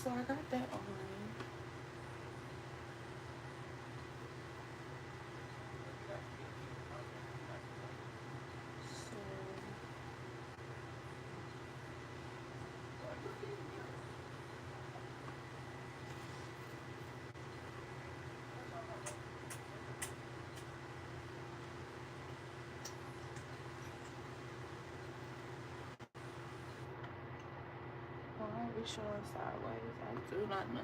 So I got that on. So why are we showing sideways? I do not know.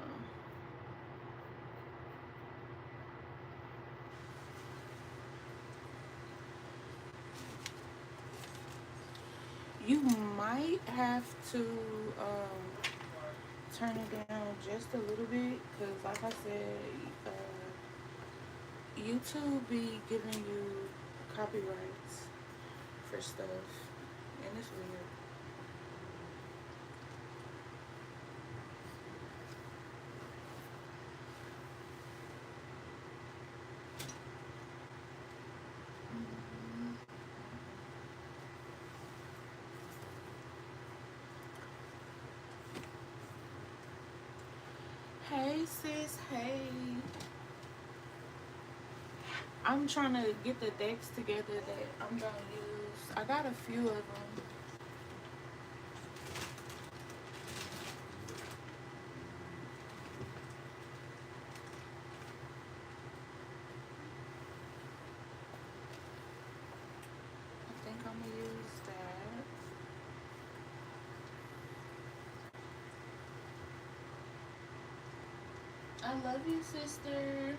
You might have to turn it down just a little bit, because like I said, YouTube be giving you copyrights for stuff, and it's weird. Hey sis, hey. I'm trying to get the decks together that I'm gonna use. I got a few of them. I think I'm gonna use that. I love you, sister.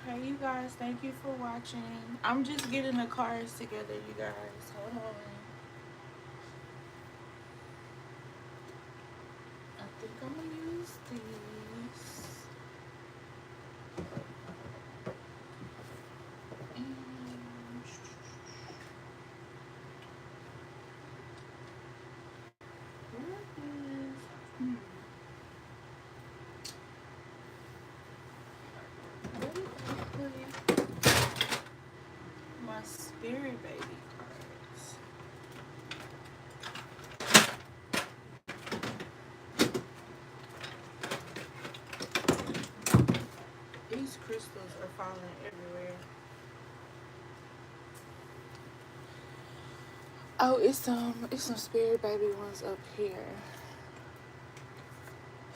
Hey, you guys, thank you for watching. I'm just getting the cards together, you guys. Hold on. I think I'm gonna use these. My spirit baby cards. These crystals are falling everywhere. Oh, it's some spirit baby ones up here.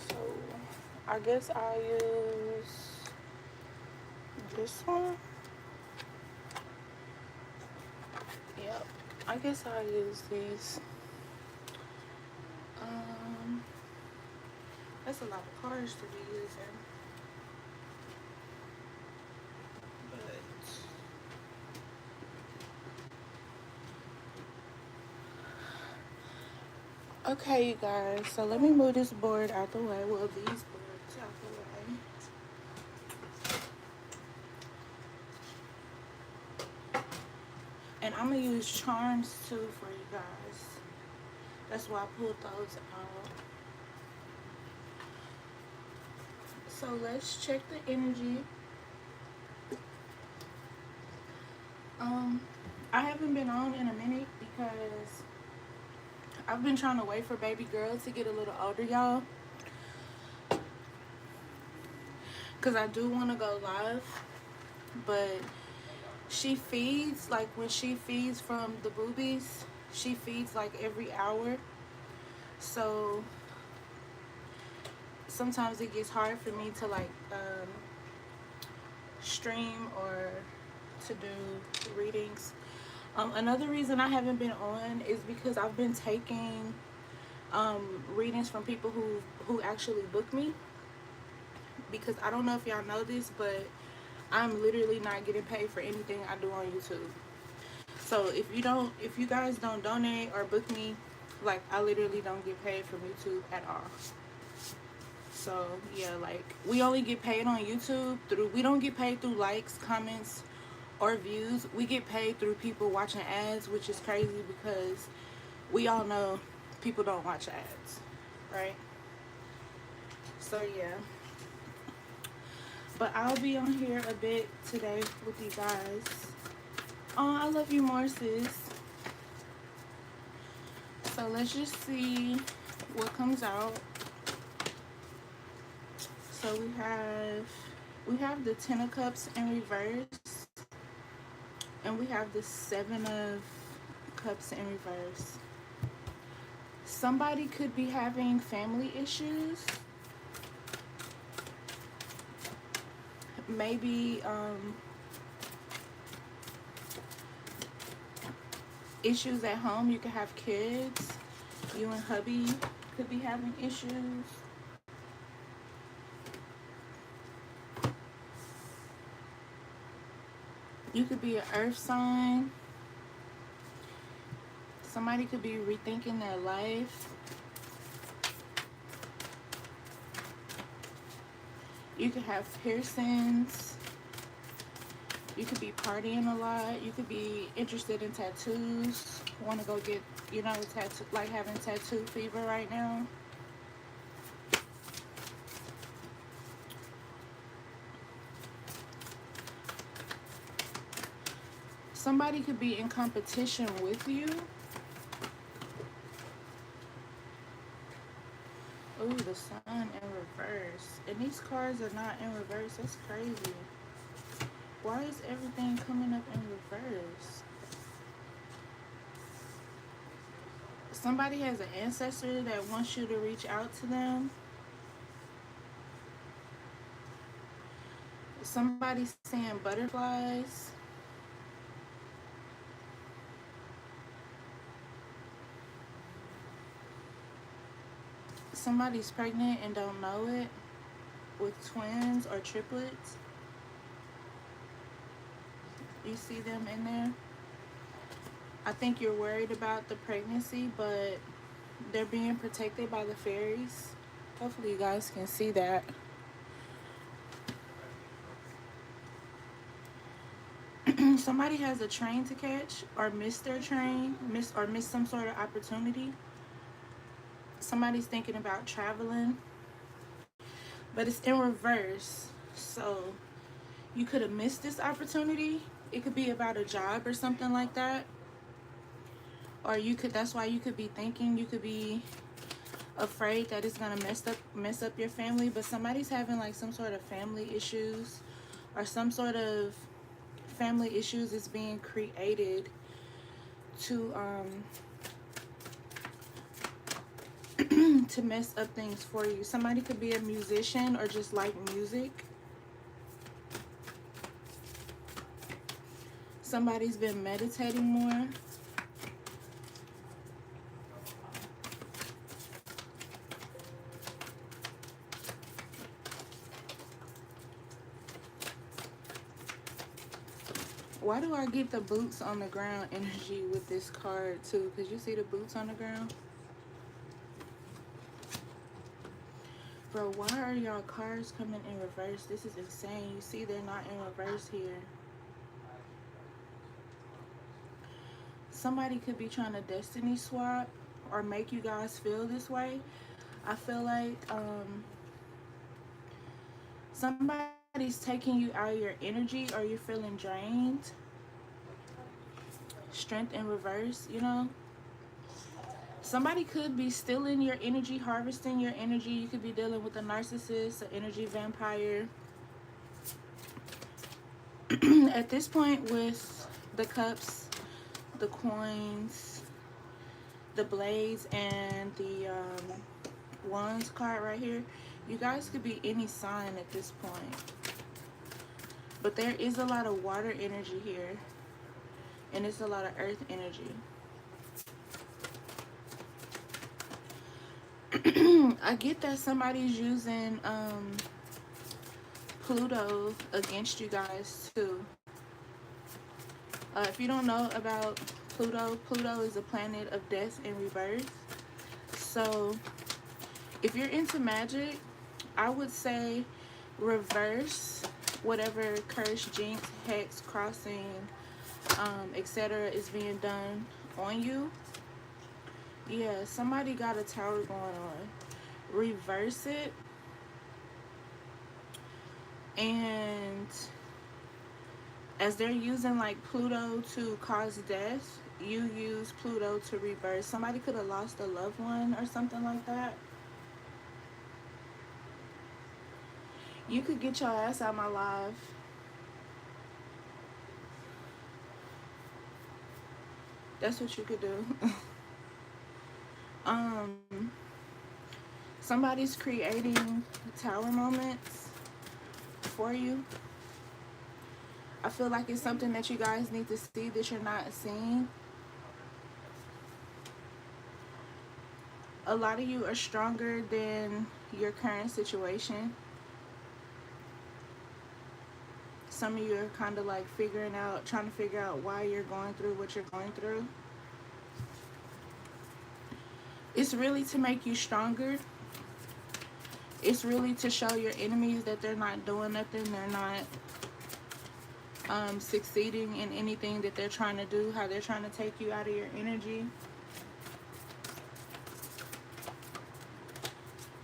So I guess I'll use this one. Yep. I guess I'll use these. That's a lot of cards to be using. But okay, you guys. So let me move this board out the way. Well, these boards out the way. And I'm gonna use charms too for you guys. That's why I pulled those out. So let's check the energy. I haven't been on in a minute because I've been trying to wait for baby girl to get a little older, y'all. Because I do want to go live, but she feeds, like when she feeds from the boobies, she feeds like every hour. So sometimes it gets hard for me to like stream or to do readings. Another reason I haven't been on is because I've been taking readings from people who actually book me. Because I don't know if y'all know this, but I'm literally not getting paid for anything I do on YouTube. So if you guys don't donate or book me, like I literally don't get paid from YouTube at all. So yeah, like we only get paid on YouTube we don't get paid through likes, comments, or views. We get paid through people watching ads, which is crazy because we all know people don't watch ads, right? So yeah. But I'll be on here a bit today with you guys. Oh, I love you more, sis. So let's just see what comes out. So we have the Ten of Cups in reverse, and we have the Seven of Cups in reverse. Somebody could be having family issues. Maybe issues at home. You could have kids. You and hubby could be having issues. You could be an earth sign. Somebody could be rethinking their life. You could have piercings. You could be partying a lot. You could be interested in tattoos. Want to go get, you know, tattoo, like having tattoo fever right now. Somebody could be in competition with you. Ooh, the sun in reverse. And these cards are not in reverse. That's crazy. Why is everything coming up in reverse? Somebody has an ancestor that wants you to reach out to them. Somebody's seeing butterflies. Somebody's pregnant and don't know it, with twins or triplets. You see them in there. I think you're worried about the pregnancy, but they're being protected by the fairies. Hopefully you guys can see that. Somebody has a train to catch, or miss their train, miss some sort of opportunity. Somebody's thinking about traveling, but it's in reverse. So you could have missed this opportunity. It could be about a job or something like that. Or you could, that's why you could be thinking, you could be afraid that it's gonna mess up your family. But somebody's having like some sort of family issues, or some sort of family issues is being created to to mess up things for you. Somebody could be a musician or just like music. Somebody's been meditating more. Why do I get the boots on the ground energy with this card too? Because you see the boots on the ground? Bro, why are y'all cards coming in reverse? This is insane. You see they're not in reverse here. Somebody could be trying to destiny swap or make you guys feel this way. I feel like somebody's taking you out of your energy, or you're feeling drained. Strength in reverse, you know. Somebody could be stealing your energy, harvesting your energy. You could be dealing with a narcissist, an energy vampire. At this point, with the cups, the coins, the blades, and the wands card right here, you guys could be any sign at this point. But there is a lot of water energy here, and it's a lot of earth energy. I get that somebody's using Pluto against you guys too. If you don't know about Pluto, Pluto is a planet of death and rebirth. So if you're into magic, I would say reverse whatever curse, jinx, hex, crossing, etc. is being done on you. Yeah, somebody got a tower going on. Reverse it. And As they're using like Pluto to cause death, you use Pluto to rebirth. Somebody could have lost a loved one or something like that. You could get your ass out my life. That's what you could do. um, Somebody's creating tower moments for you. I feel like it's something that you guys need to see that you're not seeing. A lot of you are stronger than your current situation. Some of you are kind of like trying to figure out why you're going through what you're going through. It's really to make you stronger. It's really to show your enemies that they're not doing nothing. They're not succeeding in anything that they're trying to do. How they're trying to take you out of your energy.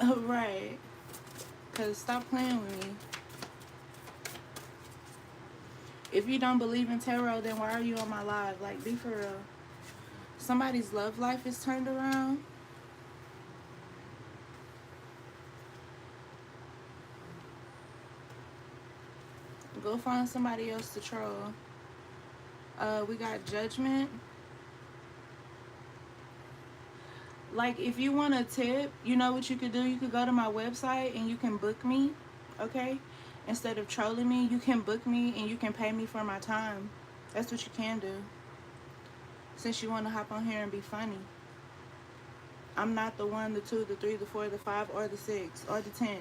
Right. Because stop playing with me. If you don't believe in tarot, then why are you on my live? Like, be for real. Somebody's love life is turned around. Go find somebody else to troll. We got judgment. Like, if you want a tip, you know what you could do? You could go to my website and you can book me, okay? Instead of trolling me, you can book me and you can pay me for my time. That's what you can do. Since you want to hop on here and be funny. I'm not the 1, the 2, the 3, the 4, the 5, or the 6, or the 10th.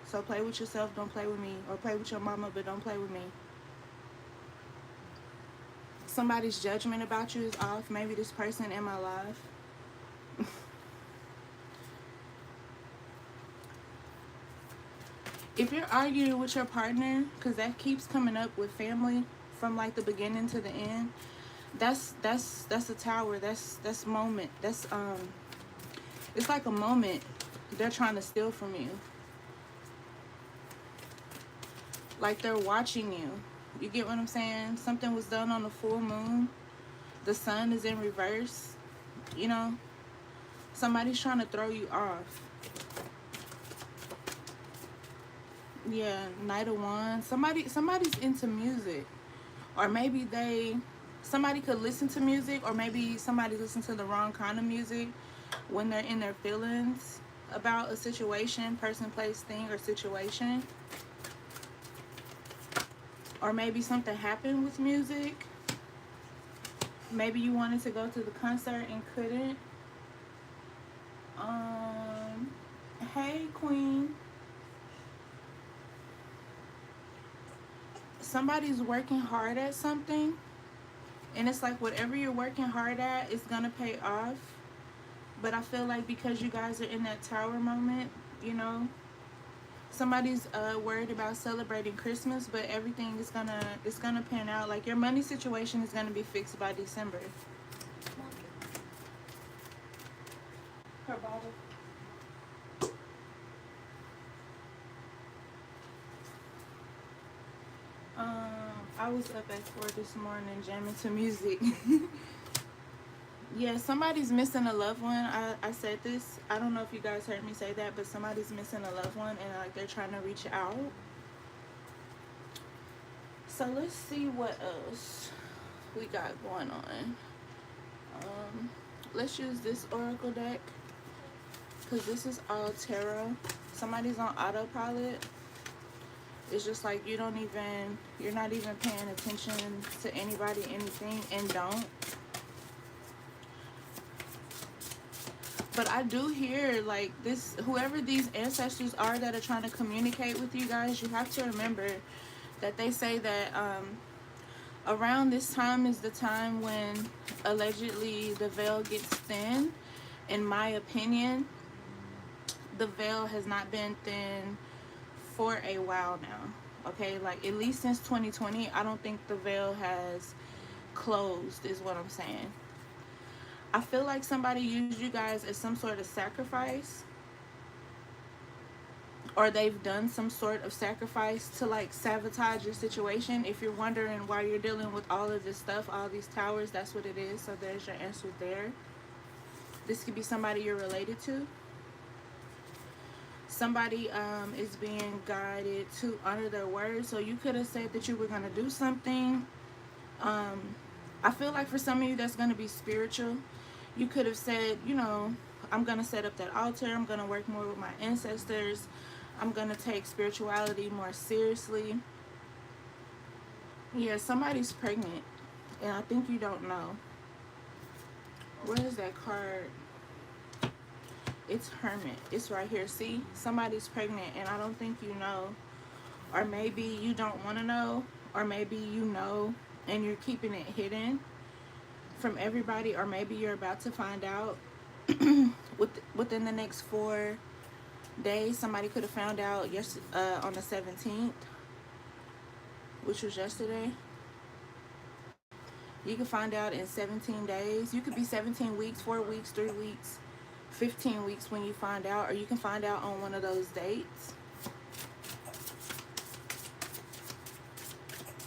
So play with yourself, don't play with me. Or play with your mama, but don't play with me. Somebody's judgment about you is off. Maybe this person in my life. If you're arguing with your partner, because that keeps coming up with family from like the beginning to the end, that's a tower. That's moment. It's like a moment they're trying to steal from you. Like they're watching you. You get what I'm saying? Something was done on the full moon. The sun is in reverse. You know? Somebody's trying to throw you off. Yeah, Knight of Wands. Somebody's into music. Or maybe somebody could listen to music, or maybe somebody listens to the wrong kind of music when they're in their feelings about a situation, person, place, thing, or situation. Or maybe something happened with music. Maybe you wanted to go to the concert and couldn't. Hey, Queen. Somebody's working hard at something, and it's like whatever you're working hard at is gonna pay off. But I feel like because you guys are in that tower moment, you know, somebody's worried about celebrating Christmas, but everything is gonna pan out. Like your money situation is gonna be fixed by December. Her bottle. I was up at 4 this morning jamming to music. Yeah, somebody's missing a loved one. I said this. I don't know if you guys heard me say that, but somebody's missing a loved one and like they're trying to reach out. So let's see what else we got going on. Let's use this oracle deck because this is all tarot. Somebody's on autopilot. It's just like you're not even paying attention to anybody, anything, and don't. But I do hear like this, whoever these ancestors are that are trying to communicate with you guys, you have to remember that they say that around this time is the time when allegedly the veil gets thin. In my opinion, the veil has not been thin for a while now. Okay, like at least since 2020, I don't think the veil has closed, is what I'm saying. I feel like somebody used you guys as some sort of sacrifice, or they've done some sort of sacrifice to like sabotage your situation. If you're wondering why you're dealing with all of this stuff, all these towers, that's what it is. So there's your answer there. This could be somebody you're related to. Somebody is being guided to honor their word. So you could have said that you were going to do something. I feel like for some of you that's going to be spiritual. You could have said, you know, I'm going to set up that altar. I'm going to work more with my ancestors. I'm going to take spirituality more seriously. Yeah, somebody's pregnant. And I think you don't know. Where is that card? It's Hermit. It's right here. See? Somebody's pregnant and I don't think you know. Or maybe you don't want to know. Or maybe you know and you're keeping it hidden from everybody. Or maybe you're about to find out within the next 4 days. Somebody could have found out on the 17th, which was yesterday. You can find out in 17 days. You could be 17 weeks, 4 weeks, 3 weeks, 15 weeks when you find out, or you can find out on one of those dates.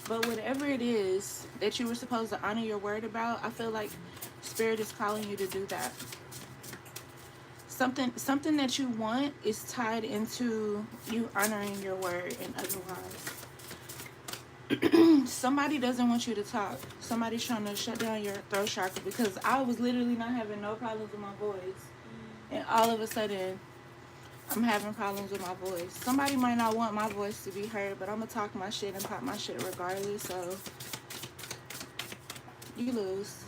But whatever it is that you were supposed to honor your word about, I feel like Spirit is calling you to do that. Something that you want is tied into you honoring your word and otherwise. Somebody doesn't want you to talk. Somebody's trying to shut down your throat chakra, because I was literally not having no problems with my voice. And all of a sudden, I'm having problems with my voice. Somebody might not want my voice to be heard, but I'm going to talk my shit and pop my shit regardless. So, you lose.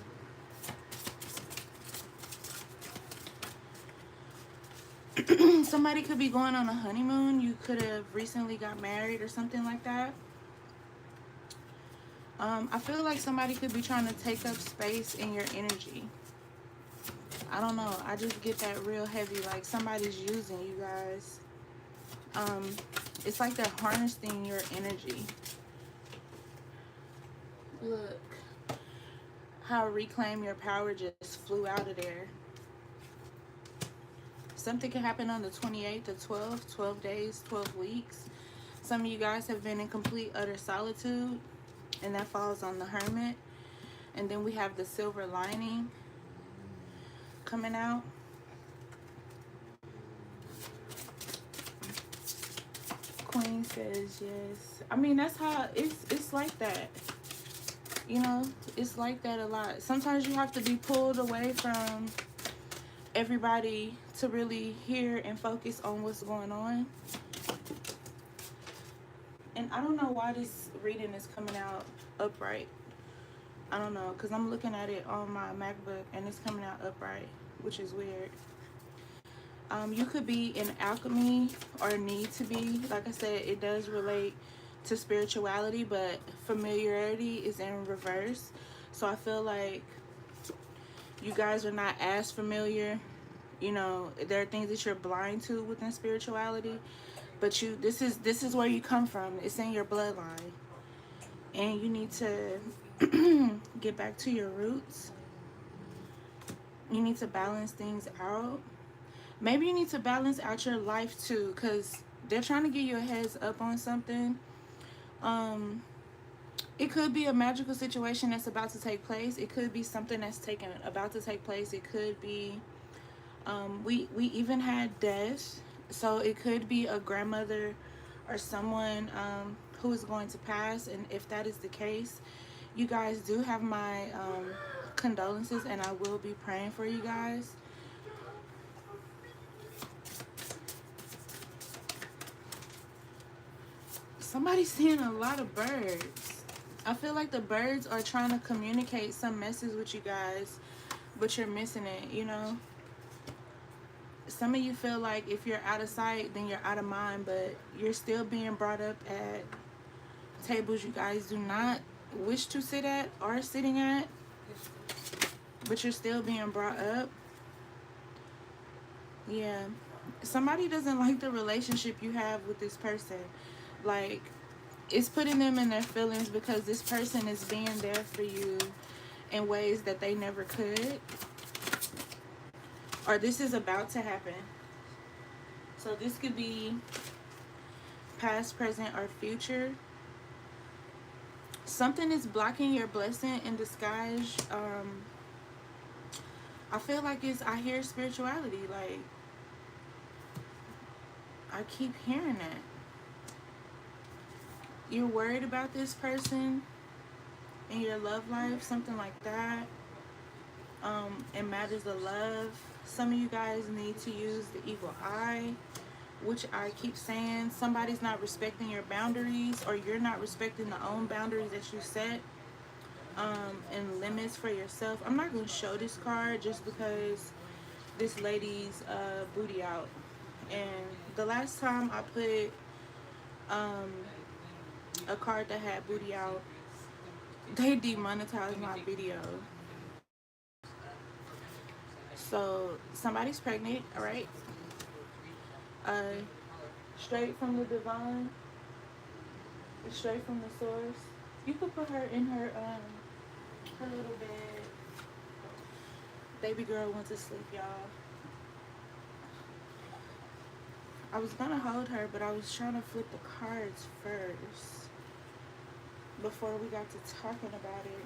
Somebody could be going on a honeymoon. You could have recently got married or something like that. I feel like somebody could be trying to take up space in your energy. I don't know. I just get that real heavy. Like somebody's using you guys. It's like they're harnessing your energy. Look how Reclaim Your Power just flew out of there. Something can happen on the 28th or 12th, 12 days, 12 weeks. Some of you guys have been in complete, utter solitude, and that falls on the Hermit. And then we have the Silver Lining coming out. Queen says yes. I mean, that's how it's like that. You know, it's like that a lot. Sometimes you have to be pulled away from everybody to really hear and focus on what's going on. And I don't know why this reading is coming out upright. I don't know, because I'm looking at it on my MacBook and it's coming out upright, which is weird. You could be in alchemy or need to be. Like I said, it does relate to spirituality, but familiarity is in reverse. So I feel like you guys are not as familiar. You know, there are things that you're blind to within spirituality, but this is where you come from. It's in your bloodline, and you need to get back to your roots. You need to balance things out. Maybe you need to balance out your life too, because they're trying to give you a heads up on something. It could be a magical situation that's about to take place. It could be something that's about to take place. It could be we even had death, so it could be a grandmother or someone who is going to pass. And if that is the case, you guys do have my condolences, and I will be praying for you guys. Somebody's seeing a lot of birds. I feel like the birds are trying to communicate some message with you guys, but you're missing it, you know? Some of you feel like if you're out of sight, then you're out of mind, but you're still being brought up at tables you guys do not wish to sit at or sitting at, but you're still being brought up. Yeah. Somebody doesn't like the relationship you have with this person. Like, it's putting them in their feelings because this person is being there for you in ways that they never could. Or this is about to happen. So this could be past, present, or future. Something is blocking your blessing in disguise. I feel like I hear spirituality. Like, I keep hearing that. You're worried about this person in your love life, something like that. In matters of love, some of you guys need to use the evil eye, which I keep saying. Somebody's not respecting your boundaries, or you're not respecting the own boundaries that you set, and limits for yourself. I'm not going to show this card just because this lady's booty out. And the last time I put a card that had booty out, they demonetized my video. So somebody's pregnant, all right? Straight from the divine, straight from the source. You could put her in her little bed. Baby girl went to sleep, y'all. I was gonna hold her, but I was trying to flip the cards first before we got to talking about it.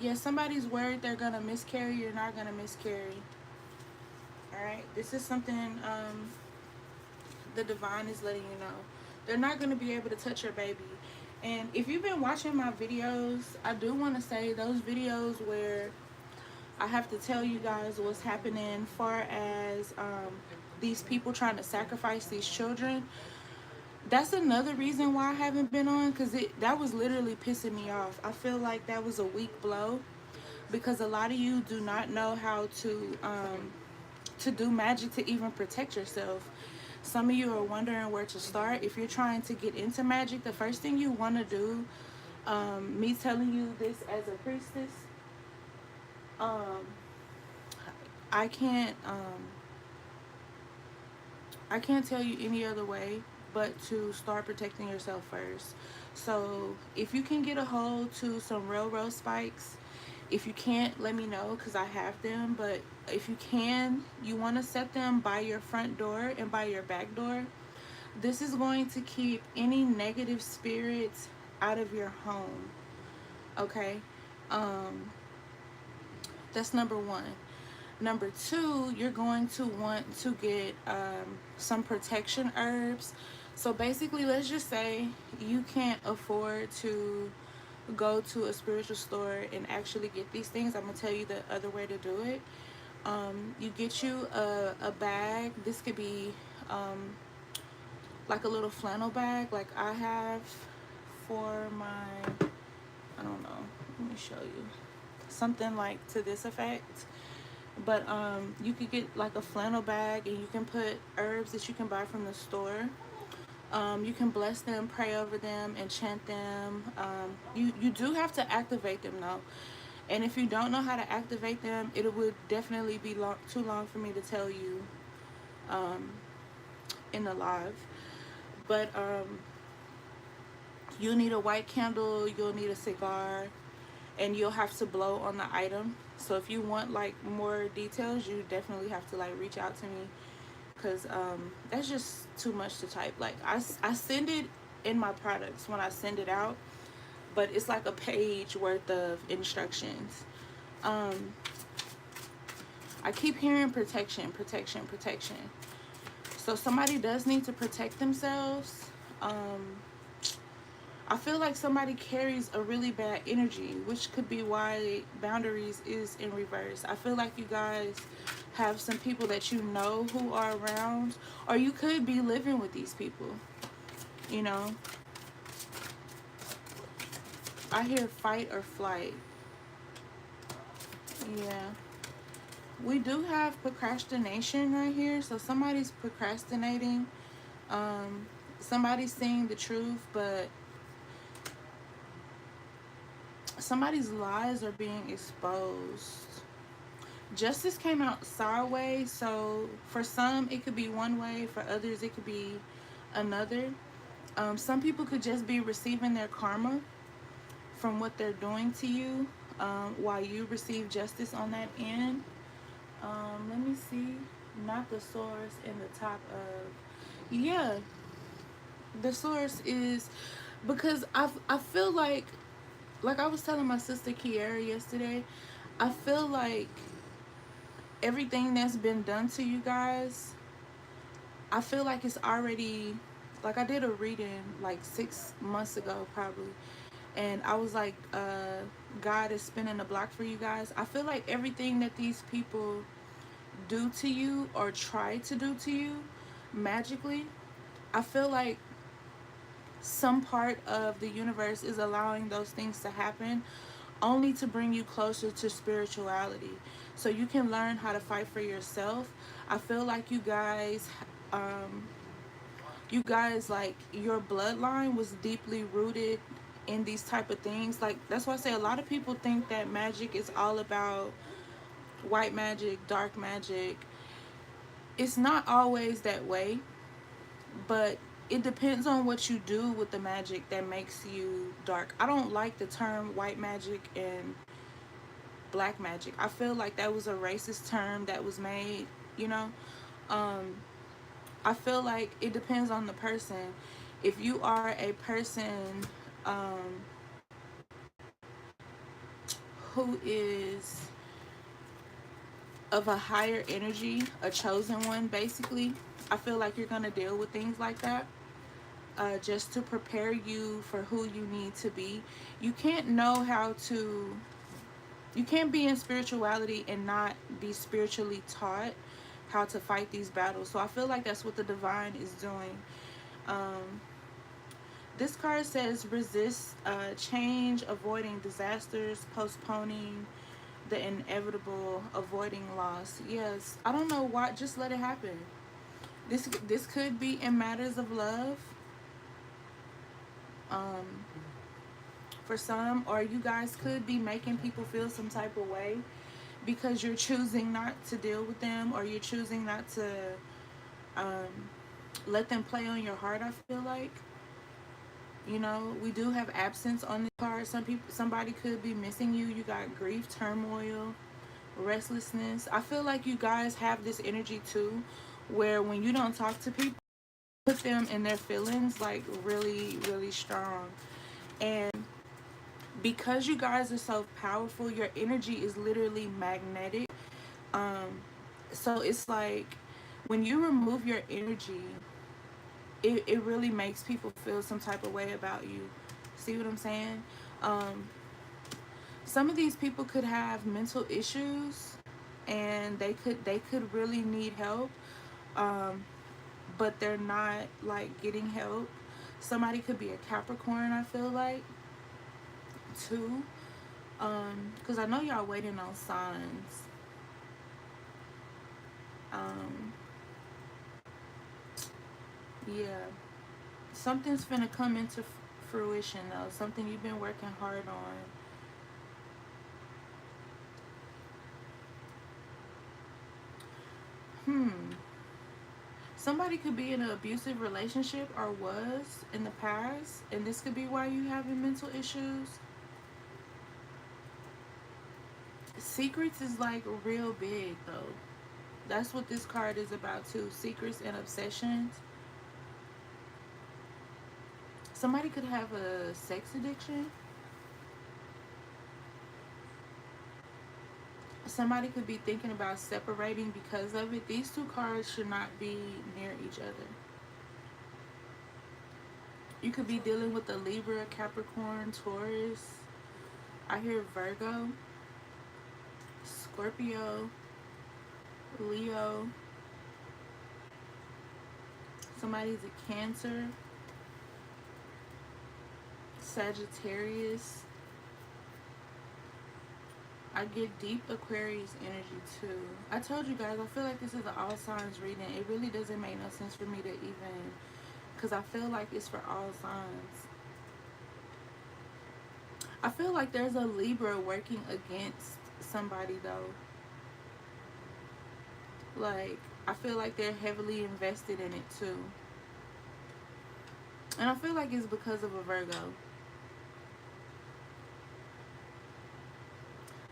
Yeah, somebody's worried they're gonna miscarry. You're not gonna miscarry. Alright, this is something the divine is letting you know. They're not gonna be able to touch your baby. And if you've been watching my videos, I do want to say those videos where I have to tell you guys what's happening far as these people trying to sacrifice these children. That's another reason why I haven't been on, because that was literally pissing me off. I feel like that was a weak blow, because a lot of you do not know how to do magic to even protect yourself. Some of you are wondering where to start. If you're trying to get into magic, the first thing you want to do, me telling you this as a priestess, I can't tell you any other way but to start protecting yourself first. So if you can get a hold to some railroad spikes, if you can't, let me know, because I have them. But if you can, you want to set them by your front door and by your back door. This is going to keep any negative spirits out of your home. Okay? That's number one. Number two, you're going to want to get some protection herbs. So basically, let's just say you can't afford to go to a spiritual store and actually get these things. I'm going to tell you the other way to do it. You get you a bag. This could be like a little flannel bag like I have for my, I don't know, let me show you. Something like to this effect. But you could get like a flannel bag, and you can put herbs that you can buy from the store. You can bless them, pray over them, enchant them. You do have to activate them though. And if you don't know how to activate them, it would definitely be too long for me to tell you in the live. But you'll need a white candle, you'll need a cigar, and you'll have to blow on the item. So if you want like more details, you definitely have to like reach out to me, because that's just too much to type. Like I send it in my products when I send it out, but it's like a page worth of instructions. I keep hearing protection, protection, protection. So somebody does need to protect themselves. I feel like somebody carries a really bad energy, which could be why boundaries is in reverse. I feel like you guys have some people that you know who are around, or you could be living with these people, you know. I hear fight or flight. Yeah. We do have procrastination right here. So somebody's procrastinating. Somebody's saying the truth, but somebody's lies are being exposed. Justice came out sideways, so for some it could be one way, for others it could be another. Some people could just be receiving their karma from what they're doing to you, while you receive justice on that end. Let me see. Not the source in the top of, yeah. The source is because I feel like I was telling my sister Kiara yesterday, I feel like everything that's been done to you guys, I feel like it's already, like I did a reading like 6 months ago probably, and I was like, God is spinning the block for you guys. I feel like everything that these people do to you or try to do to you magically, I feel like some part of the universe is allowing those things to happen only to bring you closer to spirituality so you can learn how to fight for yourself. I feel like um you guys, like, your bloodline was deeply rooted in these type of things. Like, that's why I say a lot of people think that magic is all about white magic, dark magic. It's not always that way, but it depends on what you do with the magic that makes you dark. I don't like the term white magic and black magic. I feel like that was a racist term that was made, you know. Um, I feel like it depends on the person. If you are a person um, who is of a higher energy, a chosen one, basically, I feel like you're going to deal with things like that. Just to prepare you for who you need to be. You can't know how to, you can't be in spirituality and not be spiritually taught how to fight these battles. So I feel like that's what the divine is doing. Um, this card says resist change, avoiding disasters, postponing the inevitable, avoiding loss. Yes, I don't know why. Just let it happen. This could be in matters of love. Um, for some, or you guys could be making people feel some type of way because you're choosing not to deal with them, or you're choosing not to um, let them play on your heart. I feel like, you know, we do have absence on the card. Somebody could be missing you. You got grief, turmoil, restlessness. I feel like you guys have this energy too, where when you don't talk to people, put them in their feelings like really, really strong. And because you guys are so powerful, your energy is literally magnetic. Um, so it's like when you remove your energy, it really makes people feel some type of way about you. See what I'm saying? Um, some of these people could have mental issues, and they could really need help, um, but they're not like getting help. Somebody could be a Capricorn. I feel like too. Because I know y'all waiting on signs. Um, yeah. Something's finna come into fruition, though. Something you've been working hard on. Hmm. Somebody could be in an abusive relationship or was in the past, and this could be why you having mental issues. Secrets is like real big, though. That's what this card is about, too. Secrets and obsessions. Somebody could have a sex addiction. Somebody could be thinking about separating because of it. These two cards should not be near each other. You could be dealing with a Libra, Capricorn, Taurus. I hear Virgo, Scorpio, Leo. Somebody's a Cancer, Sagittarius. I get deep Aquarius energy too. I told you guys, I feel like this is an all signs reading. It really doesn't make no sense for me to even, because I feel like it's for all signs. I feel like there's a Libra working against somebody though. Like, I feel like they're heavily invested in it too. And I feel like it's because of a Virgo.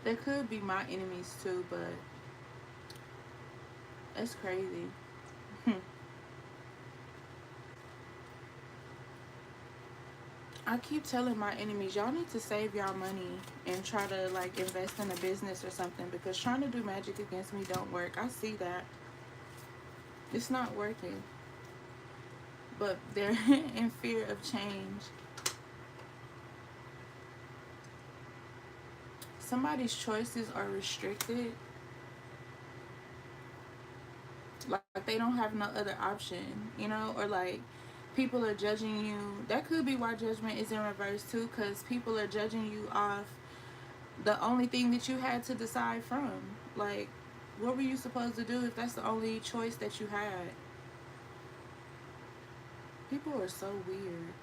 There could be my enemies too, but that's crazy. I keep telling my enemies, y'all need to save y'all money and try to like invest in a business or something, because trying to do magic against me don't work. I see that. It's not working. But they're in fear of change. Somebody's choices are restricted. Like they don't have no other option, you know, or like people are judging you. That could be why judgment is in reverse too, because people are judging you off the only thing that you had to decide from. Like, what were you supposed to do if that's the only choice that you had? People are so weird.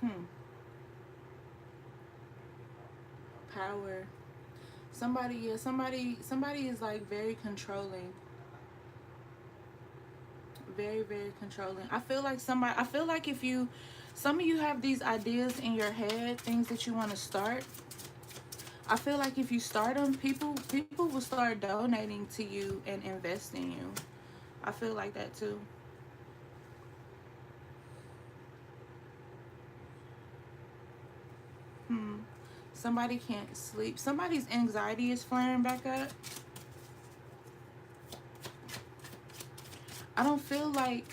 Hmm. Power. Somebody, yeah, somebody is like very controlling. Very, very controlling. I feel like if you, some of you have these ideas in your head, things that you want to start. I feel like if you start them, people will start donating to you and invest in you. I feel like that too. Hmm. Somebody can't sleep. Somebody's anxiety is flaring back up. I don't feel like,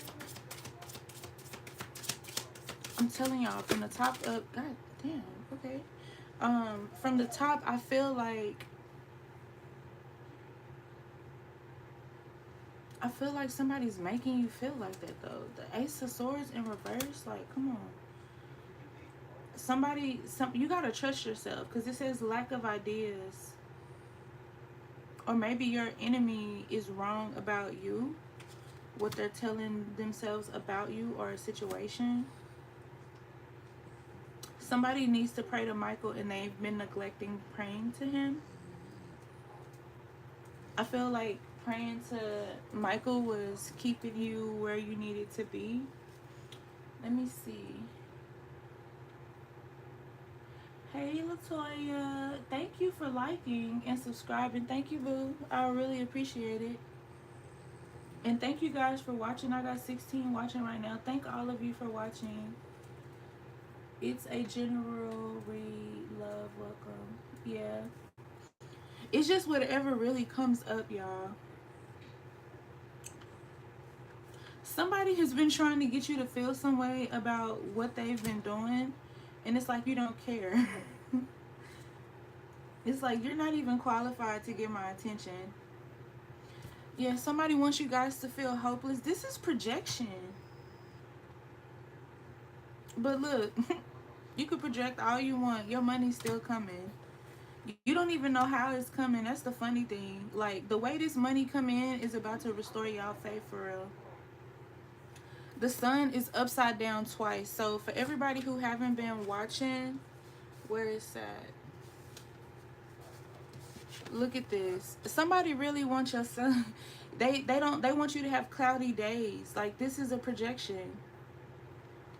I'm telling y'all from the top up. God damn. Okay. From the top, I feel like somebody's making you feel like that though. The Ace of Swords in reverse, like, come on. You gotta trust yourself, because it says lack of ideas. Or maybe your enemy is wrong about you, what they're telling themselves about you or a situation. Somebody needs to pray to Michael and they've been neglecting praying to him. I feel like praying to Michael was keeping you where you needed to be. Let me see. Hey Latoya, thank you for liking and subscribing. Thank you, boo. I really appreciate it. And thank you guys for watching. I got 16 watching right now. Thank all of you for watching. It's a general read, love, welcome. Yeah. It's just whatever really comes up, y'all. Somebody has been trying to get you to feel some way about what they've been doing, and it's like you don't care. It's like you're not even qualified to get my attention. Yeah, somebody wants you guys to feel hopeless. This is projection. But look, you could project all you want. Your money's still coming. You don't even know how it's coming. That's the funny thing. Like, the way this money come in is about to restore y'all faith for real. The sun is upside down twice. So for everybody who haven't been watching, where is that? Look at this. Somebody really wants your sun. They want you to have cloudy days. Like, this is a projection.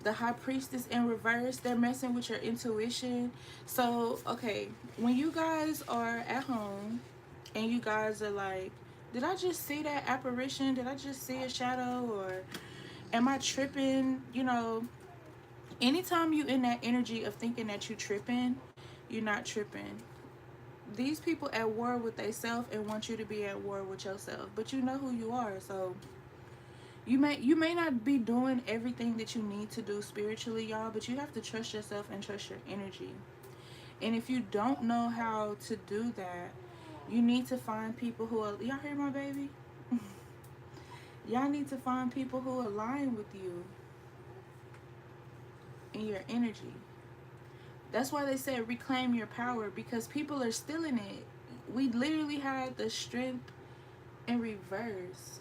The high priestess in reverse, they're messing with your intuition. So okay, when you guys are at home and you guys are like, did I just see that apparition? Did I just see a shadow? Or am I tripping? You know, anytime you in that energy of thinking that you tripping, you're not tripping. These people at war with themselves and want you to be at war with yourself, but you know who you are. So you may not be doing everything that you need to do spiritually, y'all, but you have to trust yourself and trust your energy. And if you don't know how to do that, you need to find people who are, y'all hear my baby? Y'all need to find people who align with you and your energy. That's why they said reclaim your power, because people are stealing it. We literally had the strength in reverse.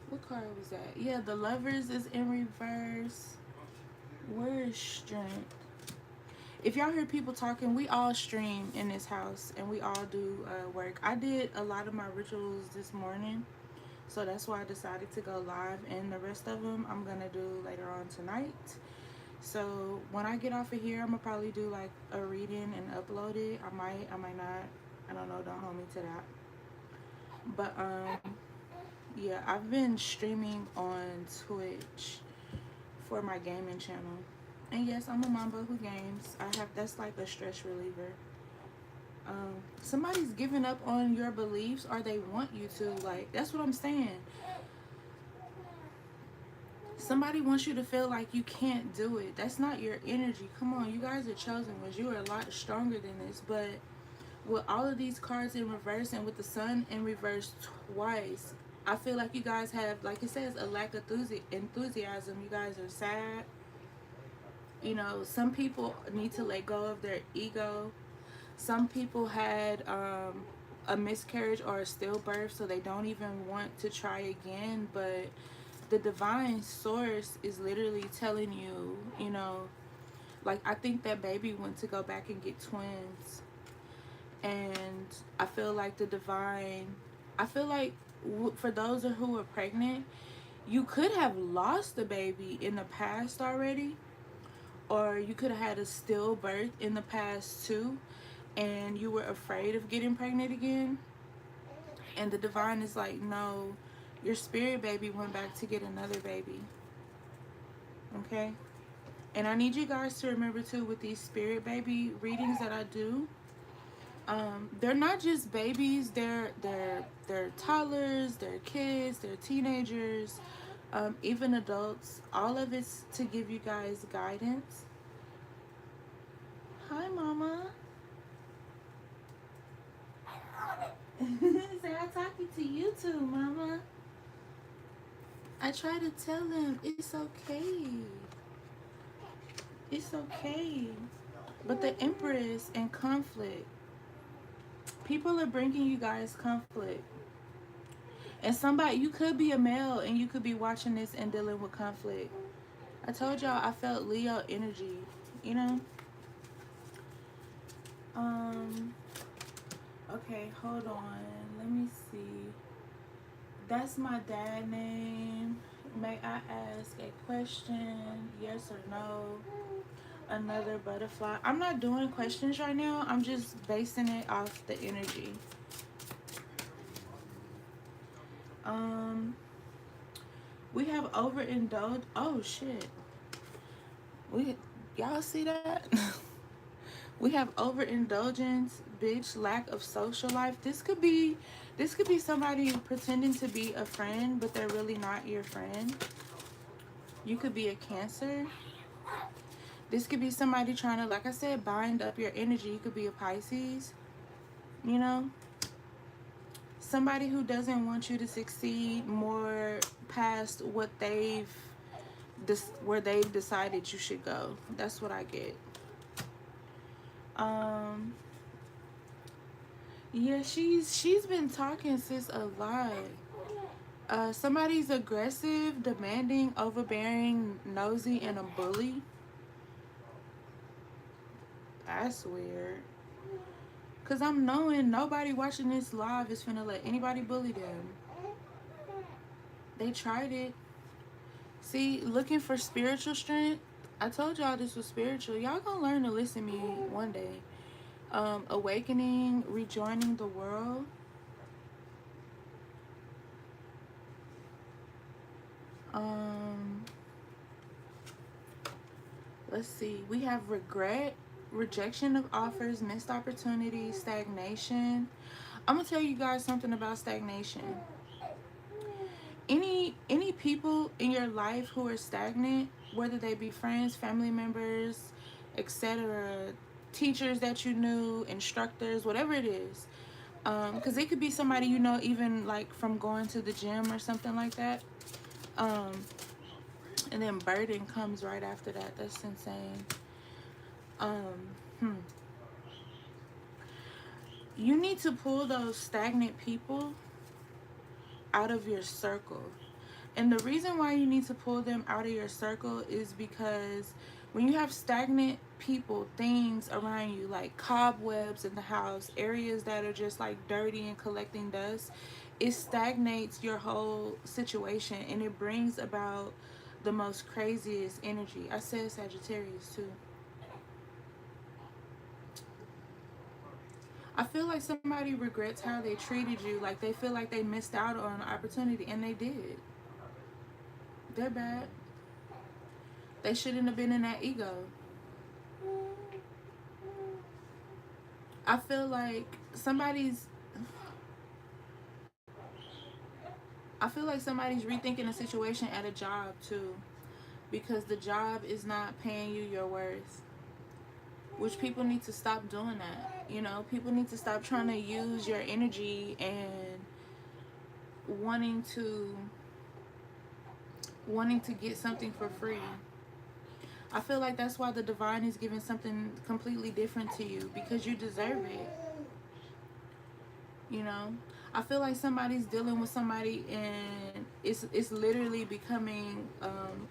What card was that? Yeah, the lovers is in reverse. Where is strength? If y'all hear people talking, we all stream in this house and we all do work. I did a lot of my rituals this morning, so that's why I decided to go live, and the rest of them I'm gonna do later on tonight. So when I get off of here, I'm gonna probably do like a reading and upload it. I might not. I don't know, don't hold me to that. But Yeah, I've been streaming on Twitch for my gaming channel. And yes, I'm a mamba who games. I have That's like a stress reliever. Somebody's giving up on your beliefs or they want you to. Like, that's what I'm saying. Somebody wants you to feel like you can't do it. That's not your energy. Come on, you guys are chosen ones. You are a lot stronger than this. But with all of these cards in reverse and with the sun in reverse twice, I feel like you guys have, like it says, a lack of enthusiasm. You guys are sad. You know, some people need to let go of their ego. Some people had a miscarriage or a stillbirth, so they don't even want to try again. But the divine source is literally telling you, you know, like, I think that baby went to go back and get twins. And I feel like the divine, I feel like for those who are pregnant, you could have lost the baby in the past already, or you could have had a stillbirth in the past too, and you were afraid of getting pregnant again. And the divine is like, no, your spirit baby went back to get another baby. Okay? And I need you guys to remember too, with these spirit baby readings that I do, they're not just babies. They're toddlers, they're kids, they're teenagers, even adults. All of it's to give you guys guidance. Hi, Mama. Say I'm talking to you too, Mama. I try to tell them it's okay. It's okay. But the Empress and conflict. People are bringing you guys conflict. And somebody, you could be a male and you could be watching this and dealing with conflict. I told y'all I felt Leo energy, you know? Okay, hold on. Let me see. That's my dad name. May I ask a question? Yes or no? Another butterfly. I'm not doing questions right now. I'm just basing it off the energy. We have overindulged. Oh shit. We Y'all see that? We have overindulgence, bitch, lack of social life. This could be somebody pretending to be a friend, but they're really not your friend. You could be a Cancer. This could be somebody trying to, like I said, bind up your energy. You could be a Pisces, you know? Somebody who doesn't want you to succeed more past what where they've decided you should go. That's what I get. Yeah, she's been talking, sis, a lot. Somebody's aggressive, demanding, overbearing, nosy, and a bully. That's weird. Cause I'm knowing nobody watching this live is finna let anybody bully them. They tried it. See, looking for spiritual strength. I told y'all this was spiritual. Y'all gonna learn to listen to me one day. Awakening, rejoining the world. Let's see. We have regret, rejection of offers, missed opportunities, stagnation. I'm gonna tell you guys something about stagnation. Any people in your life who are stagnant, whether they be friends, family members, etc., teachers that you knew, instructors, whatever it is, because it could be somebody you know, even like from going to the gym or something like that. And then burden comes right after that. That's insane. You need to pull those stagnant people out of your circle. And the reason why you need to pull them out of your circle is because when you have stagnant people, things around you, like cobwebs in the house, areas that are just like dirty and collecting dust, it stagnates your whole situation and it brings about the most craziest energy. I said Sagittarius too. I feel like somebody regrets how they treated you. Like they feel like they missed out on an opportunity, and they did. They're bad. They shouldn't have been in that ego. I feel like somebody's I feel like somebody's rethinking a situation at a job too, because the job is not paying you your worth. Which people need to stop doing that. You know, people need to stop trying to use your energy and wanting to wanting to get something for free. I feel like that's why the divine is giving something completely different to you, because you deserve it. You know, I feel like somebody's dealing with somebody and it's literally becoming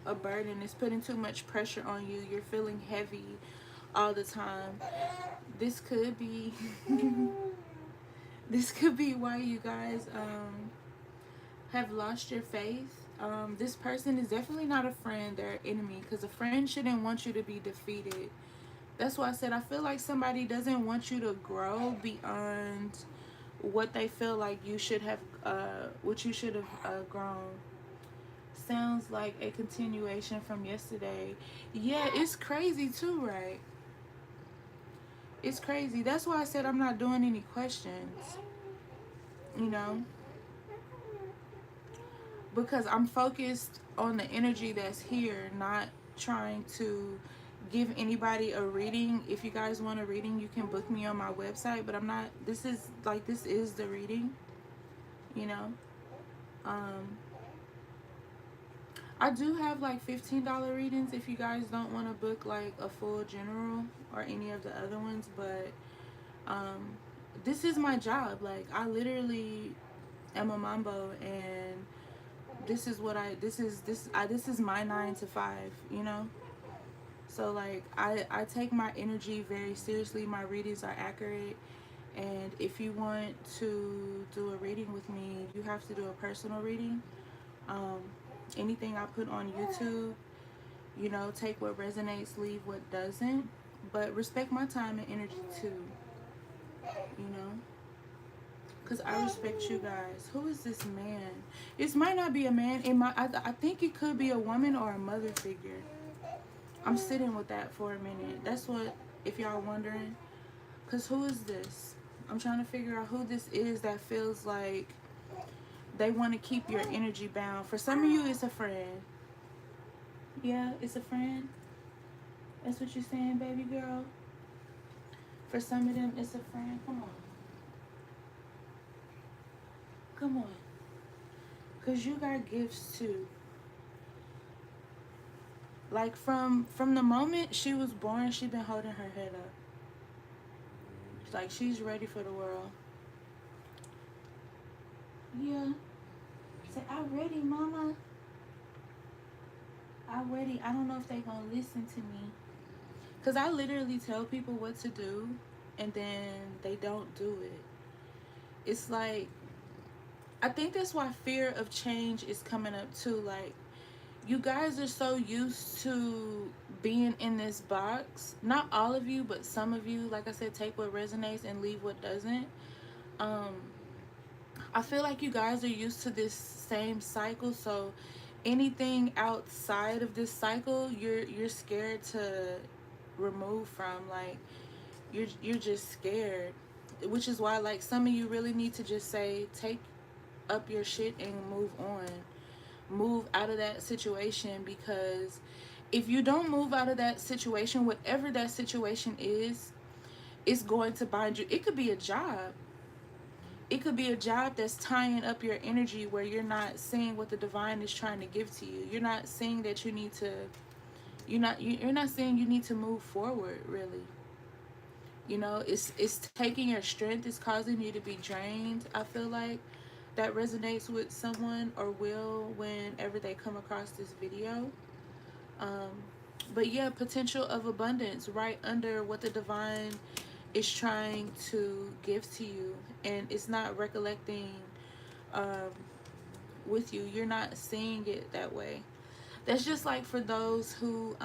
a burden. It's putting too much pressure on you. You're feeling heavy all the time. This could be this could be why you guys have lost your faith. This person is definitely not a friend, they're an enemy, because a friend shouldn't want you to be defeated. That's why I said I feel like somebody doesn't want you to grow beyond what they feel like you should have, what you should have grown. Sounds like a continuation from yesterday. Yeah, it's crazy too, right? It's crazy. That's why I said I'm not doing any questions, you know, because I'm focused on the energy that's here, not trying to give anybody a reading. If you guys want a reading, you can book me on my website, but I'm not, this is the reading, you know. um I do have like $15 readings if you guys don't want to book like a full general or any of the other ones, but um this is my job. Like I literally am a mambo, and this is what this is my 9 to 5, you know. So like I take my energy very seriously. My readings are accurate, and if you want to do a reading with me, you have to do a personal reading. um Anything I put on YouTube, you know, take what resonates, leave what doesn't, but respect my time and energy too, you know, because I respect you guys. Who is this man? This might not be a man. I think it could be a woman or a mother figure. I'm sitting with that for a minute. That's what, if y'all wondering. Because who is this? I'm trying to figure out who this is that feels like they want to keep your energy bound. For some of you, it's a friend. Yeah, it's a friend. That's what you're saying, baby girl. For some of them, it's a friend. Come on. Come on. Because you got gifts too. Like from the moment she was born, she been holding her head up. Like she's ready for the world. Yeah. Say, I'm ready, mama. I'm ready. I don't know if they gonna listen to me. Because I literally tell people what to do, and then they don't do it. It's like, I think that's why fear of change is coming up too. Like, you guys are so used to being in this box. Not all of you, but some of you. Like I said, take what resonates and leave what doesn't. Um, I feel like you guys are used to this same cycle, so anything outside of this cycle, you're scared to remove from. Like you're just scared, which is why like some of you really need to just say, take up your shit and move on, move out of that situation. Because if you don't move out of that situation, whatever that situation is, it's going to bind you. It could be a job. It could be a job that's tying up your energy, where you're not seeing what the divine is trying to give to you. You're not seeing that you need to, you're not saying you need to move forward, really. You know, it's taking your strength. It's causing you to be drained. I feel like that resonates with someone, or will, whenever they come across this video. um but yeah, potential of abundance right under what the divine is trying to give to you, and it's not recollecting um with you. You're not seeing it that way. That's just like for those who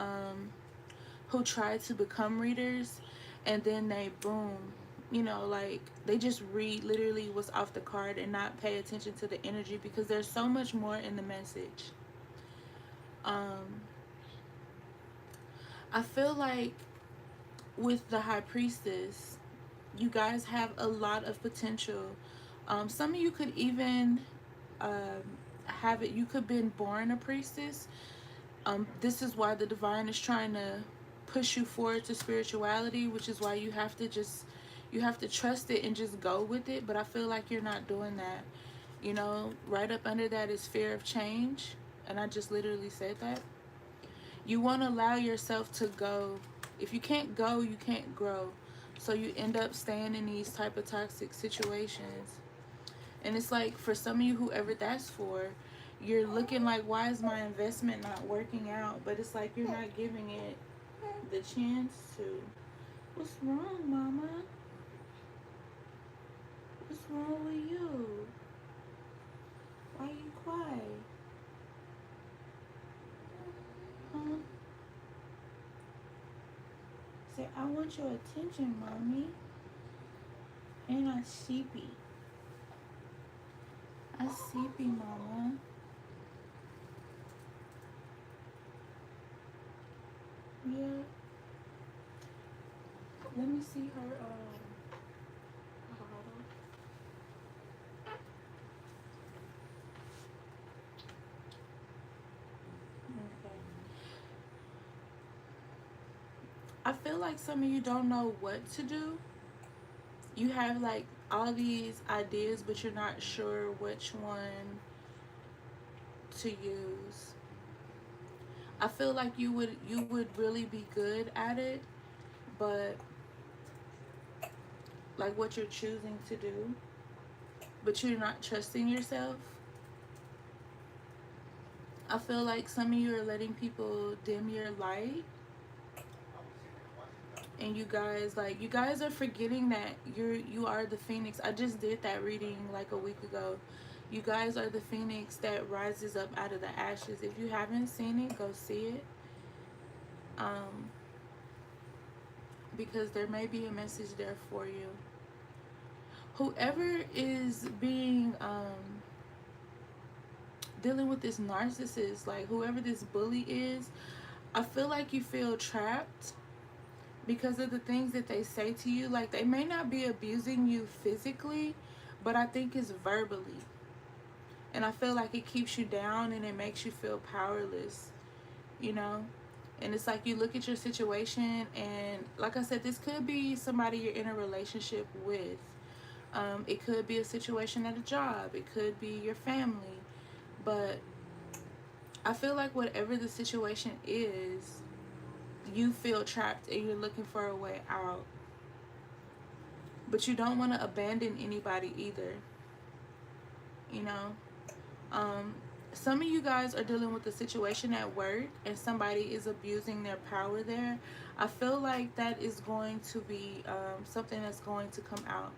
try to become readers, and then they boom, you know, like they just read literally what's off the card and not pay attention to the energy, because there's so much more in the message. um I feel like with the High Priestess, you guys have a lot of potential. Some of you could even um, have it, you could been born a priestess. This is why the divine is trying to push you forward to spirituality, which is why you have to trust it and just go with it. But I feel like you're not doing that. You know, right up under that is fear of change, and I just literally said that. You want to allow yourself to go. If you can't go, you can't grow. So you end up staying in these type of toxic situations. And it's like, for some of you, whoever that's for, you're looking like, why is my investment not working out? But it's like you're not giving it the chance to. What's wrong, mama? What's wrong with you? Why you quiet? Huh? Say, I want your attention, mommy. And I sleepy. I sleepy, mama. Yeah. Let me see her bottle. Okay. I feel like some of you don't know what to do. You have like all these ideas, but you're not sure which one to use. I feel like you would really be good at it, but like what you're choosing to do, but you're not trusting yourself. I feel like some of you are letting people dim your light, and you guys are forgetting that you are the phoenix. I just did that reading like a week ago. You guys are the phoenix that rises up out of the ashes. If you haven't seen it, go see it. Um, because there may be a message there for you. Whoever is being dealing with this narcissist, like whoever this bully is, I feel like you feel trapped because of the things that they say to you. Like, they may not be abusing you physically, but I think it's verbally. And I feel like it keeps you down and it makes you feel powerless, you know? And it's like you look at your situation, and like I said, this could be somebody you're in a relationship with. It could be a situation at a job. It could be your family. But I feel like whatever the situation is, you feel trapped and you're looking for a way out. But you don't want to abandon anybody either. You know? Um, some of you guys are dealing with a situation at work and somebody is abusing their power there. I feel like that is going to be something that's going to come out.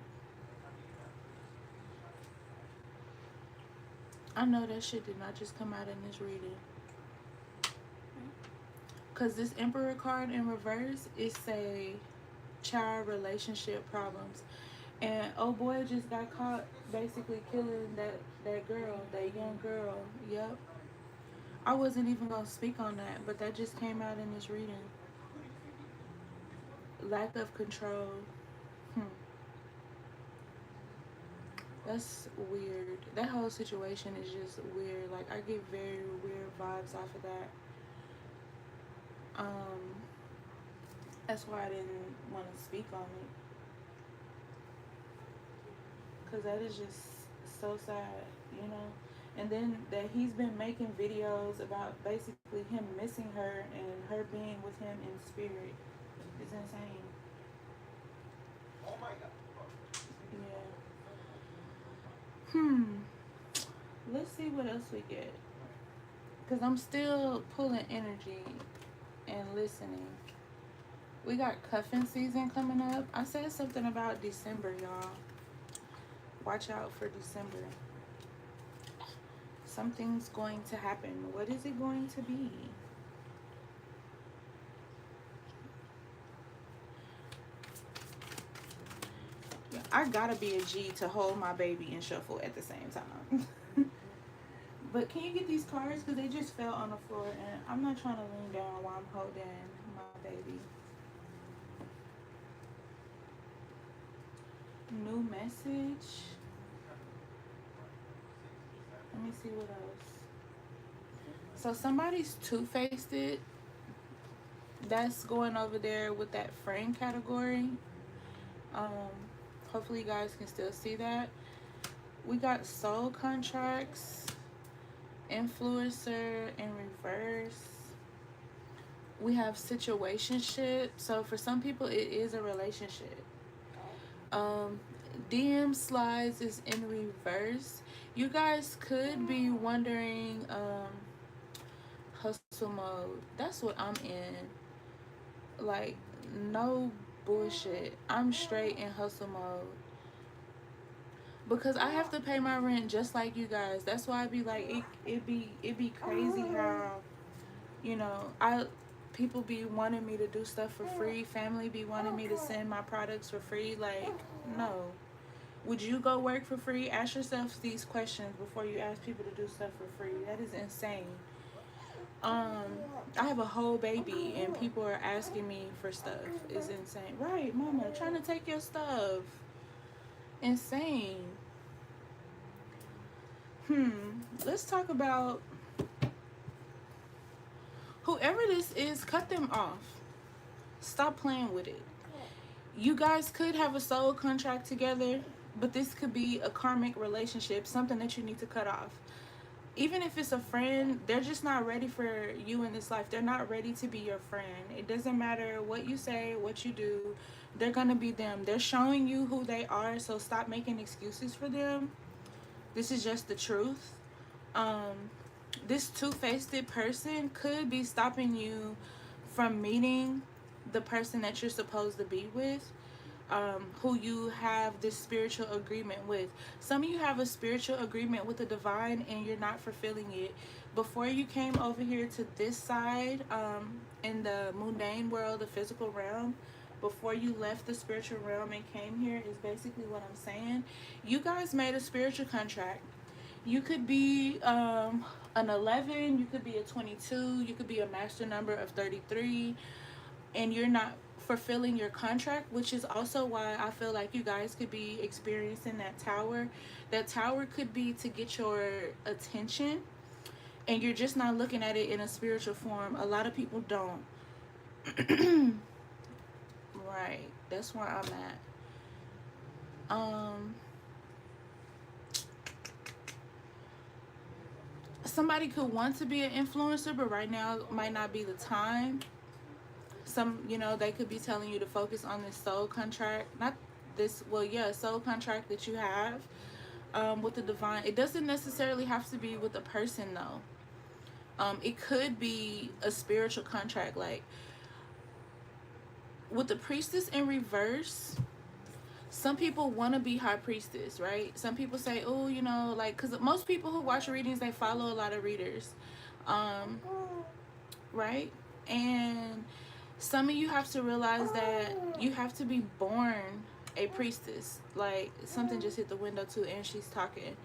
I know that shit did not just come out in this reading. Because this Emperor card in reverse is say child relationship problems. And oh boy just got caught basically killing that girl, that young girl. Yep. I wasn't even going to speak on that, but that just came out in this reading. Lack of control. That's weird. That whole situation is just weird. Like, I get very weird vibes off of that. That's why I didn't want to speak on it. Because that is just so sad, you know? And then that he's been making videos about basically him missing her and her being with him in spirit. It's insane. Oh my God. Yeah. Let's see what else we get. Because I'm still pulling energy and listening. We got cuffing season coming up. I said something about December, y'all. Watch out for December. Something's going to happen. What is it going to be? I gotta be a G to hold my baby and shuffle at the same time. But can you get these cards? Because they just fell on the floor and I'm not trying to lean down while I'm holding my baby. New message. Let me see what else. So somebody's two-faced it. That's going over there with that friend category. Um, Hopefully you guys can still see that. We got soul contracts, influencer in reverse. We have situationship. So for some people it is a relationship. DM slides is in reverse. You guys could be wondering, hustle mode. That's what I'm in. Like, no bullshit. I'm straight in hustle mode. Because I have to pay my rent just like you guys. That's why I be like, it be crazy how, you know, people be wanting me to do stuff for free. Family be wanting me to send my products for free. Like, no. Would you go work for free? Ask yourself these questions before you ask people to do stuff for free. That is insane. I have a whole baby and people are asking me for stuff. It's insane. Right, mama, trying to take your stuff. Insane. Let's talk about whoever this is, cut them off. Stop playing with it. You guys could have a soul contract together, but this could be a karmic relationship, something that you need to cut off. Even if it's a friend, they're just not ready for you in this life. They're not ready to be your friend. It doesn't matter what you say, what you do. They're going to be them. They're showing you who they are, so stop making excuses for them. This is just the truth. This two-faced person could be stopping you from meeting the person that you're supposed to be with. Who you have this spiritual agreement with. Some of you have a spiritual agreement with the divine and you're not fulfilling it. Before you came over here to this side, in the mundane world, the physical realm, before you left the spiritual realm and came here is basically what I'm saying. You guys made a spiritual contract. You could be an 11, you could be a 22, you could be a master number of 33, and you're not fulfilling your contract, which is also why I feel like you guys could be experiencing that tower. That tower could be to get your attention, and you're just not looking at it in a spiritual form. A lot of people don't. Right, that's where I'm at. Somebody could want to be an influencer, but right now might not be the time. Some, you know, they could be telling you to focus on this soul contract, not this, well, yeah, soul contract that you have with the divine. It doesn't necessarily have to be with a person though. It could be a spiritual contract. Like with the priestess in reverse, some people want to be high priestess, right? Some people say, oh, you know, like, because most people who watch readings, they follow a lot of readers, right? And some of you have to realize that you have to be born a priestess. Like, something just hit the window too, and she's talking.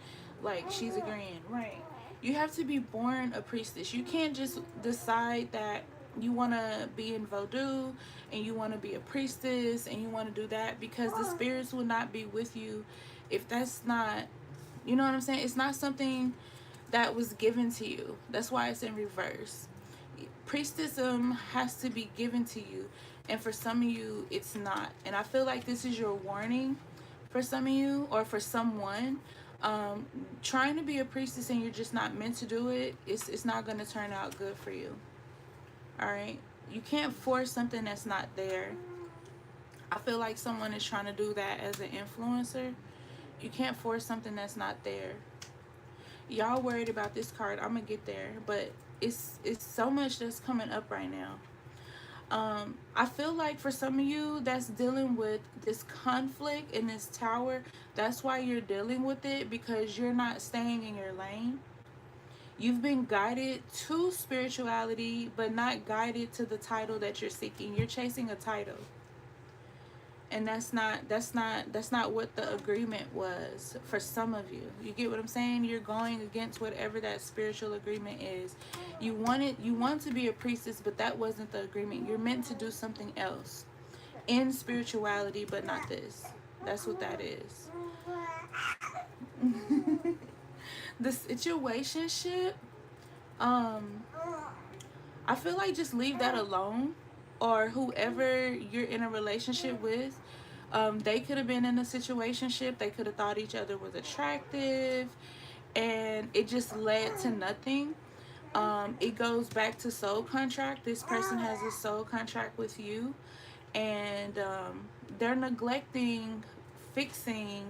Like, she's agreeing. Right. You have to be born a priestess. You can't just decide that you want to be in voodoo and you want to be a priestess and you want to do that, because the spirits will not be with you if that's not, you know what I'm saying? It's not something that was given to you. That's why it's in reverse. Priestessism has to be given to you, and for some of you it's not. And I feel like this is your warning for some of you, or for someone. Trying to be a priestess and you're just not meant to do it, it's not going to turn out good for you. All right, you can't force something that's not there. I feel like someone is trying to do that as an influencer. You can't force something that's not there. Y'all worried about this card. I'm gonna get there, but it's so much that's coming up right now. I feel like for some of you that's dealing with this conflict in this tower, that's why you're dealing with it, because you're not staying in your lane. You've been guided to spirituality, but not guided to the title that you're seeking. You're chasing a title. And that's not what the agreement was for some of you. You get what I'm saying? You're going against whatever that spiritual agreement is. You want to be a priestess, but that wasn't the agreement. You're meant to do something else in spirituality, but not this. That's what that is. The situationship, um I feel like just leave that alone, or whoever you're in a relationship with. They could have been in a situationship. They could have thought each other was attractive, and it just led to nothing. It goes back to soul contract. This person has a soul contract with you, and they're neglecting fixing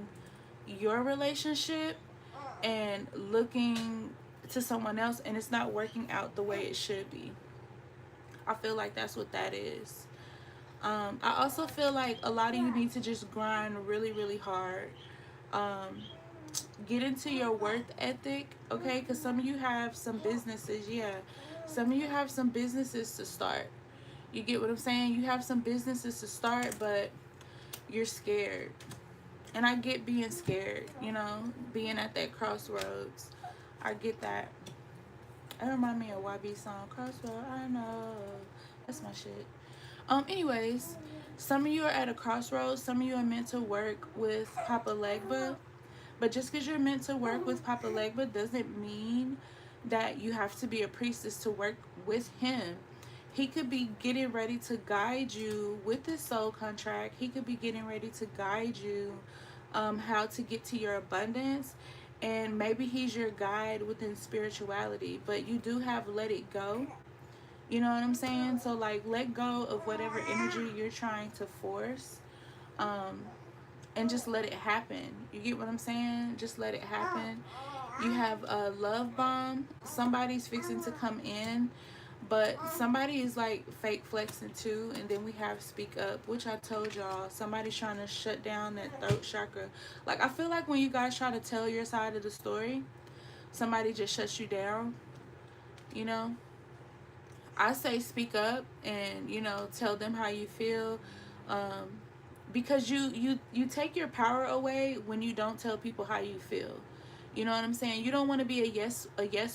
your relationship and looking to someone else, and it's not working out the way it should be. I feel like that's what that is. I also feel like a lot of you need to just grind really, really hard. Um, get into your worth ethic, okay? Because some of you have some businesses, yeah. Some of you have some businesses to start. You get what I'm saying? You have some businesses to start, but you're scared. And I get being scared, being at that crossroads. I get that. It reminds me of YB song, Crossroad, I know. That's my shit. Anyways, some of you are at a crossroads. Some of you are meant to work with Papa Legba. But just because you're meant to work with Papa Legba doesn't mean that you have to be a priestess to work with him. He could be getting ready to guide you with this soul contract. He could be getting ready to guide you how to get to your abundance. And maybe he's your guide within spirituality. But you do have let it go. You know what I'm saying? So, like, let go of whatever energy you're trying to force. Um, and just let it happen. You get what I'm saying? Just let it happen. You have a love bomb. Somebody's fixing to come in, but somebody is like fake flexing too. And then we have speak up, which I told y'all. Somebody's trying to shut down that throat chakra. Like, I feel like when you guys try to tell your side of the story, somebody just shuts you down. You know, I say speak up and tell them how you feel. Um, because you take your power away when you don't tell people how you feel. You know what I'm saying? You don't want to be a yes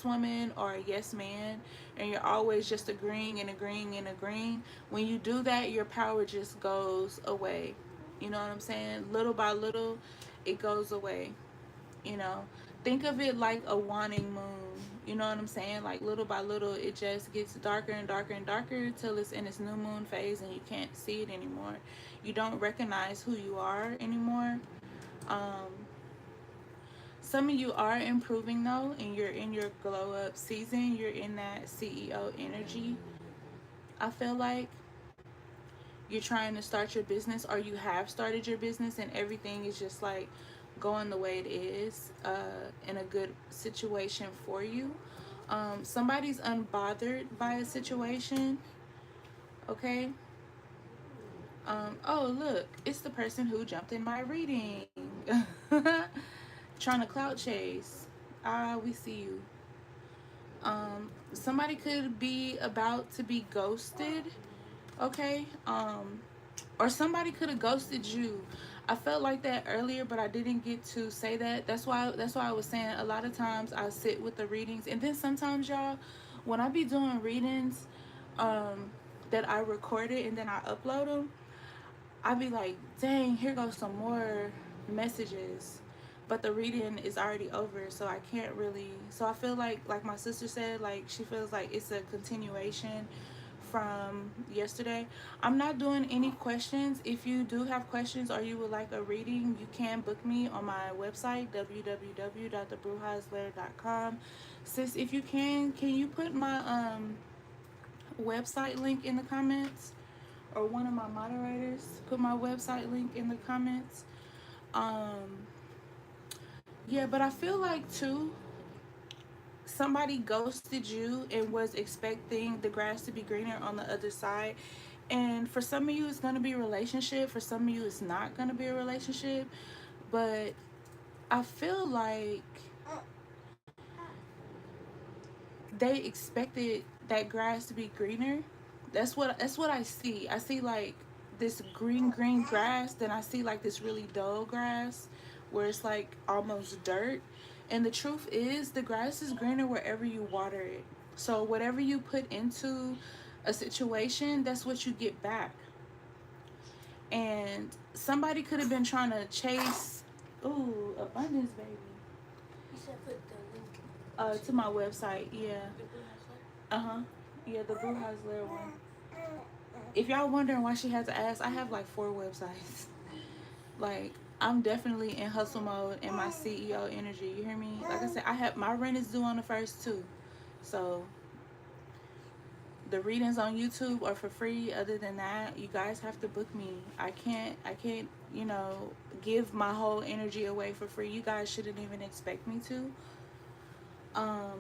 woman or a yes man, and you're always just agreeing and agreeing and agreeing. When you do that, your power just goes away. You know what I'm saying? Little by little, it goes away. You know, think of it like a waning moon. You know what I'm saying? Like, little by little, it just gets darker and darker and darker till it's in its new moon phase and you can't see it anymore. You don't recognize who you are anymore. Um, some of you are improving though, and you're in your glow up season. You're in that CEO energy. I feel like you're trying to start your business, or you have started your business, and everything is just like going the way it is, in a good situation for you. Somebody's unbothered by a situation, okay? Oh, look, it's the person who jumped in my reading. Trying to clout chase. We see you. Somebody could be about to be ghosted, okay? Or somebody could have ghosted you. I felt like that earlier, but I didn't get to say that. That's why I was saying a lot of times I sit with the readings, and then sometimes, y'all, when I be doing readings, that I recorded and then I upload them, I be like, dang, here goes some more messages. But the reading is already over, so I can't really. So I feel like my sister said, like, she feels like it's a continuation from yesterday. I'm not doing any questions. If you do have questions or you would like a reading, you can book me on my website, www.thebrujaislair.com. Sis, if you can you put my website link in the comments? Or one of my moderators put my website link in the comments. Yeah, but I feel like too, somebody ghosted you and was expecting the grass to be greener on the other side. And for some of you, it's going to be a relationship. For some of you, it's not going to be a relationship. But I feel like they expected that grass to be greener. That's what I see. I see like this green grass, then I see like this really dull grass where it's like almost dirt. And the truth is, the grass is greener wherever you water it. So whatever you put into a situation, that's what you get back. And somebody could have been trying to chase, ooh, abundance, baby. You said put the link. To my website, yeah. Uh-huh. Yeah, the Bruja's Lair one. If y'all wondering why she had to ask, I have like 4 websites. Like, I'm definitely in hustle mode and my CEO energy. You hear me? Like I said, I have my rent is due on the first too. So the readings on YouTube are for free. Other than that, you guys have to book me. I can't, you know, give my whole energy away for free. You guys shouldn't even expect me to. Um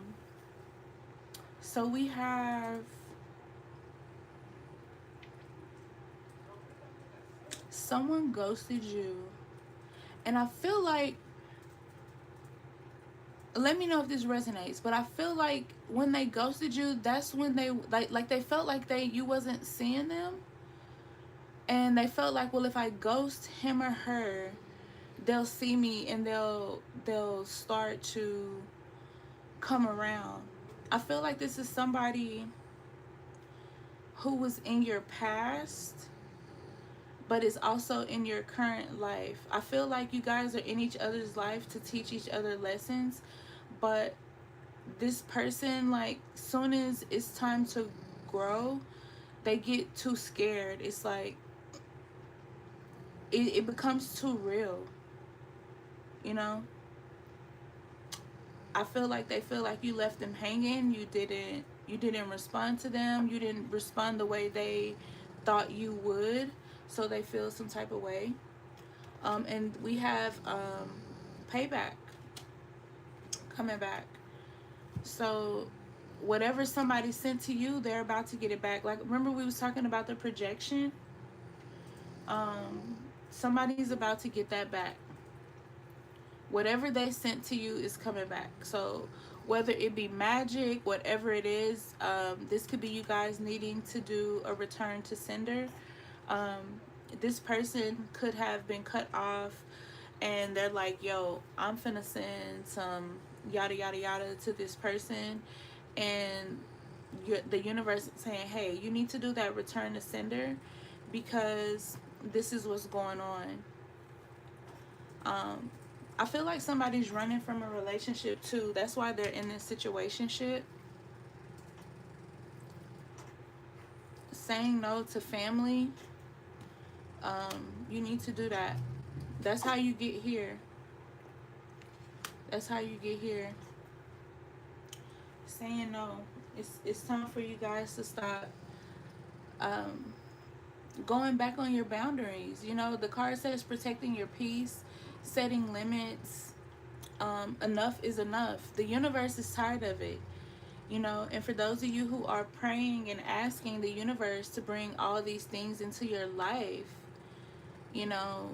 so we have someone ghosted you, and I feel like, let me know if this resonates, but I feel like when they ghosted you, that's when they like they felt like you wasn't seeing them, and they felt like, well, if I ghost him or her, they'll see me and they'll start to come around. I feel like this is somebody who was in your past but is also in your current life. I feel like you guys are in each other's life to teach each other lessons, but this person, like, soon as it's time to grow, they get too scared. It's like it becomes too real, you know. I feel like they feel like you left them hanging. You didn't respond to them. You didn't respond the way they thought you would, so they feel some type of way. And we have payback coming back. So whatever somebody sent to you, they're about to get it back. Like, remember we was talking about the projection? Somebody's about to get that back. Whatever they sent to you is coming back. So whether it be magic, whatever it is, this could be you guys needing to do a return to sender. This person could have been cut off and they're like, yo, I'm finna send some yada yada yada to this person, and the universe is saying, hey, you need to do that return to sender because this is what's going on. I feel like somebody's running from a relationship too. That's why they're in this situationship. Saying no to family. You need to do that. That's how you get here. That's how you get here. Saying no. It's time for you guys to stop going back on your boundaries. You know, the card says protecting your peace, setting limits. Enough is enough. The universe is tired of it. You know, and for those of you who are praying and asking the universe to bring all these things into your life, you know,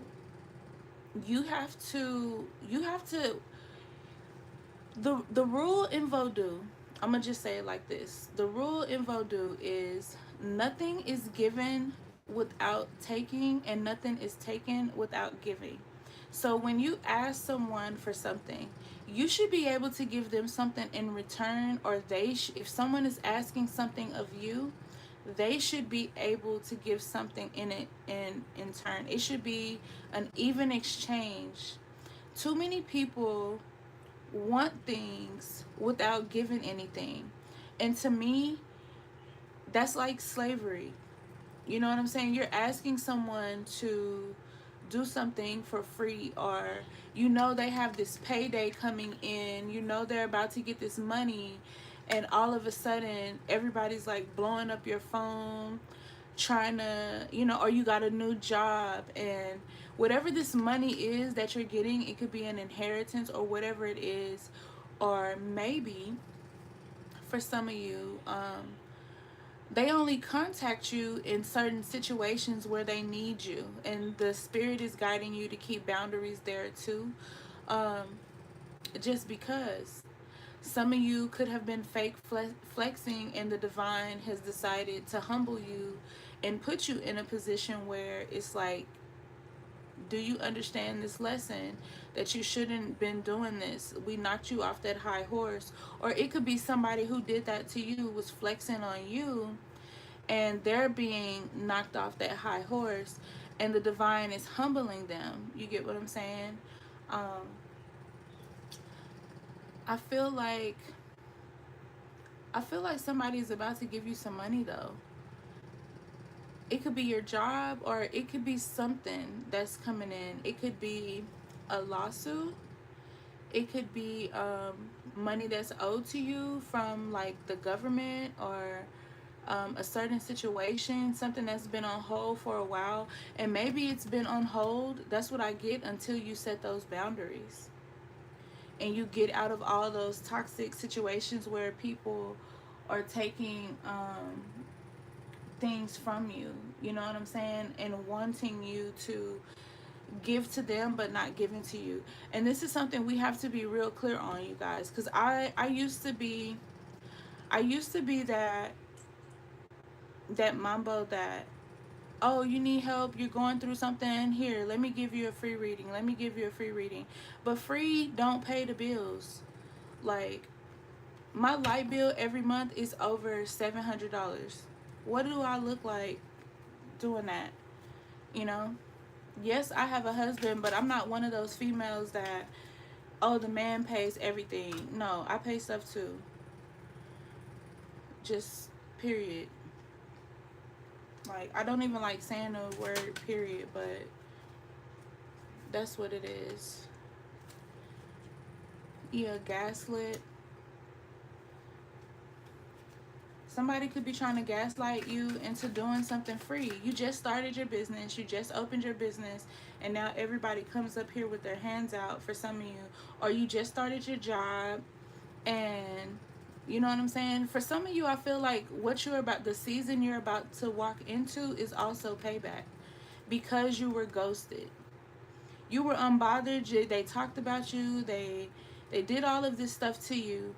you have to the rule in Vodou, I'm gonna just say it like this. The rule in Vodou is nothing is given without taking, and nothing is taken without giving. So when you ask someone for something, you should be able to give them something in return, or if someone is asking something of you, they should be able to give something in turn. It should be an even exchange. Too many people want things without giving anything. And to me, that's like slavery. You know what I'm saying? You're asking someone to do something for free, or you know they have this payday coming in, you know they're about to get this money, and all of a sudden everybody's like blowing up your phone trying to, you know, or you got a new job, and whatever this money is that you're getting, it could be an inheritance or whatever it is, or maybe for some of you, they only contact you in certain situations where they need you, and the spirit is guiding you to keep boundaries there too. um, just because some of you could have been fake flexing, and the divine has decided to humble you and put you in a position where it's like, do you understand this lesson that you shouldn't been doing this? We knocked you off that high horse. Or it could be somebody who did that to you, was flexing on you, and they're being knocked off that high horse, and the divine is humbling them. You get what I'm saying? um i feel like I feel like somebody's about to give you some money though. It could be your job, or it could be something that's coming in. It could be a lawsuit. It could be money that's owed to you from like the government, or a certain situation, something that's been on hold for a while. And maybe it's been on hold, that's what I get, until you set those boundaries and you get out of all those toxic situations where people are taking things from you, you know what I'm saying, and wanting you to give to them but not giving to you. And this is something we have to be real clear on, you guys, because I used to be that mambo that, oh, you need help, you're going through something, here, let me give you a free reading, let me give you a free reading. But free don't pay the bills. Like, my light bill every month is over $700. What do I look like doing that? You know, yes, I have a husband, but I'm not one of those females that, oh, the man pays everything. No, I pay stuff too. Just period. Like, I don't even like saying the word period, but that's what it is. Yeah, gaslit. Somebody could be trying to gaslight you into doing something free. You just started your business, you just opened your business, and now everybody comes up here with their hands out for some of you. Or you just started your job, and you know what I'm saying? For some of you, I feel like what you're about, the season you're about to walk into, is also payback, because you were ghosted. You were unbothered. They talked about you. They did all of this stuff to you,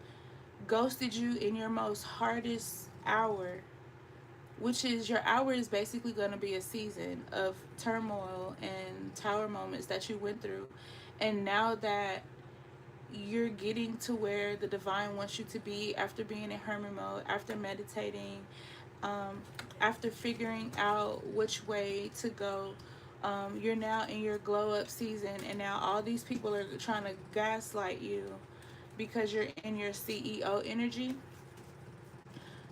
ghosted you in your most hardest hour, which is, your hour is basically going to be a season of turmoil and tower moments that you went through. And now that you're getting to where the divine wants you to be, after being in hermit mode, after meditating, um, after figuring out which way to go, you're now in your glow up season. And now all these people are trying to gaslight you because you're in your CEO energy.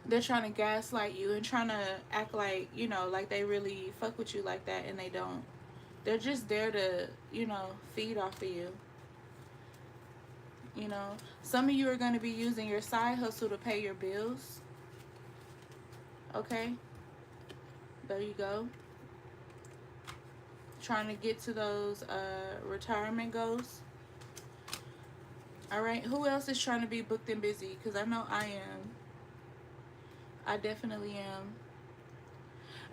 They're trying to gaslight you and trying to act like, you know, like they really fuck with you like that, and they don't. They're just there to, you know, feed off of you. You know, some of you are going to be using your side hustle to pay your bills. Okay, there you go. Trying to get to those retirement goals. All right, who else is trying to be booked and busy? Because I know I am. I definitely am.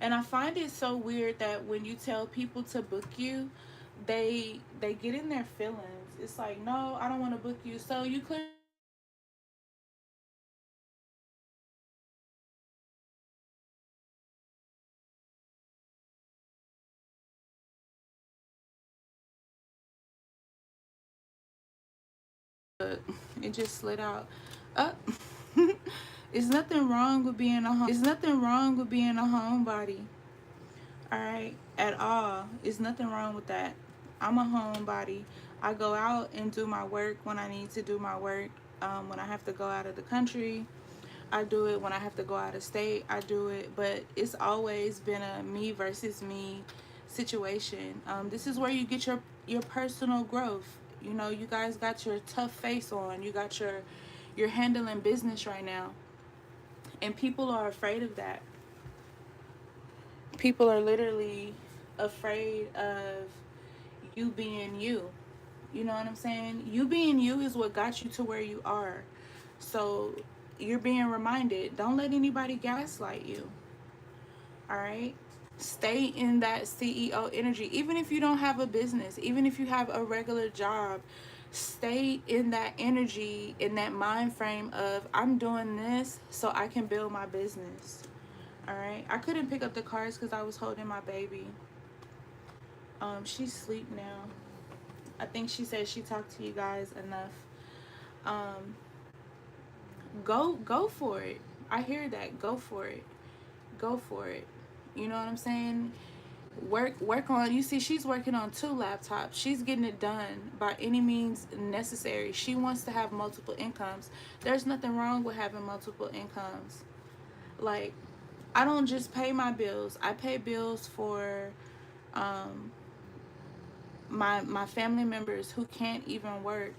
And I find it so weird that when you tell people to book you, they get in their feelings. It's like, no, I don't want to book you. So you clearly it just slid out. Up. It's nothing wrong with being a home. It's nothing wrong with being a homebody. All right, at all. It's nothing wrong with that. I'm a homebody. I go out and do my work when I need to do my work. When I have to go out of the country, I do it. When I have to go out of state, I do it. But it's always been a me versus me situation. This is where you get your personal growth. You know, you guys got your tough face on. You got you're handling business right now, and people are afraid of that. People are literally afraid of you being you. You know what I'm saying? You being you is what got you to where you are. So you're being reminded, don't let anybody gaslight you. All right? Stay in that CEO energy. Even if you don't have a business, even if you have a regular job, stay in that energy, in that mind frame of, I'm doing this so I can build my business. All right. I couldn't pick up the cards because I was holding my baby. She's asleep now. I think she said she talked to you guys enough. Um, go for it. I hear that. Go for it. Go for it. You know what I'm saying? Work on, you see, she's working on 2 laptops. She's getting it done by any means necessary. She wants to have multiple incomes. There's nothing wrong with having multiple incomes. Like, I don't just pay my bills. I pay bills for um my family members who can't even work.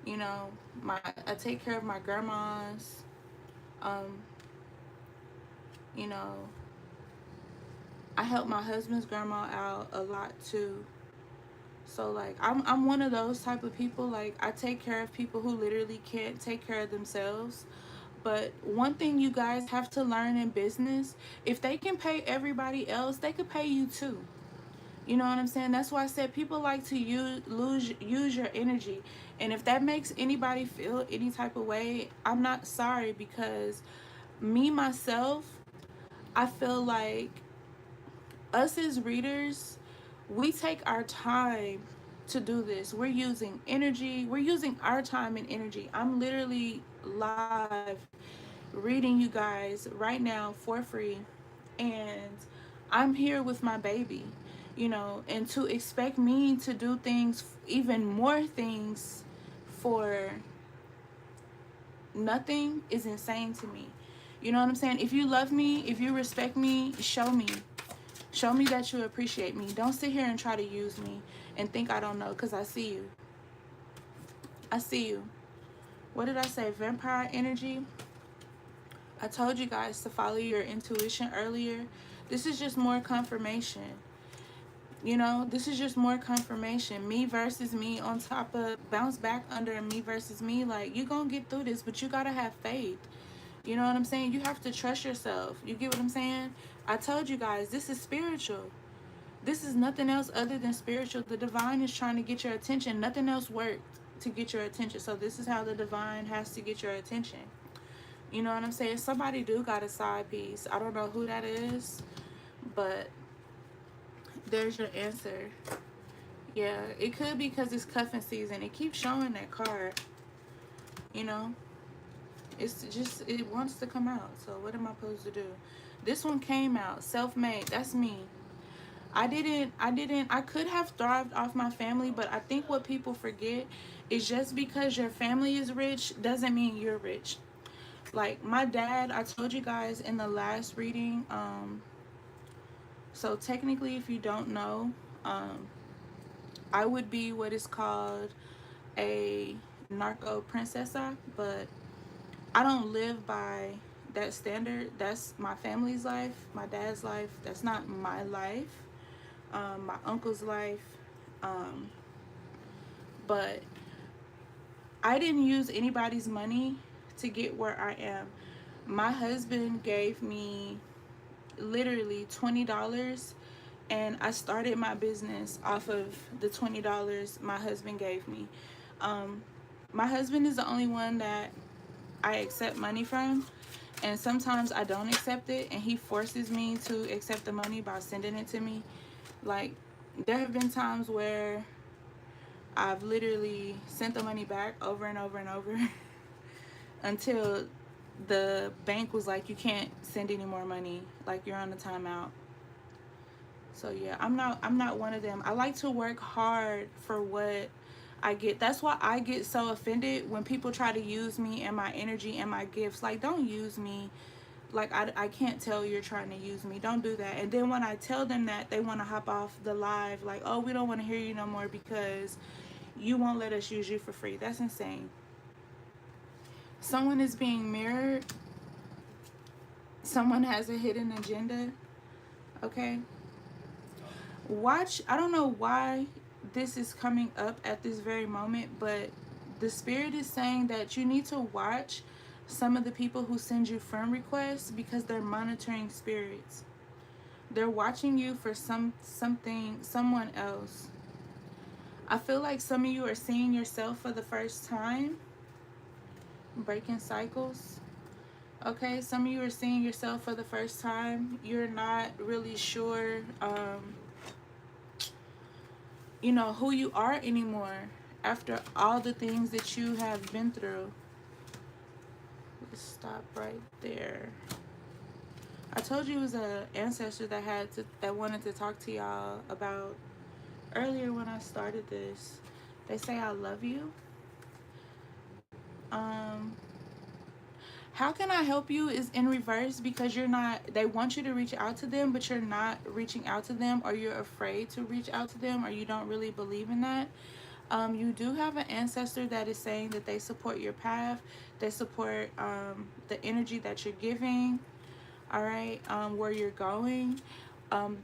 You know, I take care of my grandmas. Um, you know, I help my husband's grandma out a lot too. So like I'm one of those type of people. Like, I take care of people who literally can't take care of themselves. But one thing you guys have to learn in business, if they can pay everybody else, they could pay you too. You know what I'm saying? That's why I said people like to use your energy. And if that makes anybody feel any type of way, I'm not sorry, because me myself, I feel like us as readers, we take our time to do this. We're using energy. We're using our time and energy. I'm literally live reading you guys right now for free, and I'm here with my baby, you know, and to expect me to do things, even more things, for nothing is insane to me. You know what I'm saying? If you love me, if you respect me, show me. Show me that you appreciate me. Don't sit here and try to use me and think I don't know, because I see you. I see you. What did I say? Vampire energy. I told you guys to follow your intuition earlier. This is just more confirmation. You know, this is just more confirmation. Me versus me on top of bounce back under me versus me. Like, you gonna get through this, but you gotta have faith. You know what I'm saying? You have to trust yourself. You get what I'm saying? I told you guys, this is spiritual. This is nothing else other than spiritual. The divine is trying to get your attention. Nothing else worked to get your attention. So this is how the divine has to get your attention. You know what I'm saying? Somebody do got a side piece. I don't know who that is, but there's your answer. Yeah, it could be because it's cuffing season. It keeps showing that card. You know? It's just, it wants to come out. So what am I supposed to do? This one came out. Self-made. That's me. I could have thrived off my family, but I think what people forget is just because your family is rich doesn't mean you're rich. Like, my dad, I told you guys in the last reading, so technically, if you don't know, I would be what is called a narco princessa, but I don't live by that standard. That's my family's life, my dad's life. That's not my life. My uncle's life. But I didn't use anybody's money to get where I am. My husband gave me literally $20, and I started my business off of the $20 my husband gave me. My husband is the only one that I accept money from, and sometimes I don't accept it, and he forces me to accept the money by sending it to me. Like, there have been times where I've literally sent the money back over and over and over until the bank was like, you can't send any more money, like, you're on a timeout. So yeah, I'm not one of them. I like to work hard for what I get. That's why I get so offended when people try to use me and my energy and my gifts. Like, don't use me. Like, I can't tell you're trying to use me. Don't do that. And then when I tell them that, they want to hop off the live like, oh, we don't want to hear you no more because you won't let us use you for free. That's insane. Someone is being mirrored. Someone has a hidden agenda. Okay? Watch. I don't know why this is coming up at this very moment, but the spirit is saying that you need to watch some of the people who send you friend requests, because they're monitoring spirits. They're watching you for someone else. I feel like some of you are seeing yourself for the first time, breaking cycles. Okay, some of you are seeing yourself for the first time. You're not really sure, you know, who you are anymore after all the things that you have been through. Let's stop right there. I told you it was an ancestor that wanted to talk to y'all about earlier when I started this. They say I love you. Um, how can I help you is in reverse because you're not, they want you to reach out to them, but you're not reaching out to them, or you're afraid to reach out to them, or you don't really believe in that. You do have an ancestor that is saying that they support your path, they support the energy that you're giving, all right, where you're going.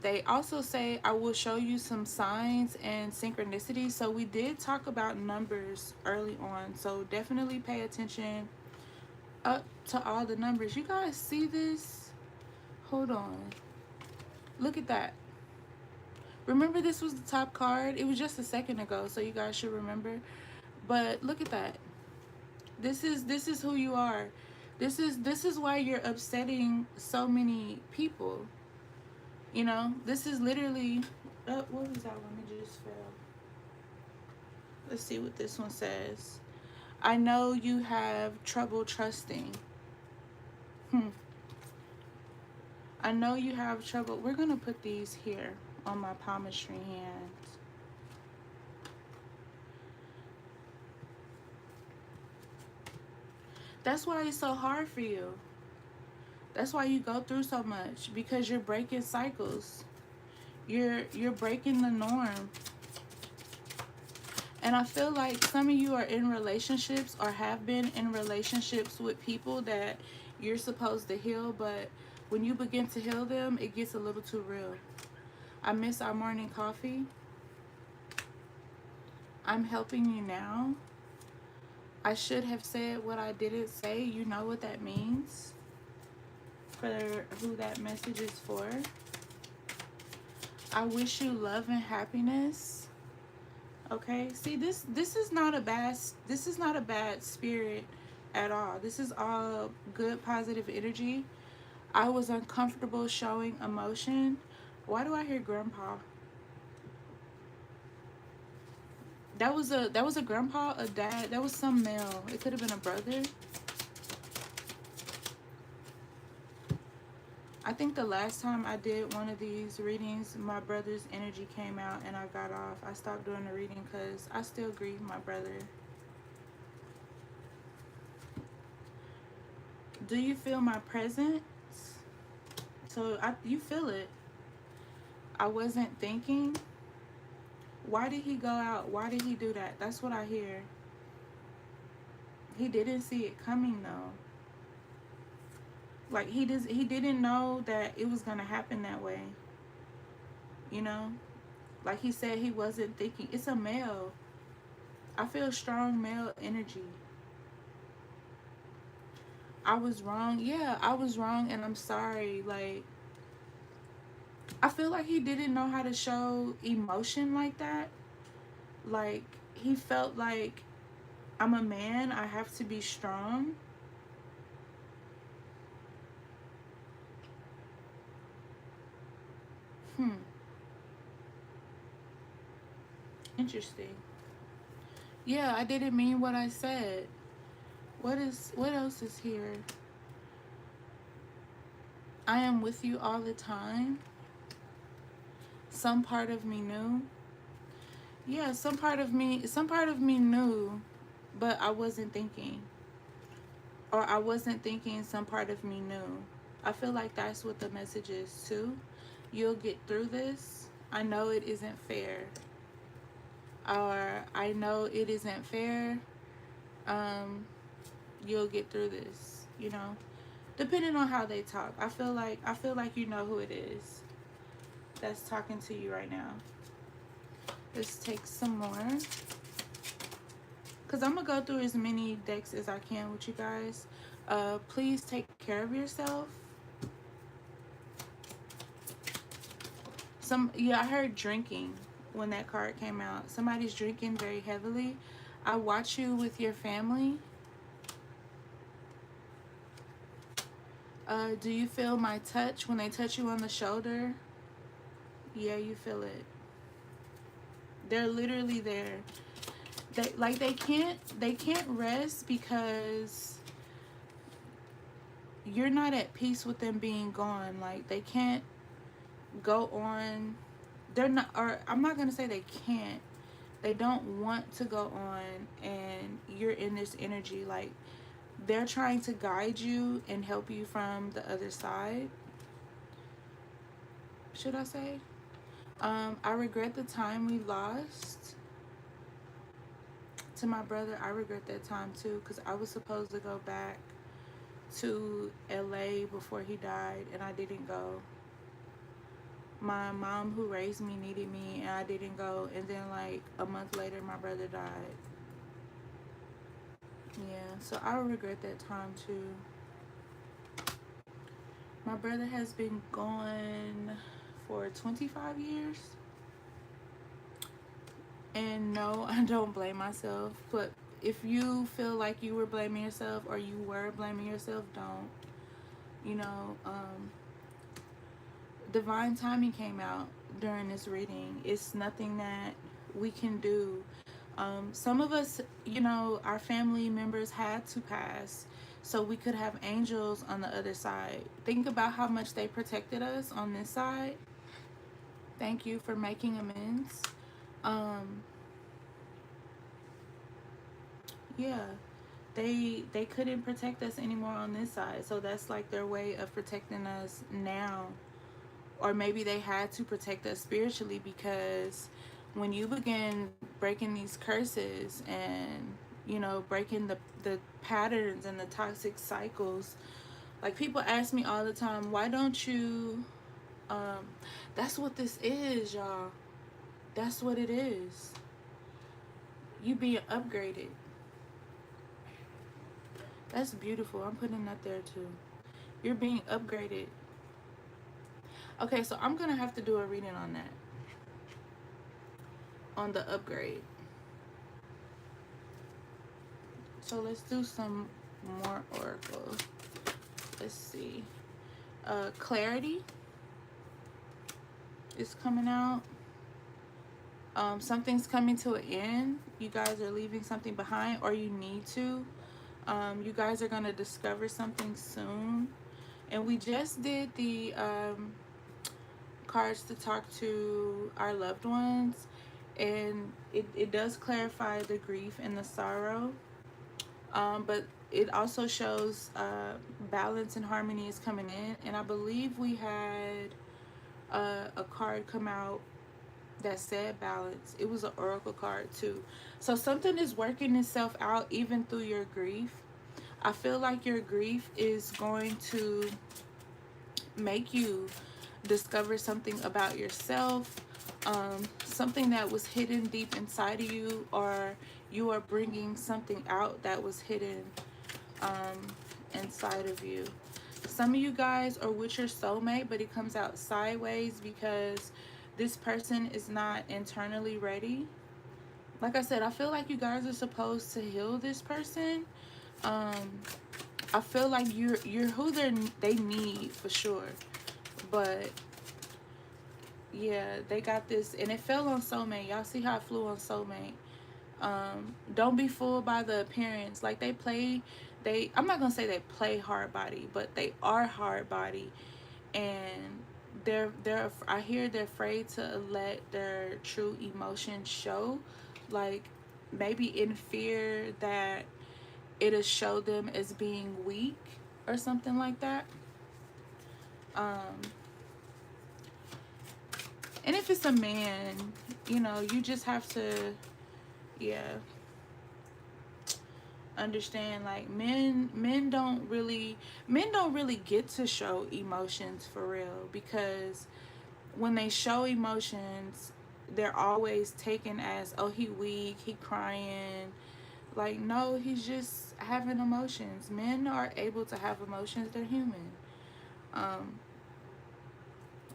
They also say, I will show you some signs and synchronicity. So we did talk about numbers early on. So definitely pay attention up to all the numbers. You guys see this? Hold on. Look at that. Remember this was the top card? It was just a second ago, so you guys should remember. But look at that. This is who you are. This is why you're upsetting so many people. You know, this is literally, what was that one that just fell? Let's see what this one says. I know you have trouble trusting. I know you have trouble. We're going to put these here on my palmistry hands. That's why it's so hard for you. That's why you go through so much, because you're breaking cycles. You're breaking the norm. And I feel like some of you are in relationships or have been in relationships with people that you're supposed to heal, but when you begin to heal them, it gets a little too real. I miss our morning coffee. I'm helping you now. I should have said what I didn't say. You know what that means for who that message is for. I wish you love and happiness. Okay, see, this is not a bad spirit at all. This is all good, positive energy. I was uncomfortable showing emotion. Why do I hear grandpa? That was a grandpa, a dad. That was some male. It could have been a brother. I think the last time I did one of these readings, my brother's energy came out and I got off. I stopped doing the reading because I still grieve my brother. Do you feel my presence? So you feel it. I wasn't thinking. Why did he go out? Why did he do that? That's what I hear. He didn't see it coming though. Like he didn't know that it was gonna happen that way. You know? Like he said, he wasn't thinking. It's a male. I feel strong male energy. I was wrong. Yeah, I was wrong and I'm sorry. Like, I feel like he didn't know how to show emotion like that. Like, he felt like, I'm a man, I have to be strong. Interesting. Yeah, I didn't mean what I said. What else is here? I am with you all the time. Some part of me knew. Yeah, some part of me knew, but I wasn't thinking. Or I wasn't thinking, some part of me knew. I feel like that's what the message is too. You'll get through this. I know it isn't fair. Or I know it isn't fair. You'll get through this, you know. Depending on how they talk. I feel like you know who it is that's talking to you right now. Let's take some more. Because I'm going to go through as many decks as I can with you guys. Please take care of yourself. I heard drinking when that card came out. Somebody's drinking very heavily. I watch you with your family. Do you feel my touch when they touch you on the shoulder? Yeah, you feel it. They're literally there. They can't rest because you're not at peace with them being gone. Like they can't go on. They're not, or I'm not gonna say they can't. They don't want to go on, and you're in this energy. Like they're trying to guide you and help you from the other side. Should I say? I regret the time we lost. To my brother, I regret that time too, because I was supposed to go back to LA before he died, and I didn't go. My mom who raised me needed me, and I didn't go. And then like a month later, my brother died. Yeah, so I regret that time too. My brother has been gone for 25 years. And no, I don't blame myself. But if you feel like you were blaming yourself or you were blaming yourself, don't. You know, divine timing came out during this reading. It's nothing that we can do. Some of us, you know, our family members had to pass so we could have angels on the other side. Think about how much they protected us on this side. Thank you for making amends. Yeah, they couldn't protect us anymore on this side, so that's like their way of protecting us now. Or maybe they had to protect us spiritually, because when you begin breaking these curses and, you know, breaking the patterns and the toxic cycles, like people ask me all the time, why don't you that's what this is, y'all. That's what it is. You being upgraded. That's beautiful. I'm putting that there too. You're being upgraded. Okay, so I'm gonna have to do a reading on that. On the upgrade. So let's do some more oracle. Let's see. Clarity is coming out. Something's coming to an end. You guys are leaving something behind, or you need to. You guys are gonna discover something soon. And we just did the cards to talk to our loved ones, and it does clarify the grief and the sorrow, but it also shows balance and harmony is coming in. And I believe we had a card come out that said balance. It was an oracle card too. So something is working itself out even through your grief. I feel like your grief is going to make you discover something about yourself, something that was hidden deep inside of you, or you are bringing something out that was hidden inside of you. Some of you guys are with your soulmate, but it comes out sideways because this person is not internally ready. Like I said, I feel like you guys are supposed to heal this person. I feel like you're who they need for sure. But yeah, they got this, and it fell on soulmate. Y'all see how it flew on soulmate. Don't be fooled by the appearance. Like I'm not gonna say they play hard body, but they are hard body, and I hear they're afraid to let their true emotions show, like maybe in fear that it'll show them as being weak or something like that. And if it's a man, you know, you just have to, yeah, understand, like men don't really get to show emotions for real, because when they show emotions, they're always taken as, oh, he weak, he crying. Like, no, he's just having emotions. Men are able to have emotions. They're human.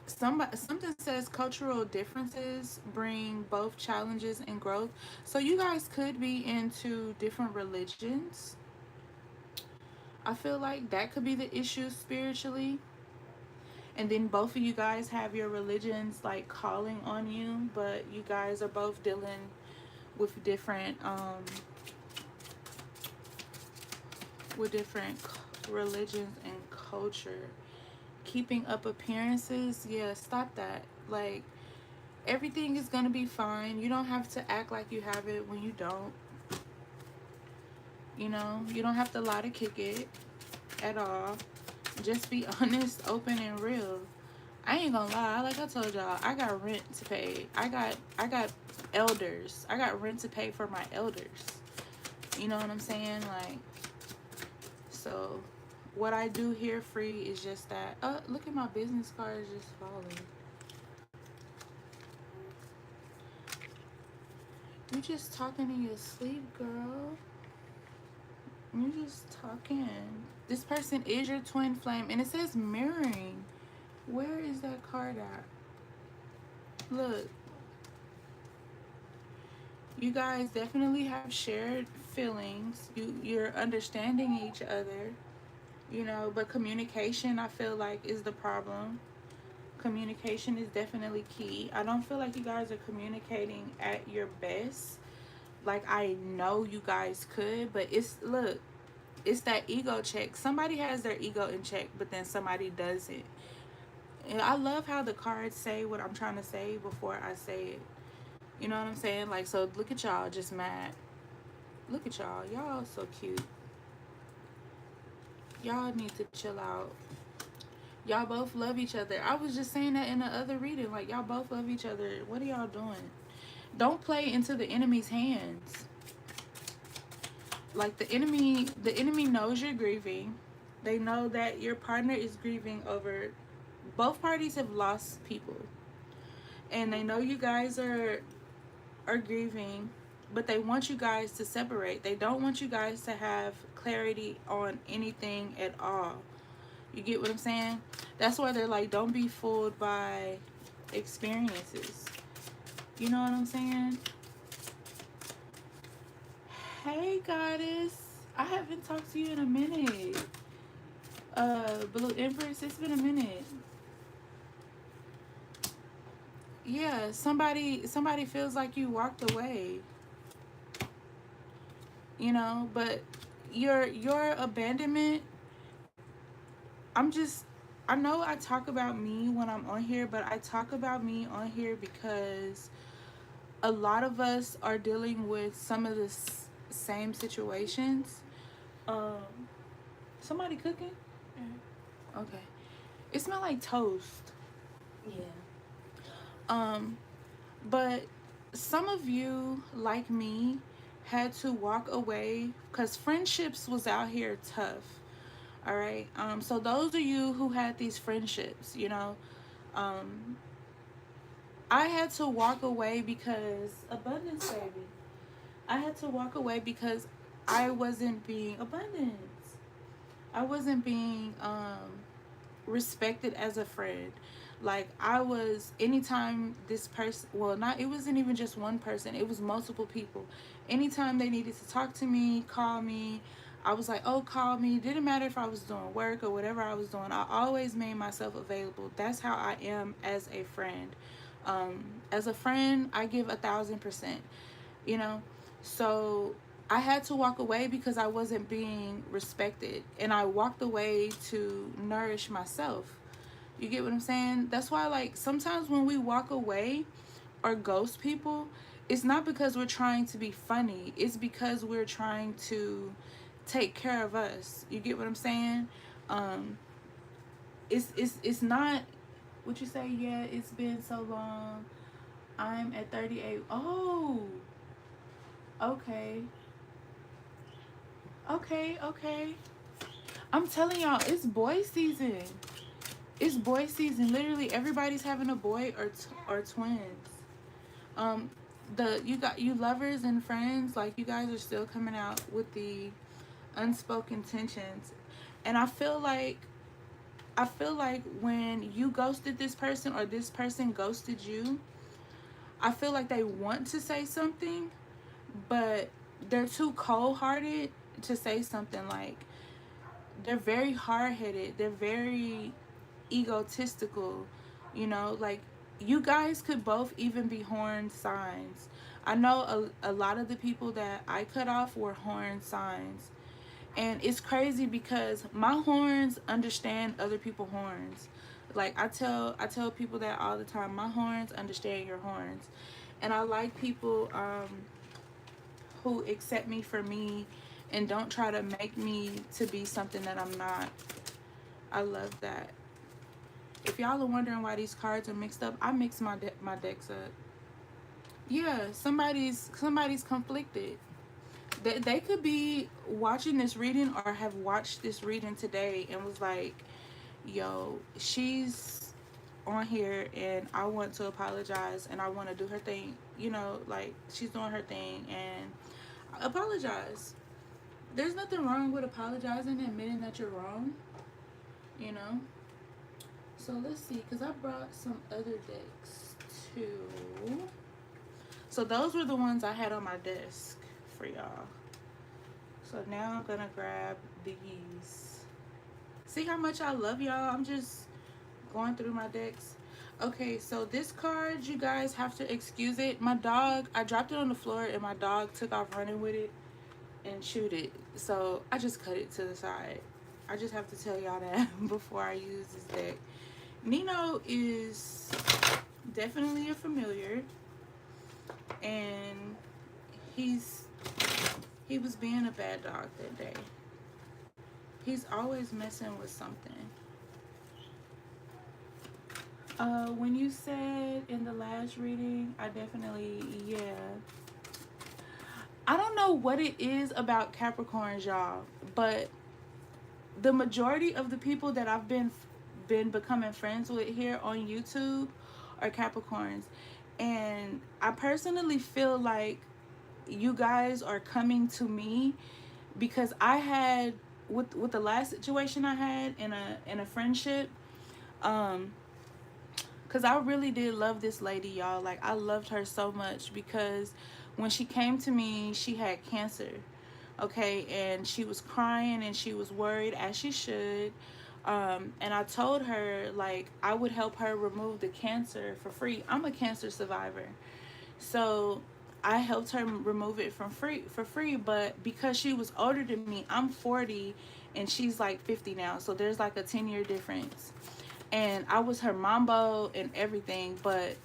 Something says cultural differences bring both challenges and growth. So you guys could be into different religions. I feel like that could be the issue spiritually. And then both of you guys have your religions like calling on you, but you guys are both dealing with different religions and culture. Keeping up appearances, yeah, stop that. Like, everything is gonna be fine. You don't have to act like you have it when you don't. You know, you don't have to lie to kick it at all. Just be honest, open, and real. I ain't gonna lie, like I told y'all, I got rent to pay. I got elders. I got rent to pay for my elders. You know what I'm saying? Like, so what I do here free is just that. Look at my business cards just falling. You just talking in your sleep, girl. You just talking. This person is your twin flame, and it says mirroring. Where is that card at? Look. You guys definitely have shared feelings. You're understanding each other, you know, but communication, I feel like, is the problem. Communication is definitely key. I don't feel like you guys are communicating at your best. Like, I know you guys could, but it's that ego check. Somebody has their ego in check, but then somebody doesn't. And I love how the cards say what I'm trying to say before I say it. You know what I'm saying? Like, so look at y'all just mad. Look at y'all. Y'all so cute. Y'all need to chill out. Y'all both love each other. I was just saying that in the other reading. Like, y'all both love each other. What are y'all doing? Don't play into the enemy's hands. Like, the enemy knows you're grieving. They know that your partner is grieving over... Both parties have lost people. And they know you guys are grieving, but they want you guys to separate. They don't want you guys to have clarity on anything at all. You get what I'm saying? That's why they're like, don't be fooled by experiences. You know what I'm saying? Hey, goddess. I haven't talked to you in a minute. Blue Empress, it's been a minute. Yeah, somebody feels like you walked away. You know, but your abandonment, I know I talk about me when I'm on here, but I talk about me on here because a lot of us are dealing with some of the same situations. Somebody cooking? Mm-hmm. Okay. It smells like toast. Yeah. But some of you, like me, had to walk away because friendships was out here tough. All right. So those of you who had these friendships, you know, I had to walk away because abundance, baby. I had to walk away because I wasn't being abundance. I wasn't being respected as a friend. Like, I was, anytime this person, well, not, it wasn't even just one person, it was multiple people. Anytime they needed to talk to me, call me, I was like, oh, call me. Didn't matter if I was doing work or whatever I was doing. I always made myself available. That's how I am as a friend. As a friend, I give 1,000%, you know? So I had to walk away because I wasn't being respected. And I walked away to nourish myself. You get what I'm saying? That's why, like, sometimes when we walk away or ghost people, it's not because we're trying to be funny. It's because we're trying to take care of us. You get what I'm saying? It's not what you say. Yeah, it's been so long. I'm at 38. Oh, okay. Okay. I'm telling y'all, it's boy season. It's boy season. Literally, everybody's having a boy or twins. You lovers and friends, like, you guys are still coming out with the unspoken tensions, and I feel like when you ghosted this person or this person ghosted you, I feel like they want to say something, but they're too cold-hearted to say something. Like, they're very hard-headed, they're very egotistical, you know, like you guys could both even be horn signs. I know a lot of the people that I cut off were horn signs. And it's crazy because my horns understand other people's horns. Like I tell people that all the time. My horns understand your horns. And I like people who accept me for me and don't try to make me to be something that I'm not. I love that. If y'all are wondering why these cards are mixed up, I mix my decks up. Yeah, somebody's conflicted. They could be watching this reading or have watched this reading today and was like, yo, she's on here and I want to apologize and I want to do her thing. You know, like she's doing her thing and apologize. There's nothing wrong with apologizing and admitting that you're wrong, you know? So let's see, because I brought some other decks too. So those were the ones I had on my desk for y'all. So now I'm gonna grab these. See how much I love y'all? I'm just going through my decks. Okay, so this card, you guys have to excuse it. My dog, I dropped it on the floor and my dog took off running with it and chewed it. So I just cut it to the side. I just have to tell y'all that before I use this deck. Nino is definitely a familiar, and he was being a bad dog that day. He's always messing with something. When you said in the last reading, I definitely, yeah. I don't know what it is about Capricorns, y'all, but the majority of the people that I've been becoming friends with here on YouTube are Capricorns. And I personally feel like you guys are coming to me because I had with the last situation I had in a friendship, because I really did love this lady, y'all. Like I loved her so much because when she came to me, she had cancer. Okay, and she was crying and she was worried, as she should. And I told her like I would help her remove the cancer for free. I'm a cancer survivor, so I helped her remove it for free. But because she was older than me, I'm 40 and she's like 50 now, so there's like a 10-year difference. And I was her mambo and everything, but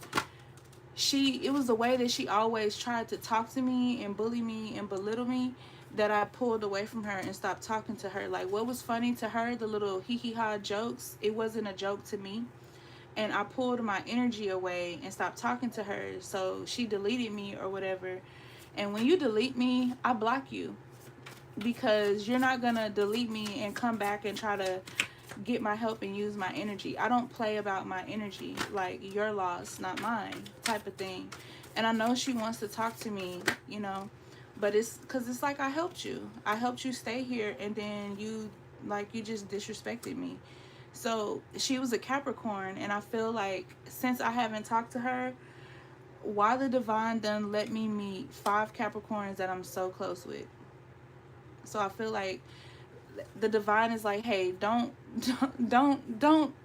it was the way that she always tried to talk to me and bully me and belittle me that I pulled away from her and stopped talking to her. Like what was funny to her, the little hee hee ha jokes, it wasn't a joke to me. And I pulled my energy away and stopped talking to her. So she deleted me or whatever. And when you delete me, I block you, because you're not gonna delete me and come back and try to get my help and use my energy. I don't play about my energy. Like your loss, not mine, type of thing. And I know she wants to talk to me, you know, but it's because it's like I helped you stay here, and then you just disrespected me. So she was a Capricorn, and I feel like since I haven't talked to her, why the divine done let me meet 5 Capricorns that I'm so close with. So I feel like the divine is like, hey, don't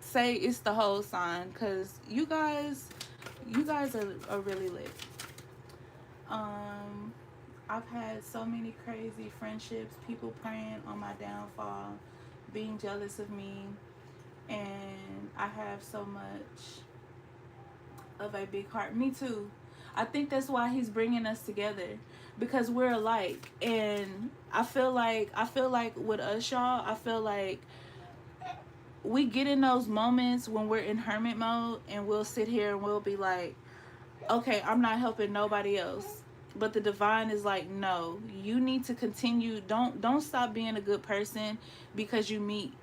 say it's the whole sign, because you guys are really lit. I've had so many crazy friendships, people praying on my downfall, being jealous of me, and I have so much of a big heart. Me too. I think that's why he's bringing us together, because we're alike. And I feel like with us, y'all, I feel like we get in those moments when we're in hermit mode and we'll sit here and we'll be like, okay, I'm not helping nobody else. But the divine is like, no, you need to continue. Don't stop being a good person because you meet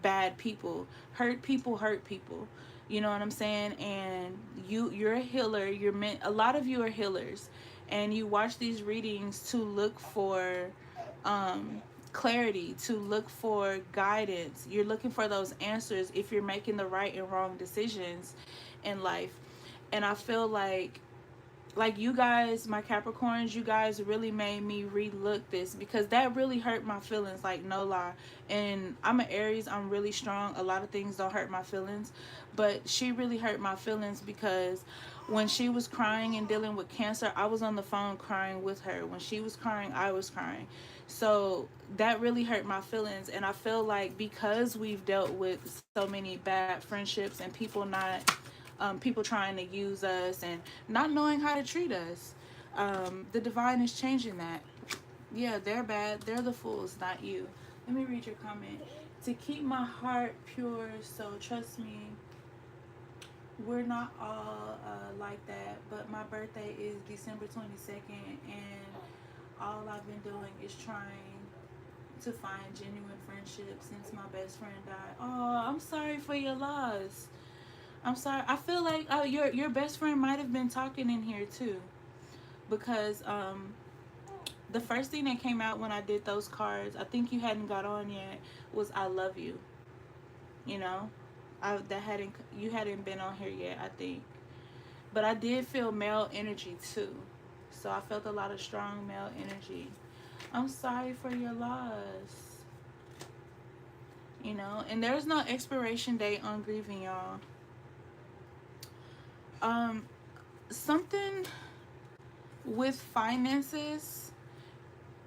bad people. Hurt people hurt people. You know what I'm saying? And you're a healer. A lot of you are healers, and you watch these readings to look for clarity, to look for guidance. You're looking for those answers if you're making the right and wrong decisions in life. And I feel like like you guys, my Capricorns, you guys really made me relook this, because that really hurt my feelings, like no lie. And I'm an Aries, I'm really strong. A lot of things don't hurt my feelings, but she really hurt my feelings because when she was crying and dealing with cancer, I was on the phone crying with her. When she was crying, I was crying. So that really hurt my feelings, and I feel like because we've dealt with so many bad friendships and people trying to use us and not knowing how to treat us, the divine is changing that. Yeah, they're bad. They're the fools, not you. Let me read your comment. To keep my heart pure, so trust me, we're not all like that. But my birthday is December 22nd, and all I've been doing is trying to find genuine friendship since my best friend died. Oh, I'm sorry for your loss. I'm sorry. I feel like your best friend might have been talking in here too, because the first thing that came out when I did those cards, I think you hadn't got on yet, was "I love you." You know, that hadn't you hadn't been on here yet, I think, but I did feel male energy too, so I felt a lot of strong male energy. I'm sorry for your loss. You know, and there's no expiration date on grieving, y'all. Um, something with finances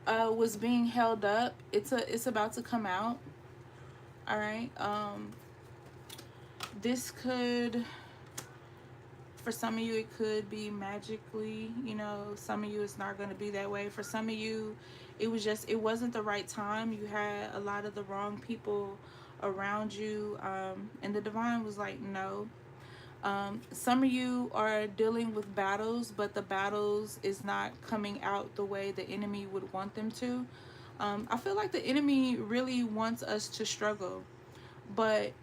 was being held up. It's about to come out. All right. This could, for some of you, it could be magically. You know, some of you it's not going to be that way. For some of you, it wasn't the right time. You had a lot of the wrong people around you, and the divine was like, no. Some of you are dealing with battles, but the battles is not coming out the way the enemy would want them to. I feel like the enemy really wants us to struggle, but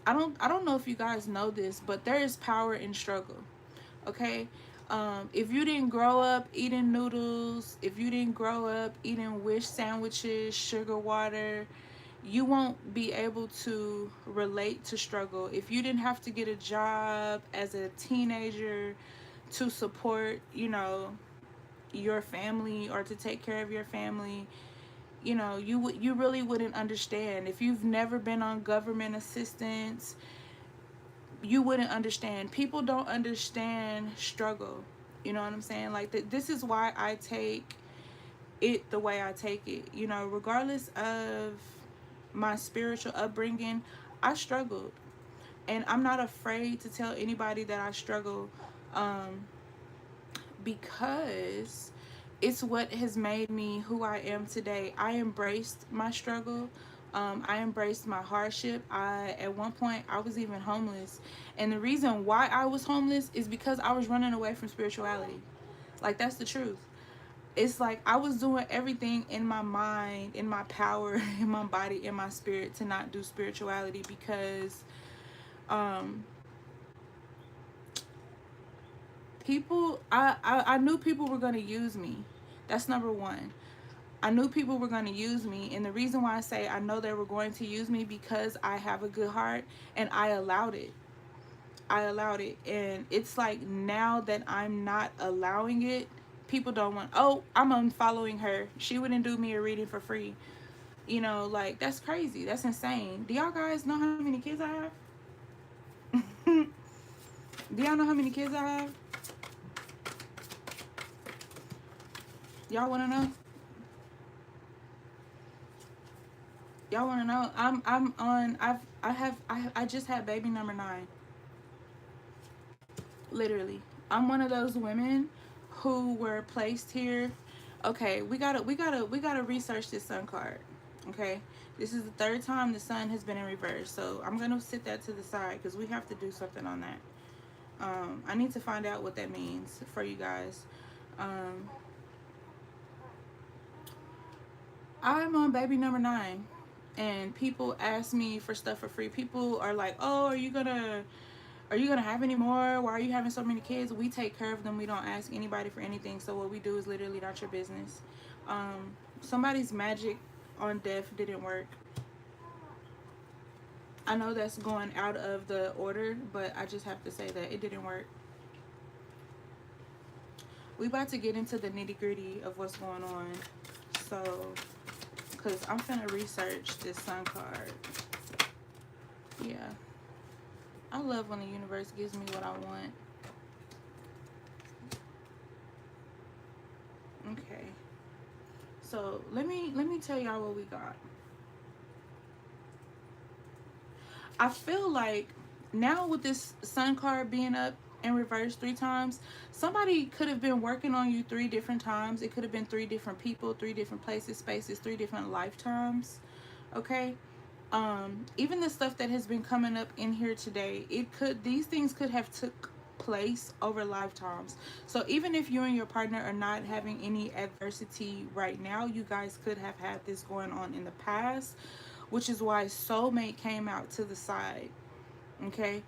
I don't know if you guys know this, but there is power in struggle. Okay, if you didn't grow up eating noodles, if you didn't grow up eating wish sandwiches, sugar water, you won't be able to relate to struggle. If you didn't have to get a job as a teenager to support, your family, or to take care of your family, you really wouldn't understand. If you've never been on government assistance, you wouldn't understand. People don't understand struggle. You know what I'm saying? Like this is why I take it the way I take it. Regardless of my spiritual upbringing, I struggled, and I'm not afraid to tell anybody that I struggle, because it's what has made me who I am today. I embraced my struggle. I embraced my hardship. At one point, I was even homeless, and the reason why I was homeless is because I was running away from spirituality. Like, that's the truth. It's like I was doing everything in my mind, in my power, in my body, in my spirit to not do spirituality, because I knew people were going to use me. That's number one. I knew people were going to use me, and the reason why I say I know they were going to use me, because I have a good heart, and I allowed it. And it's like, now that I'm not allowing it, people don't want, oh, I'm unfollowing her, she wouldn't do me a reading for free. Like, that's crazy. That's insane. Do y'all guys know how many kids I have? Do y'all know how many kids I have? Y'all want to know? Y'all want to know? I'm on. I just had baby number 9. Literally, I'm one of those women who were placed here. Okay, we gotta research this sun card. Okay, this is the 3rd time the sun has been in reverse, so I'm gonna sit that to the side because we have to do something on that. I need to find out what that means for you guys. I'm on baby number 9, and people ask me for stuff for free. People are like, "Oh, are you gonna have any more? Why are you having so many kids?" We take care of them. We don't ask anybody for anything. So what we do is literally not your business. Somebody's magic on death didn't work. I know that's going out of the order, but I just have to say that it didn't work. We about to get into the nitty-gritty of what's going on. So, because I'm finna research this sun card. Yeah. I love when the universe gives me what I want. Okay. So, let me tell y'all what we got. I feel like now with this sun card being up in reverse 3 times, somebody could have been working on you 3 different times. It could have been 3 different people, 3 different places, spaces, 3 different lifetimes. Okay? Even the stuff that has been coming up in here today, these things could have took place over lifetimes. So even if you and your partner are not having any adversity right now, you guys could have had this going on in the past, which is why soulmate came out to the side. Okay?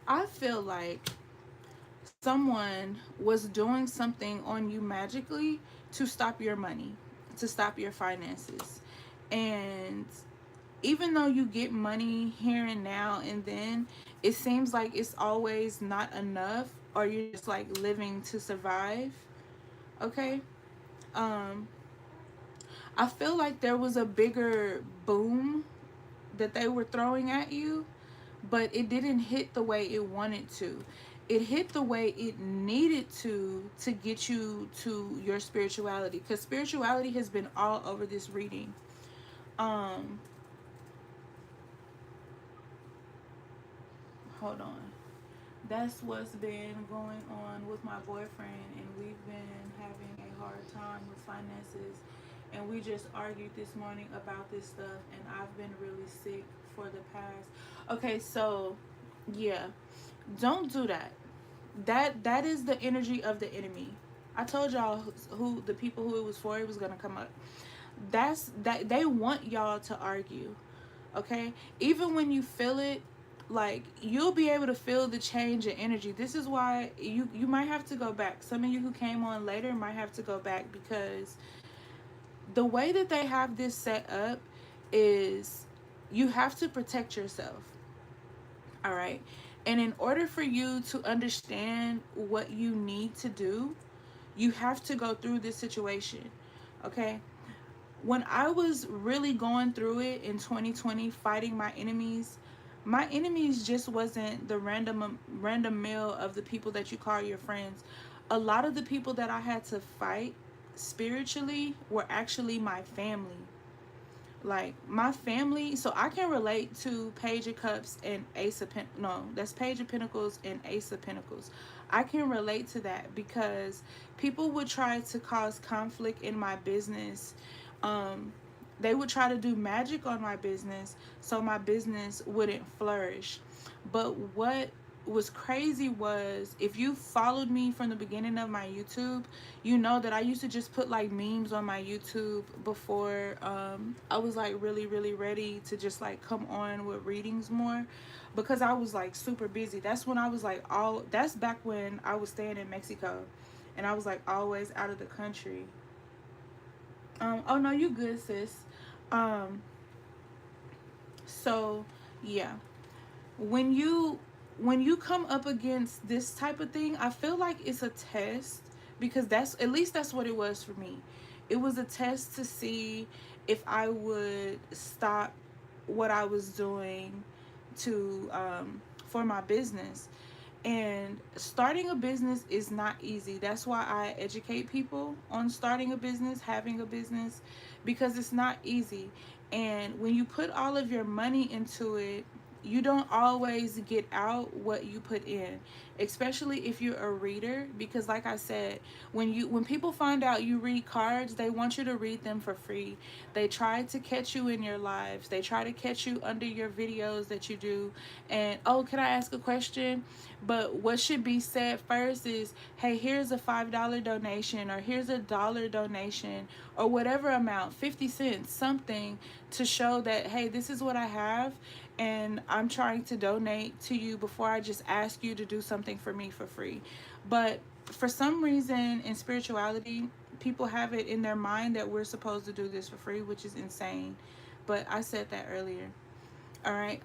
I feel like someone was doing something on you magically to stop your money, to stop your finances. And even though you get money here and now and then, it seems like it's always not enough, or you're just like living to survive. Okay? I feel like there was a bigger boom that they were throwing at you, but it didn't hit the way it wanted to. It hit the way it needed to get you to your spirituality, because spirituality has been all over this reading. Hold on. That's what's been going on with my boyfriend, and we've been having a hard time with finances, and we just argued this morning about this stuff, and I've been really sick for the past. Okay, so yeah, don't do that. That is the energy of the enemy. I told y'all who the people who it was for. It was gonna come up. That they want y'all to argue. Okay, even when you feel it, like, you'll be able to feel the change in energy. This is why you might have to go back. Some of you who came on later might have to go back, because the way that they have this set up is you have to protect yourself. All right. And in order for you to understand what you need to do, you have to go through this situation. Okay? When I was really going through it in 2020, fighting my enemies just wasn't the random mill of the people that you call your friends. A lot of the people that I had to fight spiritually were actually my family. Like, my family, so I can relate to Page of Cups and Ace of no, that's Page of Pentacles and Ace of Pentacles. I can relate to that because people would try to cause conflict in my business. They would try to do magic on my business so my business wouldn't flourish. But what was crazy was, if you followed me from the beginning of my YouTube, you know that I used to just put like memes on my YouTube before I was like really ready to just like come on with readings more, because I was like super busy. That's when I was like that's back when I was staying in Mexico and I was like always out of the country. Oh no, you good, sis. So yeah, when you come up against this type of thing, I feel like it's a test, because at least that's what it was for me. It was a test to see if I would stop what I was doing to for my business. And starting a business is not easy. That's why I educate people on starting a business, having a business, because it's not easy. And when you put all of your money into it, you don't always get out what you put in, especially if you're a reader, because like I said, when people find out you read cards, they want you to read them for free. They try to catch you in your lives. They try to catch you under your videos that you do, and, oh, can I ask a question? But what should be said first is, hey, here's a $5 donation, or here's a $1 donation, or whatever amount, 50 cents, something, to show that, hey, this is what I have, and I'm trying to donate to you before I just ask you to do something for me for free. But for some reason in spirituality, people have it in their mind that we're supposed to do this for free, which is insane. But I said that earlier. All right.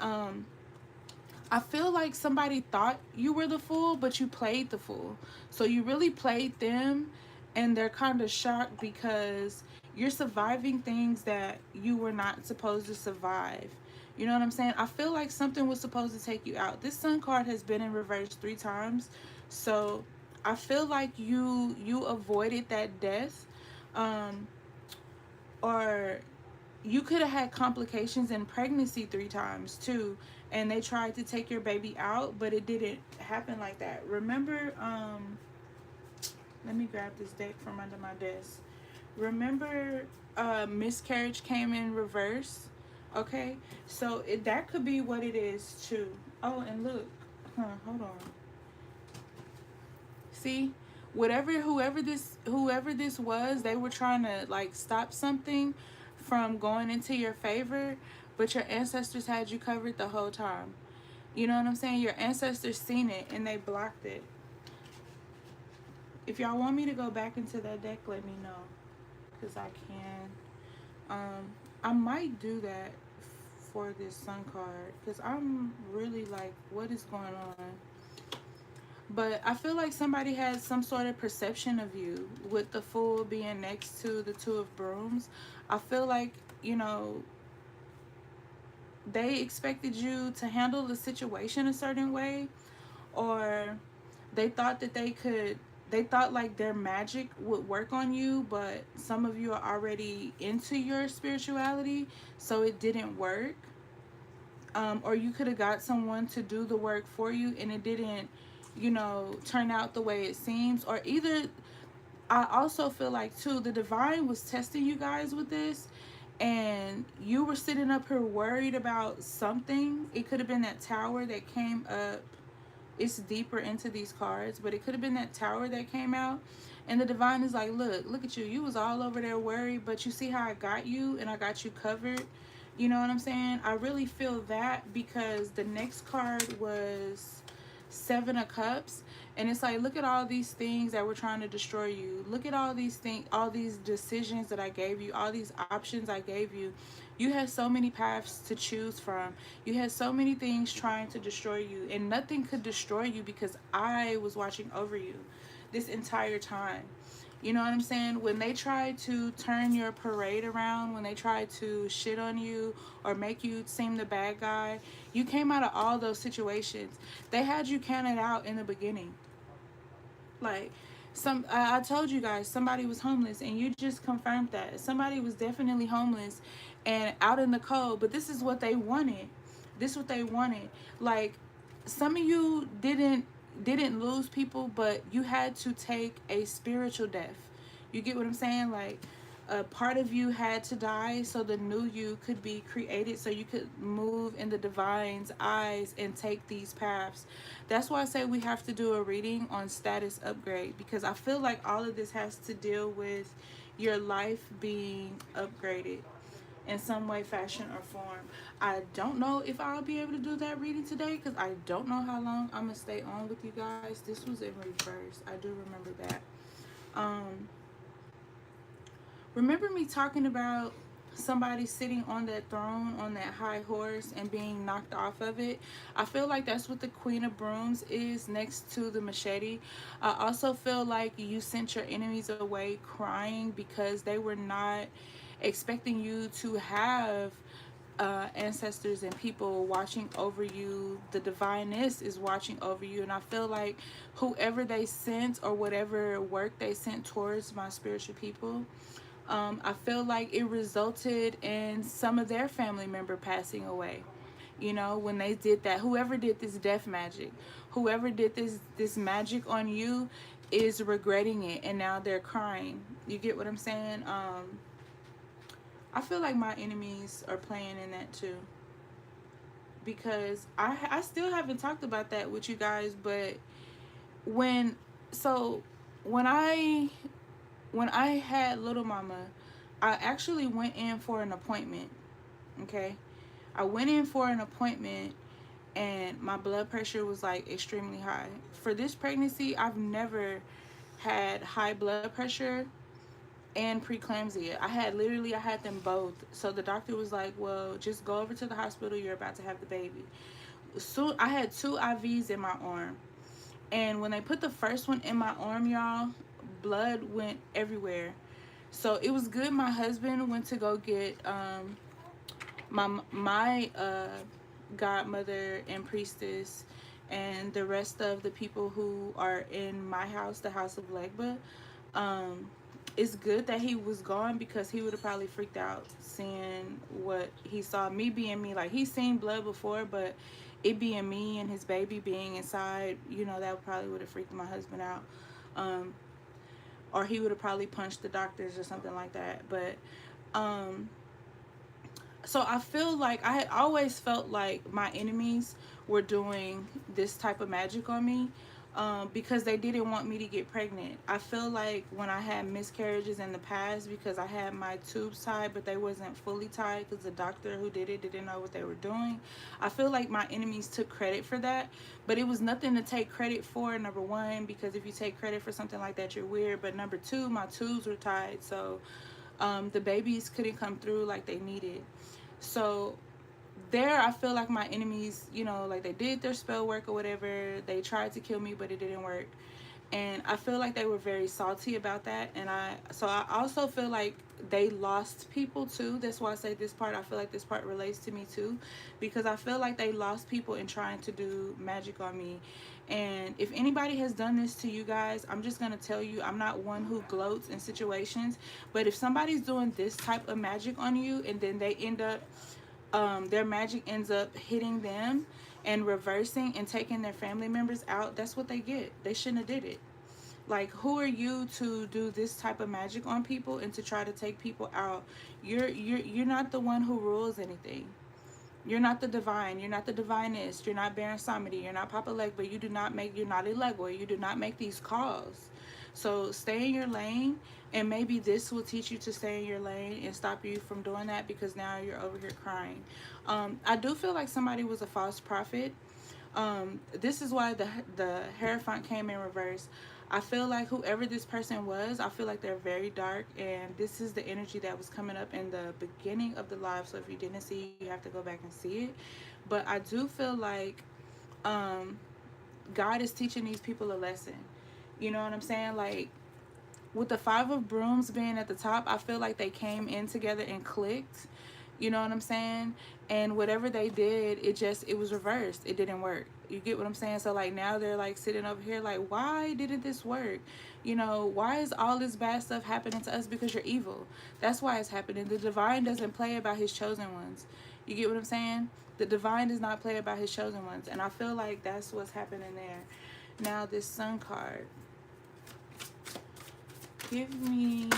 I feel like somebody thought you were the fool, but you played the fool. So you really played them, and they're kind of shocked because you're surviving things that you were not supposed to survive. You know what I'm saying? I feel like something was supposed to take you out. This sun card has been in reverse 3 times. So I feel like you avoided that death. Um, or you could have had complications in pregnancy 3 times too, and they tried to take your baby out, but it didn't happen like that. Remember, let me grab this deck from under my desk. Remember, miscarriage came in reverse. Okay, so that could be what it is too. Oh, and look, hold on. See, whoever this was, they were trying to like stop something from going into your favor, but your ancestors had you covered the whole time. You know what I'm saying? Your ancestors seen it and they blocked it. If y'all want me to go back into that deck, let me know, because I can. I might do that for this sun card, because I'm really like, what is going on? But I feel like somebody has some sort of perception of you with the Fool being next to the Two of Brooms. I feel like, you know, they expected you to handle the situation a certain way, or they thought that they thought like their magic would work on you, but some of you are already into your spirituality, so it didn't work. Or you could have got someone to do the work for you and it didn't, you know, turn out the way it seems. Or either, I also feel like too, the divine was testing you guys with this, and you were sitting up here worried about something. It could have been that tower that came up. It's deeper into these cards, but it could have been that tower that came out, and the divine is like, look at you, you was all over there worried, but you see how I got you, and I got you covered. You know what I'm saying? I really feel that, because the next card was Seven of Cups, and it's like, look at all these things that were trying to destroy you. Look at all these things, all these decisions that I gave you, all these options I gave you. You had so many paths to choose from. You had so many things trying to destroy you, and nothing could destroy you because I was watching over you this entire time. You know what I'm saying? When they tried to turn your parade around, when they tried to shit on you or make you seem the bad guy, you came out of all those situations. They had you counted out in the beginning. Like, I told you guys somebody was homeless, and you just confirmed that. Somebody was definitely homeless and out in the cold, but this is what they wanted. This is what they wanted. Like, some of you didn't lose people, but you had to take a spiritual death. You get what I'm saying? Like, a part of you had to die so the new you could be created, so you could move in the divine's eyes and take these paths. That's why I say we have to do a reading on status upgrade, because I feel like all of this has to deal with your life being upgraded in some way, fashion, or form. I don't know if I'll be able to do that reading today, because I don't know how long I'm gonna stay on with you guys. This was in reverse. I do remember that. Remember me talking about somebody sitting on that throne, on that high horse, and being knocked off of it? I feel like that's what the Queen of Brooms is next to the machete. I also feel like you sent your enemies away crying because they were not expecting you to have ancestors and people watching over you. The divineness is watching over you, and I feel like whoever they sent or whatever work they sent towards my spiritual people, I feel like it resulted in some of their family member passing away. You know, when they did that, whoever did this death magic, whoever did this magic on you is regretting it, and now they're crying. You get what I'm saying? I feel like my enemies are playing in that too, because I still haven't talked about that with you guys. But when so when I had little mama, I actually went in for an appointment. Okay, I went in for an appointment, and my blood pressure was like extremely high. For this pregnancy, I've never had high blood pressure and preeclampsia. I had them both. So the doctor was like, well, just go over to the hospital, you're about to have the baby. soon I had 2 IVs in my arm. And when they put the first one in my arm, y'all, blood went everywhere. So it was good. My husband went to go get my godmother and priestess and the rest of the people who are in my house, the house of Legba. Um, it's good that he was gone because he would have probably freaked out seeing what he saw. Me being me, like he's seen blood before, but it being me and his baby being inside, you know, that probably would have freaked my husband out. Um, or he would have probably punched the doctors or something like that. But um, so I feel like I had always felt like my enemies were doing this type of magic on me, because they didn't want me to get pregnant. I feel like when I had miscarriages in the past, because I had my tubes tied but they wasn't fully tied because the doctor who did it didn't know what they were doing. I feel like my enemies took credit for that, but it was nothing to take credit for. Number one, because if you take credit for something like that, you're weird. But number two, my tubes were tied, so the babies couldn't come through like they needed. So there, I feel like my enemies, you know, like they did their spell work or whatever. They tried to kill me, but it didn't work. And I feel like they were very salty about that. And I also feel like they lost people too. That's why I say this part. I feel like this part relates to me too, because I feel like they lost people in trying to do magic on me. And if anybody has done this to you guys, I'm just gonna tell you, I'm not one who gloats in situations, but if somebody's doing this type of magic on you and then they end up their magic ends up hitting them and reversing and taking their family members out, that's what they get. They shouldn't have did it. Like, who are you to do this type of magic on people and to try to take people out? You're not the one who rules anything. You're not the divine. You're not the divinist. You're not Baron Samedi. You're not Papa Legba. You do not make. You're not Elegua. You do not make these calls. So stay in your lane, and maybe this will teach you to stay in your lane and stop you from doing that, because now you're over here crying. I do feel like somebody was a false prophet. This is why the Hierophant came in reverse. I feel like whoever this person was, I feel like they're very dark, and this is the energy that was coming up in the beginning of the live. So if you didn't see, you have to go back and see it. But I do feel like God is teaching these people a lesson. You know what I'm saying? Like, with the Five of Brooms being at the top, I feel like they came in together and clicked. You know what I'm saying? And whatever they did, it was reversed. It didn't work. You get what I'm saying? So like now they're like sitting over here like, why didn't this work? You know, why is all this bad stuff happening to us? Because you're evil. That's why it's happening. The divine doesn't play about his chosen ones. You get what I'm saying? The divine does not play about his chosen ones. And I feel like that's what's happening there. Now this Sun card. Give me,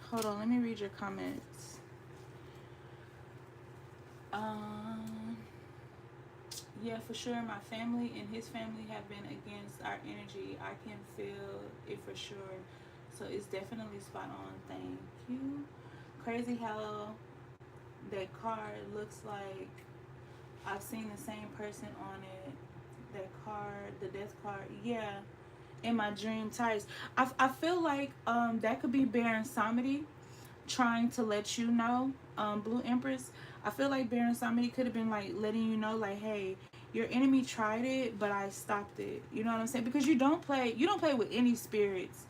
hold on, let me read your comments. Yeah, for sure, my family and his family have been against our energy. I can feel it for sure. So it's definitely spot on. Thank you. Crazy how that card looks like I've seen the same person on it. That card, the death card. Yeah. In my dream tights. I feel like that could be Baron Samedi trying to let you know, Blue Empress. I feel like Baron Samedi could have been like letting you know, like, hey, your enemy tried it, but I stopped it. You know what I'm saying? Because you don't play with any spirits.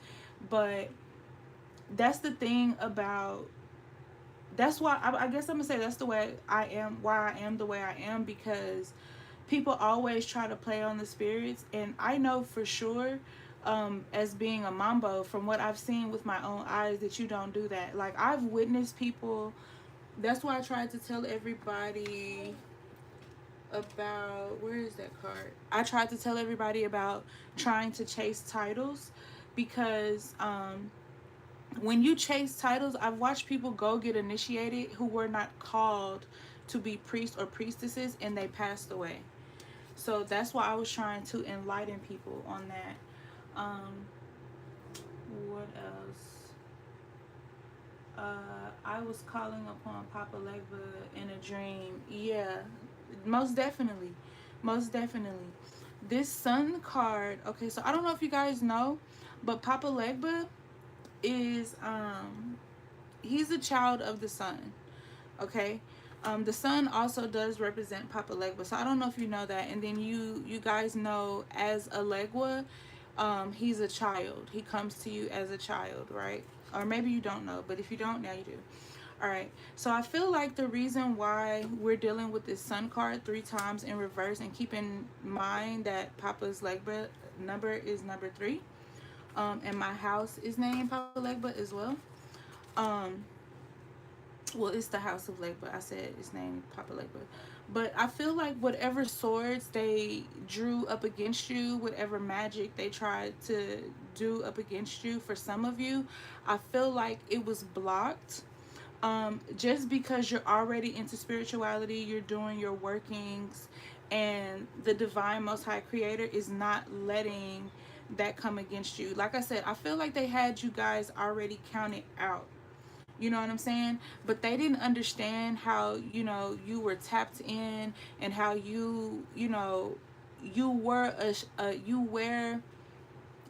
But that's the thing about, that's why I guess I'm gonna say that's the way I am, why I am the way I am, because people always try to play on the spirits, and I know for sure, as being a mambo, from what I've seen with my own eyes, that you don't do that. Like, I've witnessed people. That's why I tried to tell everybody about, where is that card? I tried to tell everybody about trying to chase titles, because when you chase titles, I've watched people go get initiated who were not called to be priests or priestesses, and they passed away. So that's why I was trying to enlighten people on that. What else? I was calling upon Papa Legba in a dream. Yeah, most definitely. Most definitely. This Sun card, okay, so I don't know if you guys know, but Papa Legba is, he's a child of the sun, okay? The sun also does represent Papa Legba, so I don't know if you know that. And then you guys know, as a Legua, he's a child. He comes to you as a child, right? Or maybe you don't know, but if you don't, now you do. All right. So I feel like the reason why we're dealing with this sun card 3 times in reverse, and keep in mind that Papa's Legba number is number 3. And my house is named Papa Legba as well. Um, well, it's the house of Legba. I said it's named Papa Legba. But I feel like whatever swords they drew up against you, whatever magic they tried to do up against you, for some of you, I feel like it was blocked. Just because you're already into spirituality, you're doing your workings, and the divine most high creator is not letting that come against you. Like I said, I feel like they had you guys already counted out. You know what I'm saying? But they didn't understand how, you were tapped in, and how you were you wear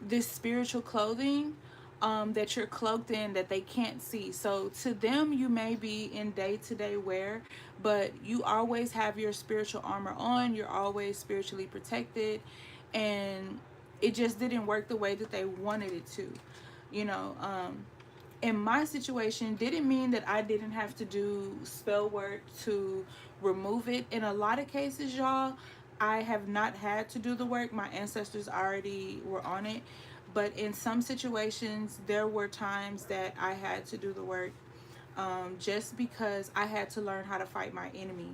this spiritual clothing, that you're cloaked in, that they can't see. So to them, you may be in day-to-day wear, but you always have your spiritual armor on. You're always spiritually protected, and it just didn't work the way that they wanted it to. You know, in my situation, didn't mean that I didn't have to do spell work to remove it. In a lot of cases, y'all, I have not had to do the work. My ancestors already were on it. But in some situations, there were times that I had to do the work, just because I had to learn how to fight my enemy.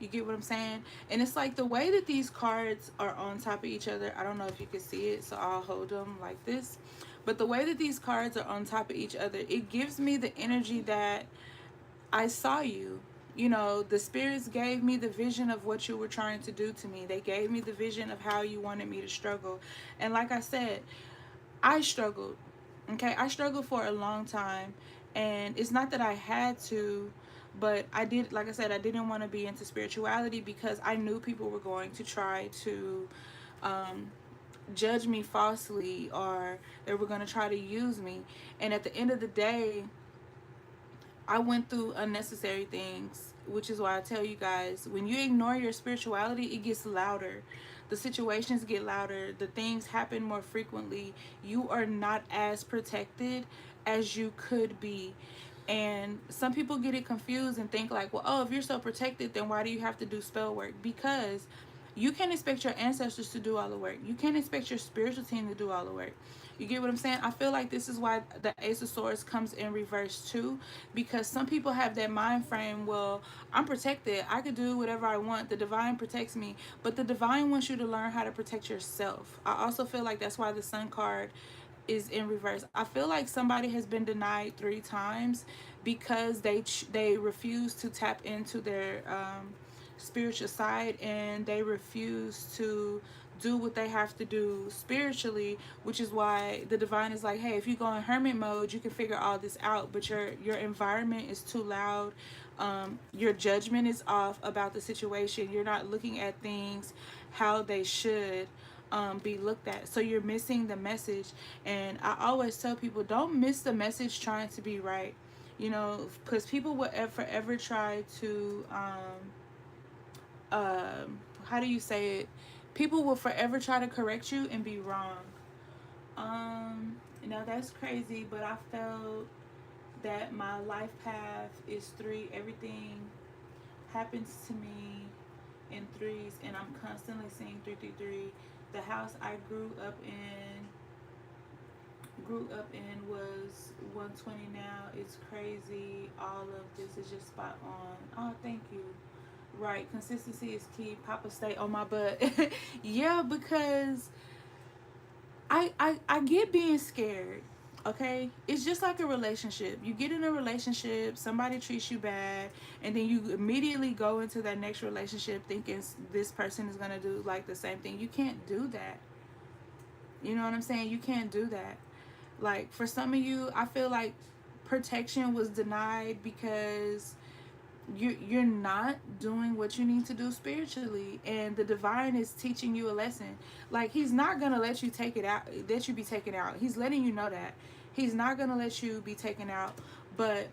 You get what I'm saying? And it's like the way that these cards are on top of each other. I don't know if you can see it, so I'll hold them like this. But the way that these cards are on top of each other, it gives me the energy that I saw you. You know, the spirits gave me the vision of what you were trying to do to me. They gave me the vision of how you wanted me to struggle. And like I said, I struggled. Okay, I struggled for a long time, and it's not that I had to, but I did. Like I said, I didn't want to be into spirituality because I knew people were going to try to um, judge me falsely, or they were going to try to use me. And at the end of the day, I went through unnecessary things, which is why I tell you guys, when you ignore your spirituality, it gets louder. The situations get louder. The things happen more frequently. You are not as protected as you could be. And some people get it confused and think like, well, oh, if you're so protected, then why do you have to do spell work? Because you can't expect your ancestors to do all the work. You can't expect your spiritual team to do all the work. You get what I'm saying? I feel like this is why the Ace of Swords comes in reverse too, because some people have that mind frame, well, I'm protected. I could do whatever I want. The divine protects me. But the divine wants you to learn how to protect yourself. I also feel like that's why the Sun card is in reverse. I feel like somebody has been denied 3 times because they refuse to tap into their spiritual side, and they refuse to do what they have to do spiritually, which is why the divine is like, hey, if you go in hermit mode, you can figure all this out, but your environment is too loud. Your judgment is off about the situation. You're not looking at things how they should be looked at, so you're missing the message. And I always tell people, don't miss the message trying to be right, because people will forever try to how do you say it? People will forever try to correct you and be wrong. Now that's crazy, but I felt that my life path is 3. Everything happens to me in 3s, and I'm constantly seeing 333. The house I grew up in was 120 now. It's crazy. All of this is just spot on. Oh, thank you. Right, consistency is key. Papa, stay on my butt. Yeah, because I get being scared. Okay, it's just like a relationship. You get in a relationship, somebody treats you bad, and then you immediately go into that next relationship thinking this person is gonna do like the same thing. You can't do that. You know what I'm saying? You can't do that. Like, for some of you, I feel like protection was denied because you're not doing what you need to do spiritually, and the divine is teaching you a lesson. Like, he's not gonna let you be taken out. He's letting you know that he's not gonna let you be taken out, but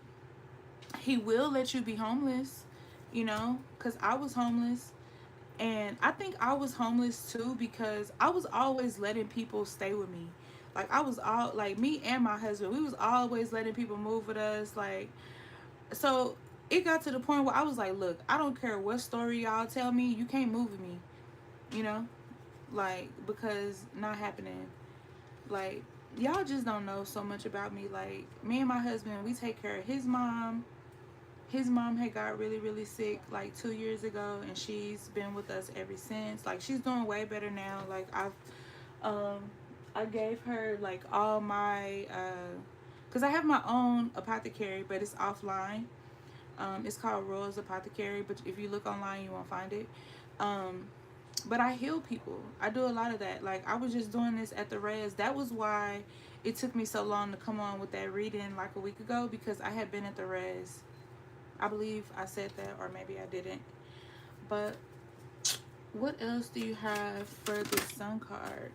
he will let you be homeless. you know, because I was homeless. And I think I was homeless too because I was always letting people stay with me. Like I was all like me and my husband, we was always letting people move with us. Like so it got to the point where I was like, look, I don't care what story y'all tell me, you can't move with me, you know? Like because not happening. Like y'all just don't know so much about me. Like me and my husband, we take care of his mom. His mom had got really really sick like 2 years ago, and she's been with us ever since. Like she's doing way better now. Like um I gave her like all my because I have my own apothecary, but it's offline. It's called Royal's Apothecary, but if you look online you won't find it. um but I heal people. I do a lot of that. Like I was just doing this at the res. That was why it took me so long to come on with that reading like a week ago, because I had been at the res. I believe I said that, or maybe I didn't. But what else do you have for the sun card?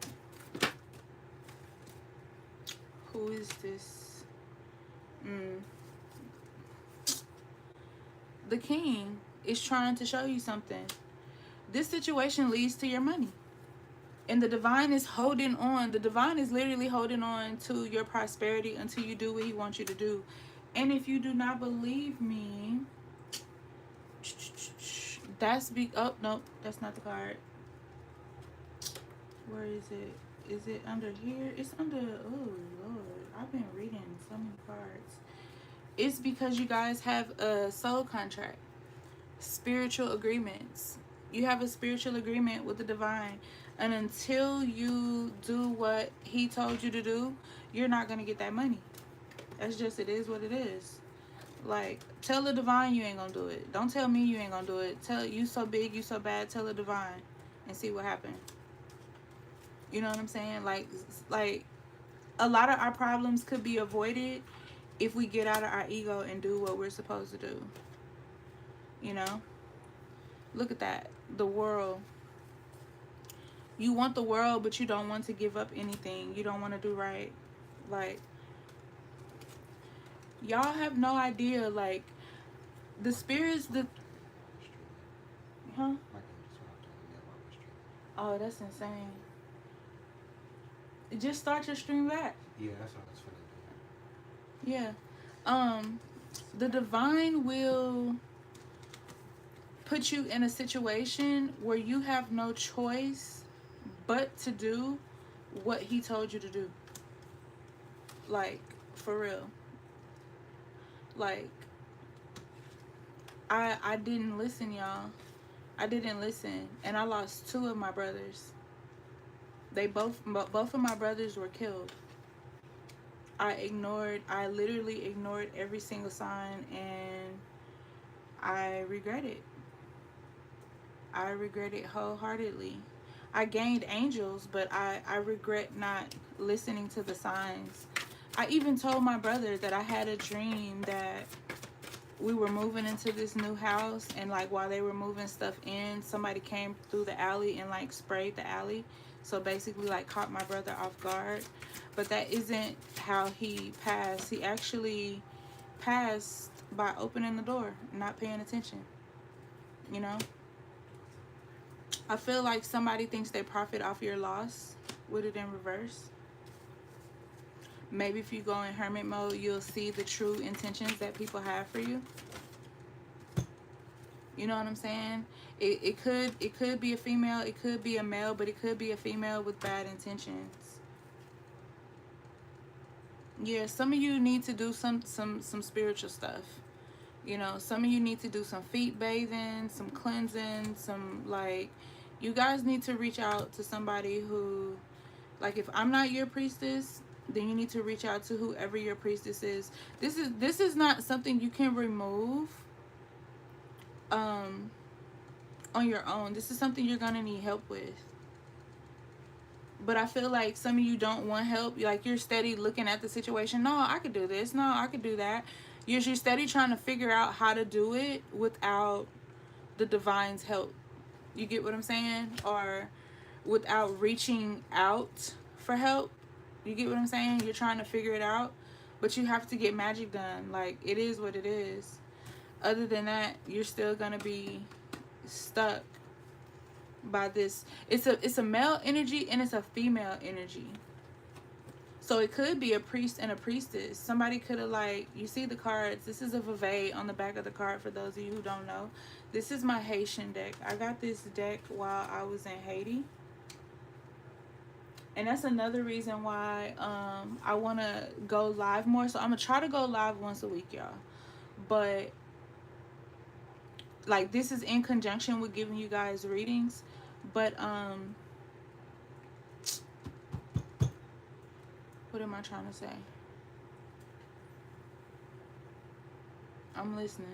Who is this? The king is trying to show you something. This situation leads to your money. And the divine is holding on. The divine is literally holding on to your prosperity until you do what he wants you to do. And if you do not believe me, that's oh no, that's not the card. Where is it? Is it under here? It's under, oh Lord, I've been reading so many cards. It's because you guys have a soul contract, spiritual agreements. You have a spiritual agreement with the divine, and until you do what he told you to do, you're not going to get that money. That's just, it is what it is. Like, tell the divine you ain't gonna do it. Don't tell me you ain't gonna do it. Tell, you so big, you so bad, tell the divine and see what happens. You know what I'm saying? Like a lot of our problems could be avoided if we get out of our ego and do what we're supposed to do. You know? Look at that. The world. You want the world, but you don't want to give up anything. You don't want to do right. Like, y'all have no idea. Like, the spirits, huh? Oh, that's insane. Just start your stream back. Yeah, that's what I was finna do. Yeah. The divine will put you in a situation where you have no choice but to do what he told you to do. Like, for real. Like, I didn't listen, y'all. I didn't listen, and I lost 2 of my brothers. Both of my brothers were killed. I literally ignored every single sign, and I regret it. I regret it wholeheartedly. I gained angels, but I regret not listening to the signs. I even told my brother that I had a dream that we were moving into this new house, and like while they were moving stuff in, somebody came through the alley and like sprayed the alley. So basically like caught my brother off guard. But that isn't how he passed. He actually passed by opening the door, not paying attention. You know? I feel like somebody thinks they profit off your loss with it in reverse. Maybe if you go in hermit mode, you'll see the true intentions that people have for you. You know what I'm saying? It could be a female, it could be a male, but it could be a female with bad intentions. Yeah, some of you need to do some spiritual stuff. You know, some of you need to do some feet bathing, some cleansing, some like, you guys need to reach out to somebody who, like, if I'm not your priestess, then you need to reach out to whoever your priestess is. This is not something you can remove on your own. This is something you're gonna need help with. But I feel like some of you don't want help. Like, you're steady looking at the situation. No, I could do this. No, I could do that. You're steady trying to figure out how to do it without the divine's help. You get what I'm saying? Or without reaching out for help. You get what I'm saying? You're trying to figure it out, but you have to get magic done. Like, it is what it is. Other than that, you're still gonna be stuck by this. It's a male energy and it's a female energy. So it could be a priest and a priestess. Somebody could have, like, you see the cards. This is a Vevey on the back of the card for those of you who don't know. This is my Haitian deck. I got this deck while I was in Haiti. And that's another reason why I want to go live more. So I'm going to try to go live once a week, y'all. But, like, this is in conjunction with giving you guys readings. But, what am I trying to say? I'm listening.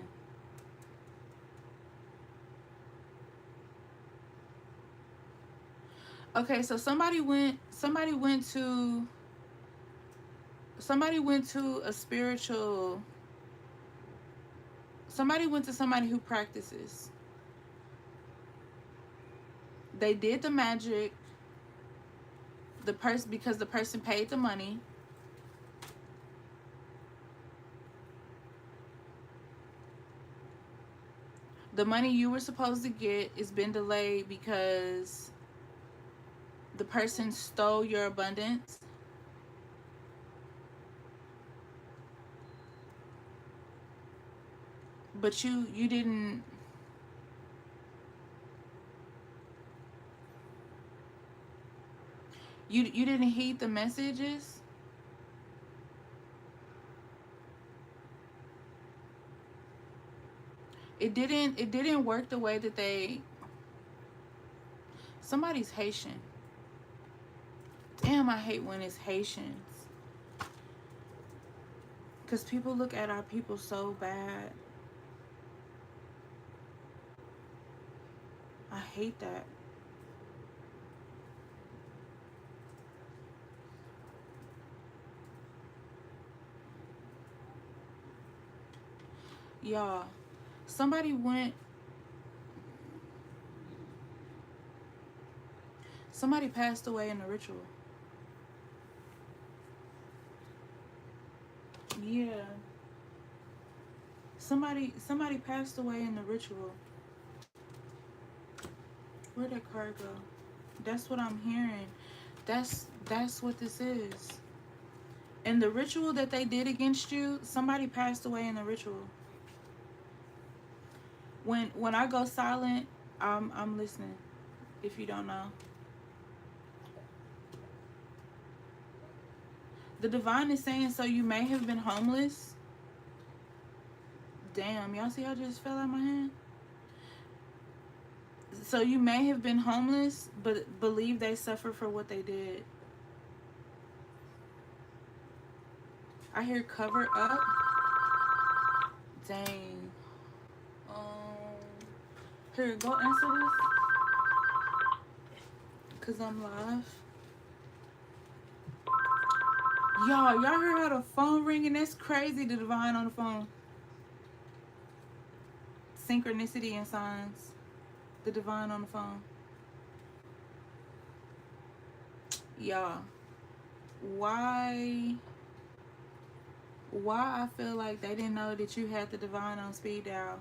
Okay, so somebody went to a spiritual, somebody went to somebody who practices. They did the magic, because the person paid the money. The money you were supposed to get has been delayed because the person stole your abundance. But you didn't. You didn't heed the messages. It didn't work the way that they. Somebody's Haitian. Damn, I hate when it's Haitians. Because people look at our people so bad. I hate that. Y'all, somebody passed away in the ritual. Yeah. Somebody passed away in the ritual. Where'd that card go? That's what I'm hearing. That's what this is. And the ritual that they did against you, somebody passed away in the ritual. When I go silent, I'm listening. If you don't know. The divine is saying, so you may have been homeless. Damn, y'all see how I just fell out my hand? So you may have been homeless, but believe they suffer for what they did. I hear cover up. Dang. Here, go answer this. Cause I'm live. Y'all heard how the phone ringing? That's crazy, the divine on the phone. Synchronicity and signs. The divine on the phone. Y'all, why I feel like they didn't know that you had the divine on speed dial.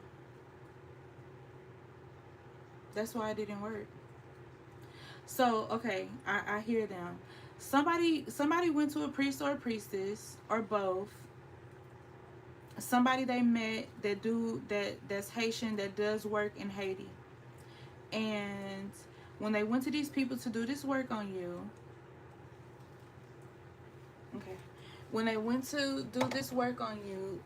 That's why it didn't work. So, okay, I hear them. Somebody went to a priest or a priestess or both. Somebody they met that's Haitian, that does work in Haiti. And when they went to these people to do this work on you, okay, when they went to do this work on you,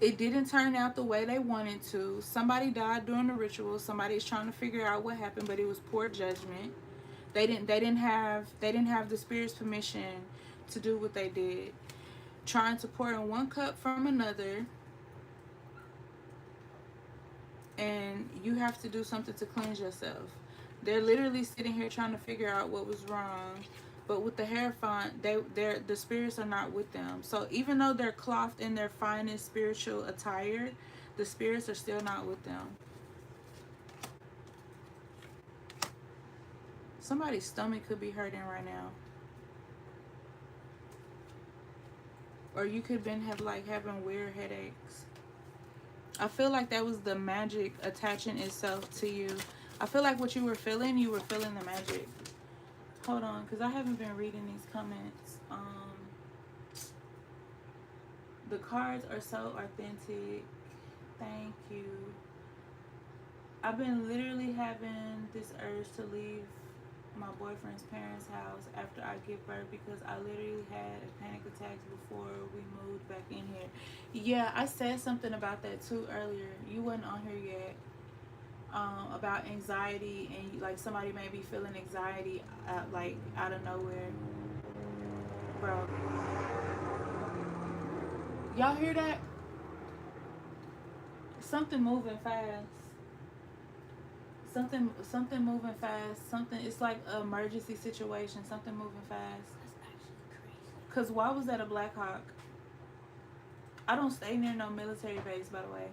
it didn't turn out the way they wanted to. Somebody died during the ritual. Somebody's trying to figure out what happened, but it was poor judgment. They didn't have the spirit's permission to do what they did. Trying to pour in one cup from another, and you have to do something to cleanse yourself. They're literally sitting here trying to figure out what was wrong. But with the Hierophant, the spirits are not with them. So even though they're clothed in their finest spiritual attire, the spirits are still not with them. Somebody's stomach could be hurting right now. or you could been have like having weird headaches. I feel like that was the magic attaching itself to you. I feel like what you were feeling the magic. Hold on, because I haven't been reading these comments. The cards are so authentic. Thank you. I've been literally having this urge to leave my boyfriend's parents' house after I give birth because I literally had panic attacks before we moved back in here. Yeah, I said something about that too earlier. You wasn't on here yet. About anxiety and like somebody may be feeling anxiety like out of nowhere. Bro. Y'all hear that? Something moving fast. Something moving fast. Something, it's like an emergency situation. Something moving fast. That's actually crazy. Cause why was that a Black Hawk? I don't stay near no military base, by the way.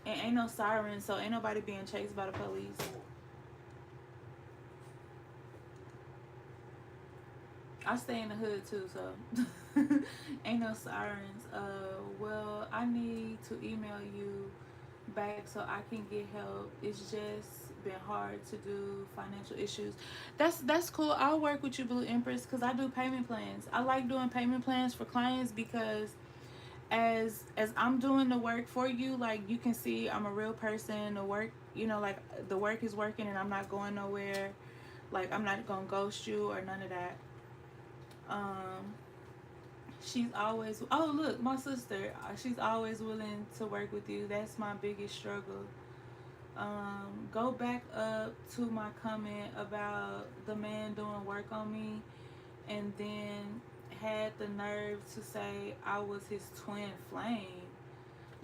And ain't no sirens, so ain't nobody being chased by the police. I stay in the hood too, so ain't no sirens. Well, I need to email you back so I can get help. It's just been hard to do, financial issues. That's cool. I'll work with you, Blue Empress, because I do payment plans. I like doing payment plans for clients because as I'm doing the work for you, like you can see I'm a real person. The work, like the work is working and I'm not going nowhere. Like I'm not gonna ghost you or none of that. She's always, oh look, my sister, she's always willing to work with you. That's my biggest struggle. Go back up to my comment about the man doing work on me and then had the nerve to say I was his twin flame.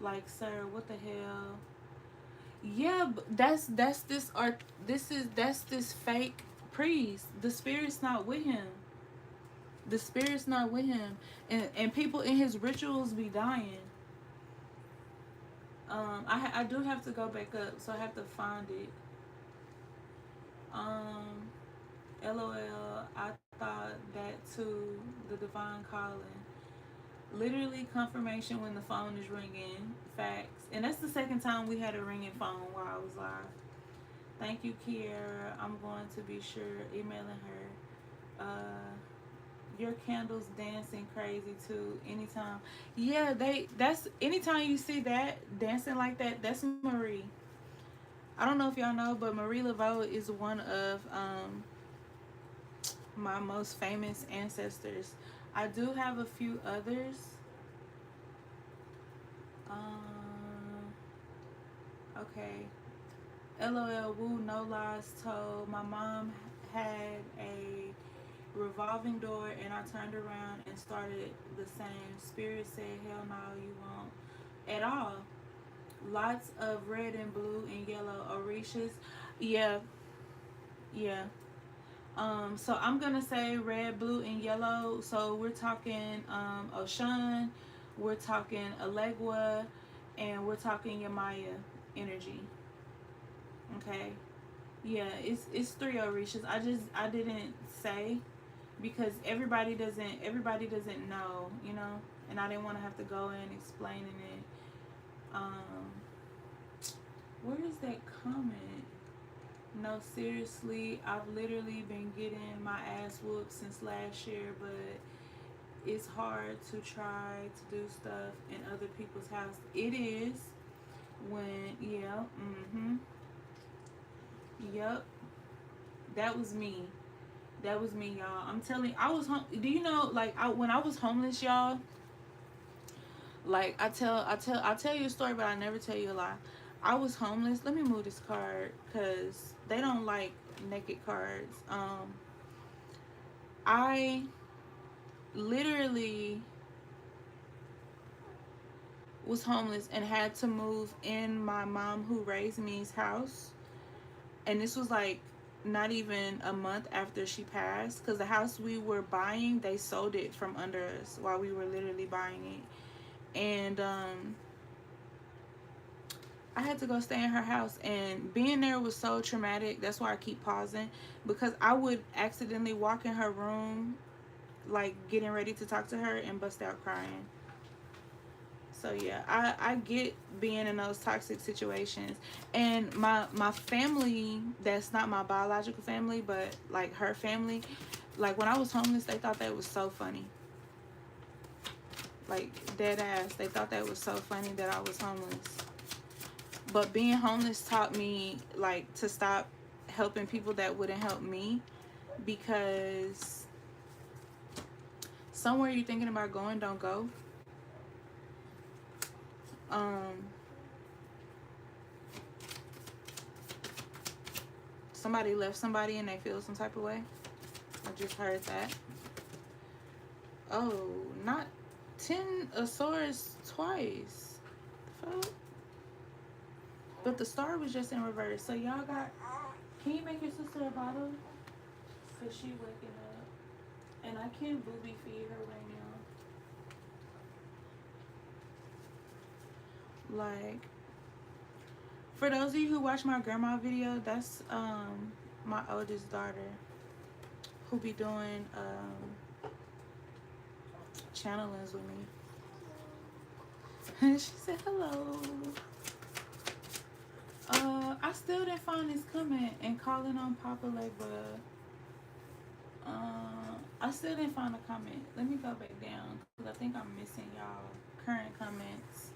Like, sir, what the hell? Yeah, but that's this art. That's this fake priest. The spirit's not with him. The spirit's not with him, and people in his rituals be dying. I do have to go back up, so I have to find it. LOL, I thought that too. The divine calling. Literally confirmation when the phone is ringing. Facts. And that's the second time we had a ringing phone while I was live. Thank you, Kiera. I'm going to be sure emailing her. Your candles dancing crazy too. Anytime. Yeah, that's anytime you see that dancing like that, that's Marie. I don't know if y'all know, but Marie Laveau is one of my most famous ancestors. I do have a few others. Okay. LOL, woo, no lies told. My mom had a revolving door and I turned around and started the same. Spirit said, hell no, you won't. At all. Lots of red and blue and yellow Orishas. Yeah. Yeah. So I'm gonna say red, blue, and yellow. So we're talking Oshan, we're talking Alegua, and we're talking Yamaya energy. Okay. Yeah, it's three Orishas. I didn't say because everybody doesn't know, and I didn't want to have to go in explaining it. Where is that comment? No, seriously, I've literally been getting my ass whooped since last year, but it's hard to try to do stuff in other people's house. It is when, yeah, yep, that was me. That was me, y'all. I'm telling you, I was home. Do you know, like, when I was homeless, y'all, like, I'll tell you a story, but I never tell you a lie. I was homeless. Let me move this card because they don't like naked cards. I literally was homeless and had to move in my mom who raised me's house. And this was like not even a month after she passed, because the house we were buying, they sold it from under us while we were literally buying it. And I had to go stay in her house, and being there was so traumatic. That's why I keep pausing, because I would accidentally walk in her room like getting ready to talk to her and bust out crying. So yeah, I get being in those toxic situations. And my family, that's not my biological family, but like her family, like when I was homeless, they thought that was so funny. Like dead ass, they thought that was so funny that I was homeless. But being homeless taught me like to stop helping people that wouldn't help me, because somewhere you're thinking about going, don't go. Um, Somebody left somebody and they feel some type of way. I just heard that. Oh, not 10 Asaurus twice. Fuck. But the star was just in reverse. So y'all got. Can you make your sister a bottle? Cause she waking up, and I can't booby feed her right now. Like, for those of you who watch my grandma video, that's my oldest daughter, who be doing channelings with me. She said hello. I still didn't find this comment and calling on Papa Legba. I still didn't find a comment. Let me go back down because I think I'm missing y'all current comments.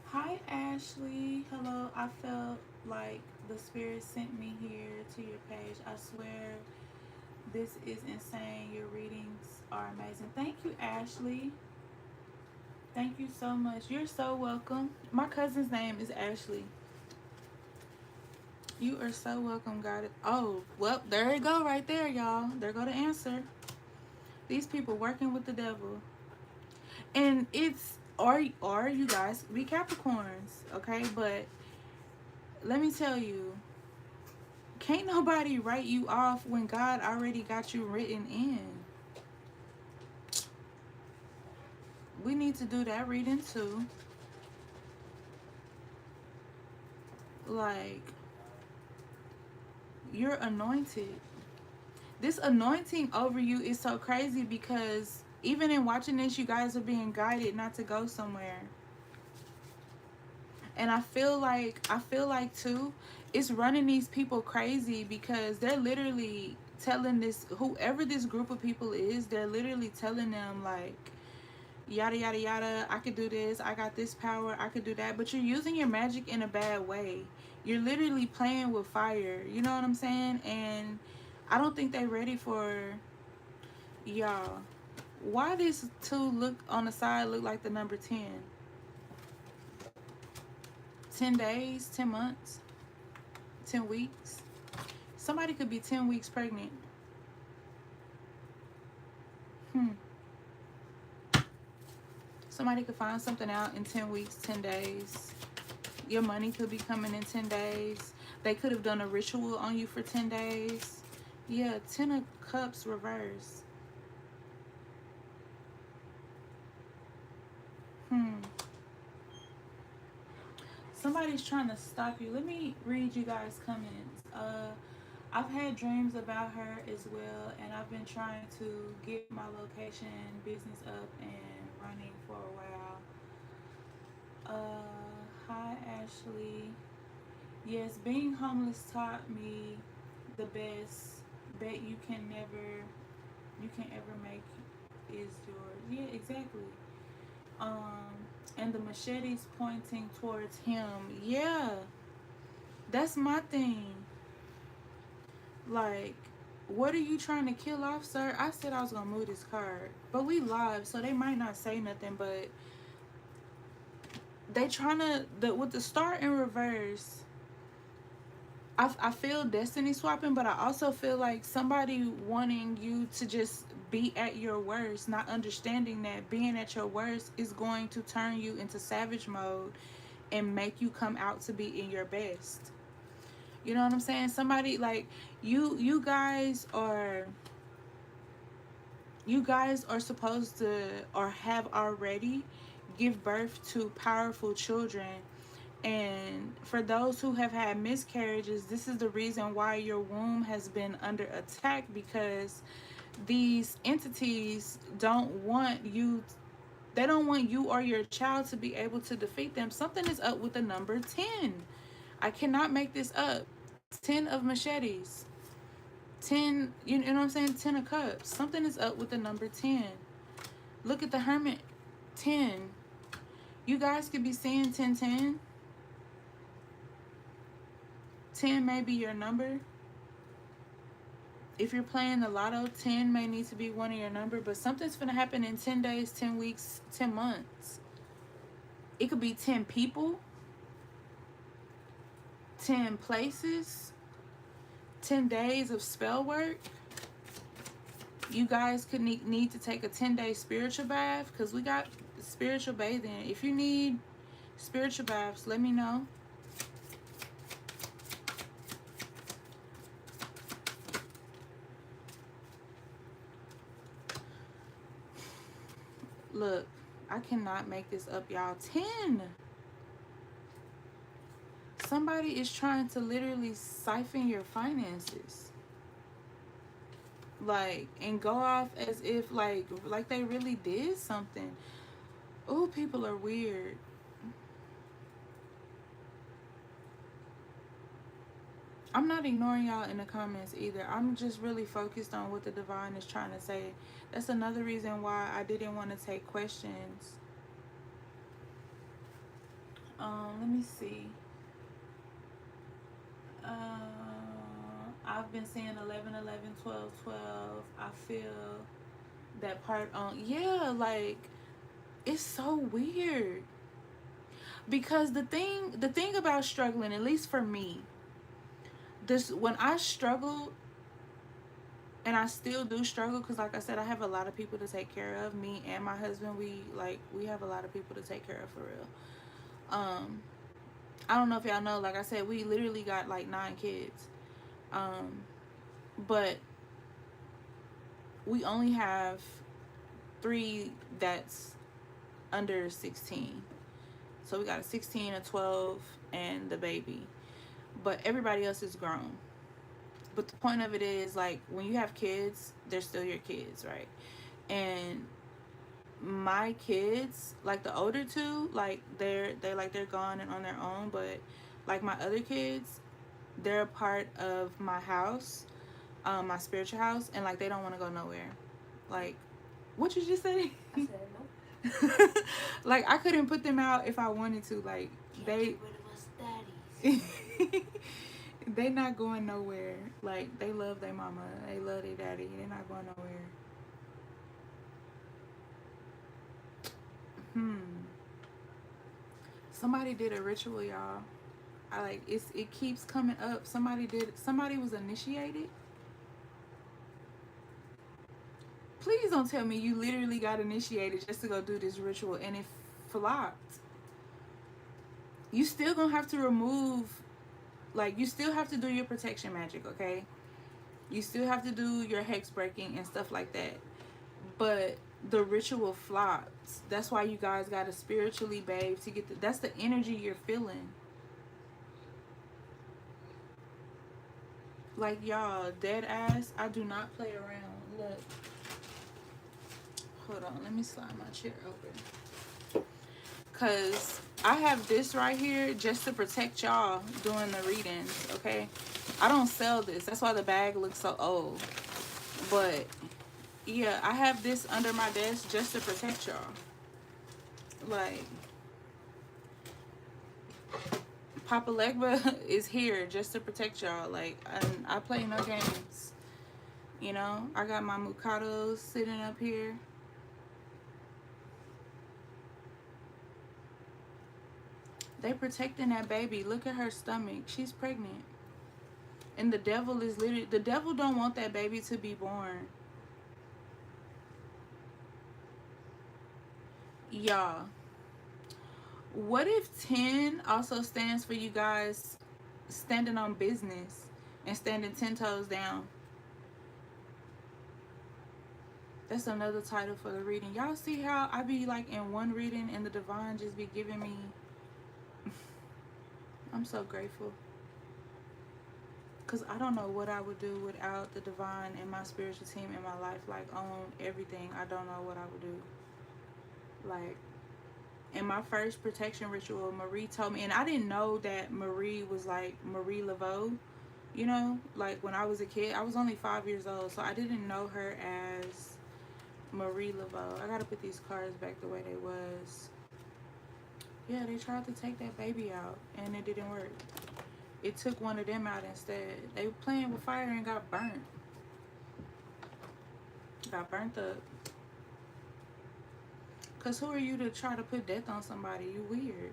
Hi Ashley. Hello. I felt like the spirit sent me here to your page. I swear this is insane. Your readings are amazing. Thank you, Ashley. Thank you so much. You're so welcome. My cousin's name is Ashley. You are so welcome, got it. Oh, well, there you go right there, y'all. There go the answer. These people working with the devil. And it's, or you guys be Capricorns, okay? But let me tell you, can't nobody write you off when God already got you written in. We need to do that reading too. Like, you're anointed. This anointing over you is so crazy because even in watching this, you guys are being guided not to go somewhere. And I feel like too, it's running these people crazy because they're literally telling this, whoever this group of people is, they're literally telling them like, yada yada yada, I could do this, I got this power, I could do that. But you're using your magic in a bad way. You're literally playing with fire, you know what I'm saying? And I don't think they're ready for y'all. Why does 2 look on the side look like the number 10? 10 days, 10 months, 10 weeks. Somebody could be 10 weeks pregnant. Somebody could find something out in 10 weeks, 10 days. Your money could be coming in 10 days. They could have done a ritual on you for 10 days. Yeah, 10 of Cups reverse. Somebody's trying to stop you. Let me read you guys' comments. I've had dreams about her as well, and I've been trying to get my location business up and running for a while. Hi Ashley. Yes, being homeless taught me the best bet you can ever make is yours. Yeah, exactly. And the machete's pointing towards him. Yeah, that's my thing. Like, what are you trying to kill off, sir? I said I was gonna move this card, but we live, so they might not say nothing. But they trying to, with the star in reverse, I feel destiny swapping, but I also feel like somebody wanting you to just be at your worst, not understanding that being at your worst is going to turn you into savage mode and make you come out to be in your best. You know what I'm saying? Somebody like you guys are supposed to, or have already, give birth to powerful children. And for those who have had miscarriages, this is the reason why your womb has been under attack, because these entities don't want you, they don't want you or your child to be able to defeat them. Something is up with the number 10. I cannot make this up. 10 of machetes. 10, you know what I'm saying? 10 of cups. Something is up with the number 10. Look at the hermit. 10. You guys could be seeing 1010. 10 may be your number. If you're playing the lotto, 10 may need to be one of your number, but something's going to happen in 10 days, 10 weeks, 10 months. It could be 10 people, 10 places, 10 days of spell work. You guys could need to take a 10-day spiritual bath, because we got spiritual bathing. If you need spiritual baths, let me know. Look, I cannot make this up, y'all. 10. Somebody is trying to literally siphon your finances. Like, and go off as if like they really did something. Oh, people are weird. I'm not ignoring y'all in the comments either. I'm just really focused on what the divine is trying to say. That's another reason why I didn't want to take questions. Let me see. I've been seeing 11, 11, 12, 12. I feel that part on. Yeah, like, it's so weird. Because the thing about struggling, at least for me, when I struggle, and I still do struggle, because like I said, I have a lot of people to take care of. Me and my husband, we have a lot of people to take care of, for real. I don't know if y'all know, like I said, we literally got like 9 kids. But we only have 3 that's under 16. So we got a 16, a 12, and the baby. But everybody else is grown. But the point of it is, like, when you have kids, they're still your kids, right? And my kids, like the older 2, like they're gone and on their own. But like my other kids, they're a part of my house, my spiritual house, and like they don't want to go nowhere. Like, what you just say? I said no. Like, I couldn't put them out if I wanted to. Like, Can't they get rid of us daddies. they not going nowhere. Like, they love their mama, they love their daddy, they're not going nowhere. Somebody did a ritual, y'all. It keeps coming up. Somebody was initiated. Please don't tell me you literally got initiated just to go do this ritual and it flopped. You still gonna have to remove, like, you still have to do your protection magic, okay? You still have to do your hex breaking and stuff like that. But the ritual flopped. That's why you guys gotta spiritually bathe to get that's the energy you're feeling. Like, y'all, dead ass, I do not play around. Look. Hold on, let me slide my chair open. Cause I have this right here just to protect y'all doing the readings, okay? I don't sell this. That's why the bag looks so old. But yeah, I have this under my desk just to protect y'all. Like, Papa Legba is here just to protect y'all. Like, I play no games. You know, I got my Mukados sitting up here. They protecting that baby. Look at her stomach. She's pregnant. And the devil is literally, the devil don't want that baby to be born. Y'all, what if 10 also stands for you guys standing on business and standing 10 toes down? That's another title for the reading. Y'all see how I be like in one reading and the divine just be giving me I'm so grateful. Because I don't know what I would do without the divine and my spiritual team in my life. Like, on everything. I don't know what I would do. Like, in my first protection ritual, Marie told me, and I didn't know that Marie was like Marie Laveau, you know, like when I was a kid. I was only 5 years old, so I didn't know her as Marie Laveau. I gotta put these cards back the way they was. Yeah, they tried to take that baby out, and it didn't work. It took one of them out instead. They were playing with fire and got burnt. Got burnt up. Because who are you to try to put death on somebody? You weird.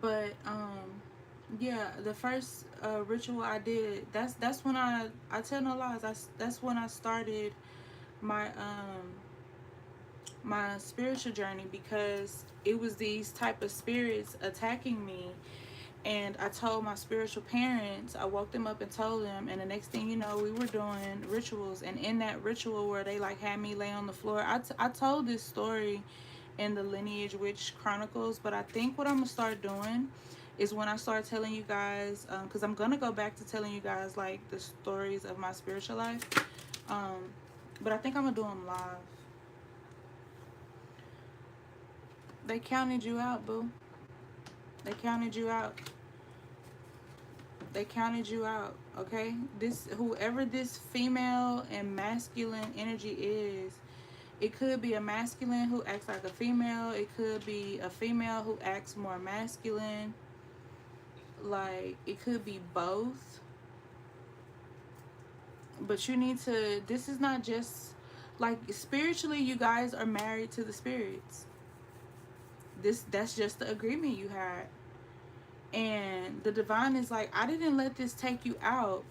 But, yeah, the first ritual I did, that's when I tell no lies, that's when I started my my spiritual journey, because it was these type of spirits attacking me. And I told my spiritual parents, I woke them up and told them, and the next thing you know, we were doing rituals. And in that ritual where they like had me lay on the floor, I told this story in the Lineage Witch Chronicles. But I think what I'm gonna start doing is when I start telling you guys, because I'm gonna go back to telling you guys like the stories of my spiritual life, but I think I'm gonna do them live. They counted you out, boo. They counted you out. They counted you out, okay? This, whoever this female and masculine energy is, it could be a masculine who acts like a female. It could be a female who acts more masculine. Like, it could be both. But you need to, this is not just, like, spiritually, you guys are married to the spirits. That's just the agreement you had. And the divine is like, I didn't let this take you out.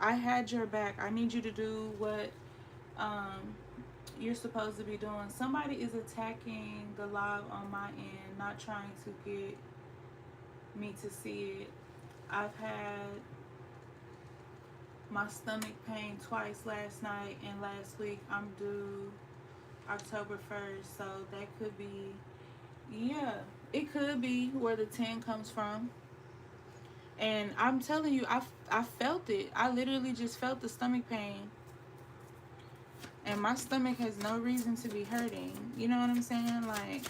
I had your back. I need you to do what you're supposed to be doing. Somebody is attacking the live on my end, not trying to get me to see it. I've had my stomach pain twice last night and last week. I'm due October 1st, so that could be, yeah, it could be where the 10 comes from. And I'm telling you, I felt it. I literally just felt the stomach pain. And my stomach has no reason to be hurting. You know what I'm saying? Like,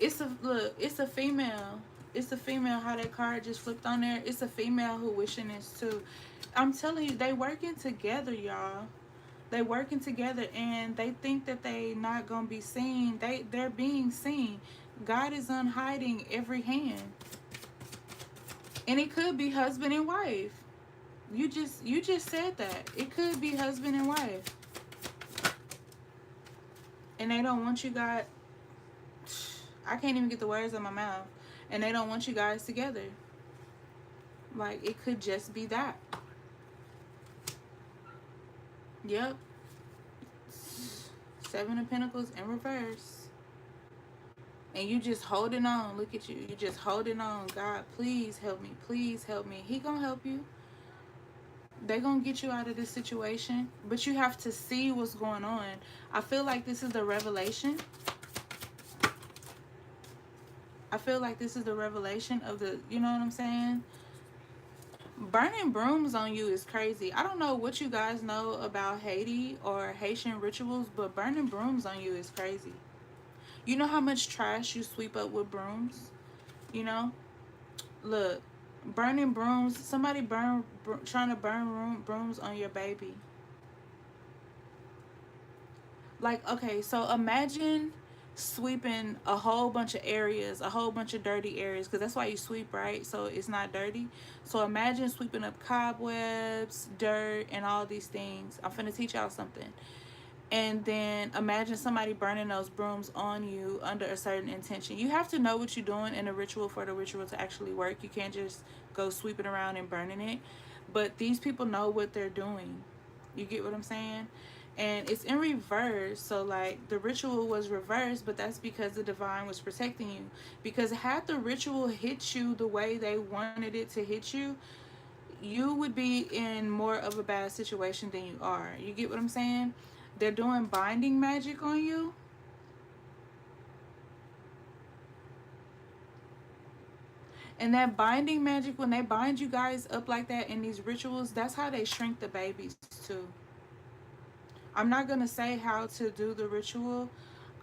it's a, look, it's a female. It's a female, how that card just flipped on there. It's a female who wishing this too. I'm telling you, they working together, y'all. They working together, and they think that they not gonna be seen. They're being seen. God is unhiding every hand. And it could be husband and wife. You just said that. It could be husband and wife. And they don't want you guys, I can't even get the words out of my mouth. And they don't want you guys together. Like, it could just be that. Yep. 7 of Pentacles in reverse. And you just holding on. Look at you. You just holding on. God, please help me. Please help me. He gonna help you. They gonna get you out of this situation. But you have to see what's going on. I feel like this is the revelation. I feel like this is the revelation of the, you know what I'm saying? Burning brooms on you is crazy. I don't know what you guys know about Haiti or Haitian rituals, but burning brooms on you is crazy. You know how much trash you sweep up with brooms? You know? Look, burning brooms, somebody trying to burn brooms on your baby. Like, okay, so imagine sweeping a whole bunch of areas, a whole bunch of dirty areas, because that's why you sweep, right? So it's not dirty. So imagine sweeping up cobwebs, dirt, and all these things. I'm finna teach y'all something. And then imagine somebody burning those brooms on you under a certain intention. You have to know what you're doing in a ritual for the ritual to actually work. You can't just go sweeping around and burning it. But these people know what they're doing. You get what I'm saying? And it's in reverse. So like the ritual was reversed, but that's because the divine was protecting you. Because had the ritual hit you the way they wanted it to hit you, you would be in more of a bad situation than you are. You get what I'm saying? They're doing binding magic on you. And that binding magic, when they bind you guys up like that in these rituals, that's how they shrink the babies too. I'm not going to say how to do the ritual.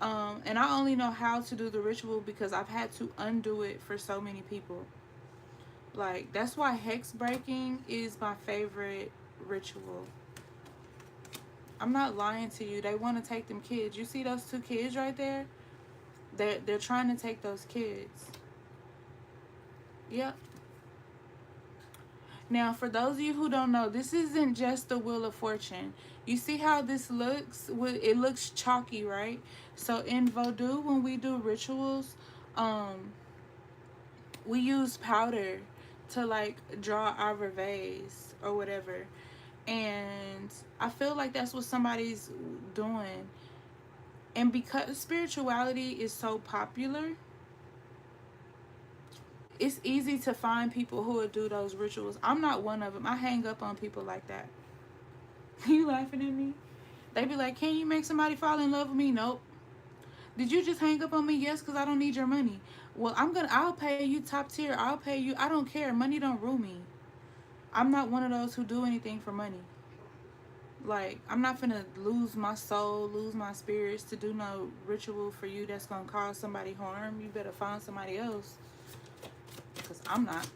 And I only know how to do the ritual because I've had to undo it for so many people. Like, that's why hex breaking is my favorite ritual. I'm not lying to you. They want to take them kids. You see those two kids right there? They're trying to take those kids. Yep. Now, for those of you who don't know, this isn't just the Wheel of Fortune. You see how this looks? It looks chalky, right? So in Vodou, when we do rituals, we use powder to like draw our reveils or whatever. And I feel like that's what somebody's doing. And because spirituality is so popular, it's easy to find people who would do those rituals. I'm not one of them. I hang up on people like that. You laughing at me? They be like, can you make somebody fall in love with me? Nope. Did you just hang up on me? Yes, because I don't need your money. Well, I'll pay you top tier. I'll pay you. I don't care. Money don't rule me. I'm not one of those who do anything for money. Like, I'm not finna lose my soul, lose my spirits to do no ritual for you that's gonna cause somebody harm. You better find somebody else. Because I'm not.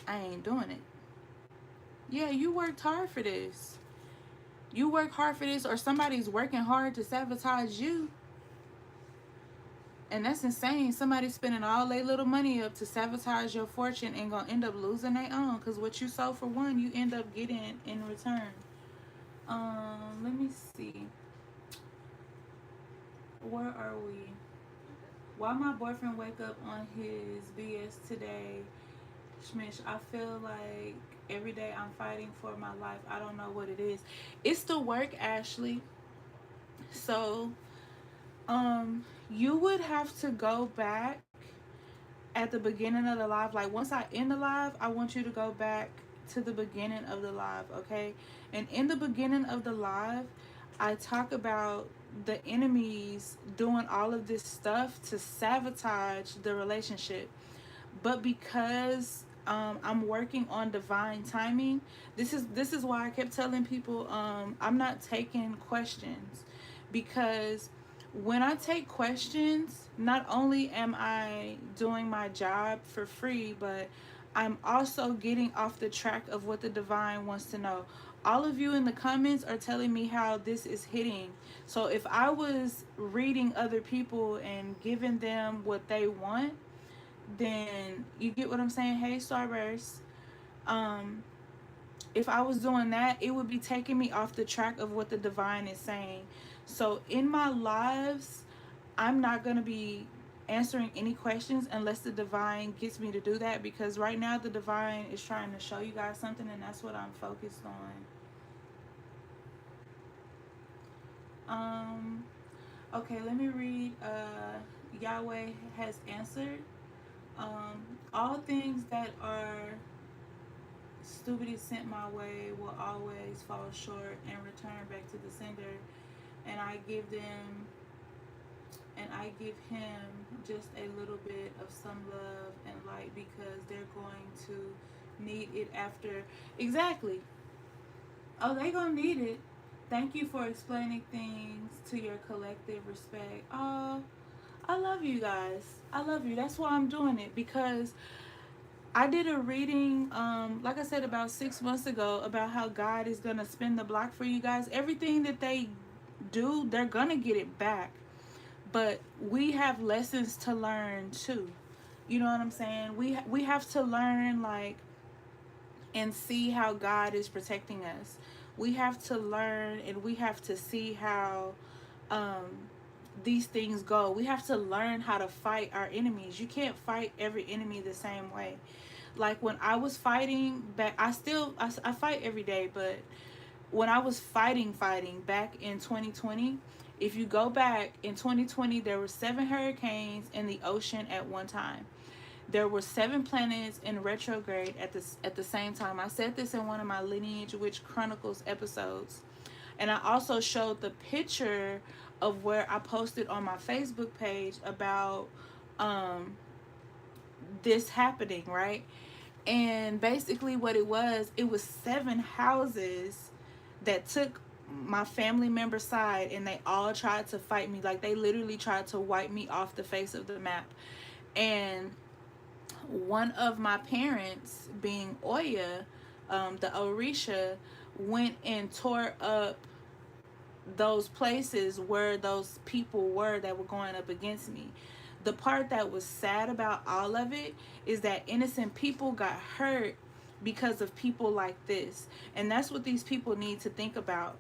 I ain't doing it. Yeah, you worked hard for this. You work hard for this, or somebody's working hard to sabotage you. And that's insane. Somebody's spending all their little money up to sabotage your fortune and gonna end up losing their own. Because what you sow for one, you end up getting in return. Let me see. Where are we? Why my boyfriend wake up on his BS today? Shmish, I feel like every day I'm fighting for my life. I don't know what it is. It's the work, Ashley. So, you would have to go back at the beginning of the live. Like, once I end the live, I want you to go back to the beginning of the live, okay? And in the beginning of the live, I talk about the enemies doing all of this stuff to sabotage the relationship. But because I'm working on divine timing, this is why I kept telling people I'm not taking questions, because when I take questions, not only am I doing my job for free, but I'm also getting off the track of what the divine wants to know. All of you in the comments are telling me how this is hitting. So if I was reading other people and giving them what they want, then you get what I'm saying? Hey, Starburst. If I was doing that, it would be taking me off the track of what the divine is saying. So in my lives, I'm not going to be answering any questions unless the divine gets me to do that, because right now the divine is trying to show you guys something, and that's what I'm focused on. Okay, let me read. Yahweh has answered. All things that are stupidly sent my way will always fall short and return back to the sender, and I give him just a little bit of some love and light, because they're going to need it after. Exactly. Oh, they gonna need it. Thank you for explaining things to your collective respect. Oh, I love you guys. I love you. That's why I'm doing it, because I did a reading, like I said, about 6 months ago, about how God is going to spin the block for you guys. Everything that they do, they're going to get it back. But we have lessons to learn too. You know what I'm saying? We have to learn, like, and see how God is protecting us. We have to learn, and we have to see how these things go. We have to learn how to fight our enemies. You can't fight every enemy the same way. Like, when I was fighting back, I fight every day, but when I was fighting back in 2020, if you go back in 2020, there were 7 hurricanes in the ocean at one time. There were 7 planets in retrograde at the same time. I said this in one of my Lineage Witch Chronicles episodes. And I also showed the picture of where I posted on my Facebook page about um this happening, right? And basically what it was 7 houses that took my family member side, and they all tried to fight me. Like, they literally tried to wipe me off the face of the map. And one of my parents, being Oya, the Orisha, went and tore up those places where those people were that were going up against me. The part that was sad about all of it is that innocent people got hurt because of people like this. And that's what these people need to think about,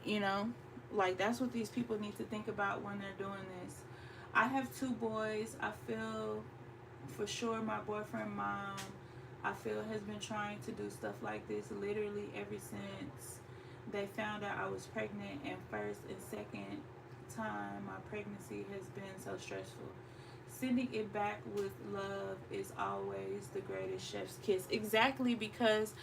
you know? Like, that's what these people need to think about when they're doing this. I have 2 boys. I feel for sure my boyfriend mom, I feel, has been trying to do stuff like this literally ever since they found out I was pregnant. And first and second time my pregnancy has been so stressful. Sending it back with love is always the greatest chef's kiss. Exactly, because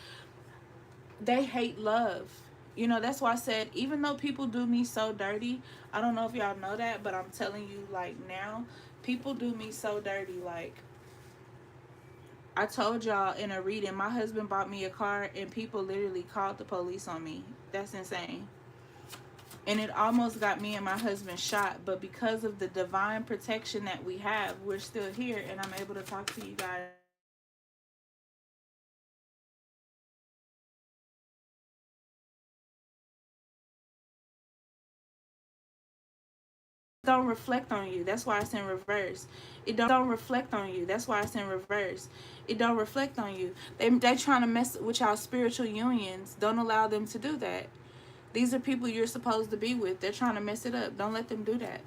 they hate love. You know, that's why I said, even though people do me so dirty, I don't know if y'all know that, but I'm telling you, like, now, people do me so dirty. Like, I told y'all in a reading, my husband bought me a car and people literally called the police on me. That's insane. And it almost got me and my husband shot, but because of the divine protection that we have, we're still here, and I'm able to talk to you guys. Don't reflect on you. That's why it's in reverse. It don't reflect on you. That's why it's in reverse. It don't reflect on you. They trying to mess with y'all spiritual unions. Don't allow them to do that. These are people you're supposed to be with. They're trying to mess it up. Don't let them do that.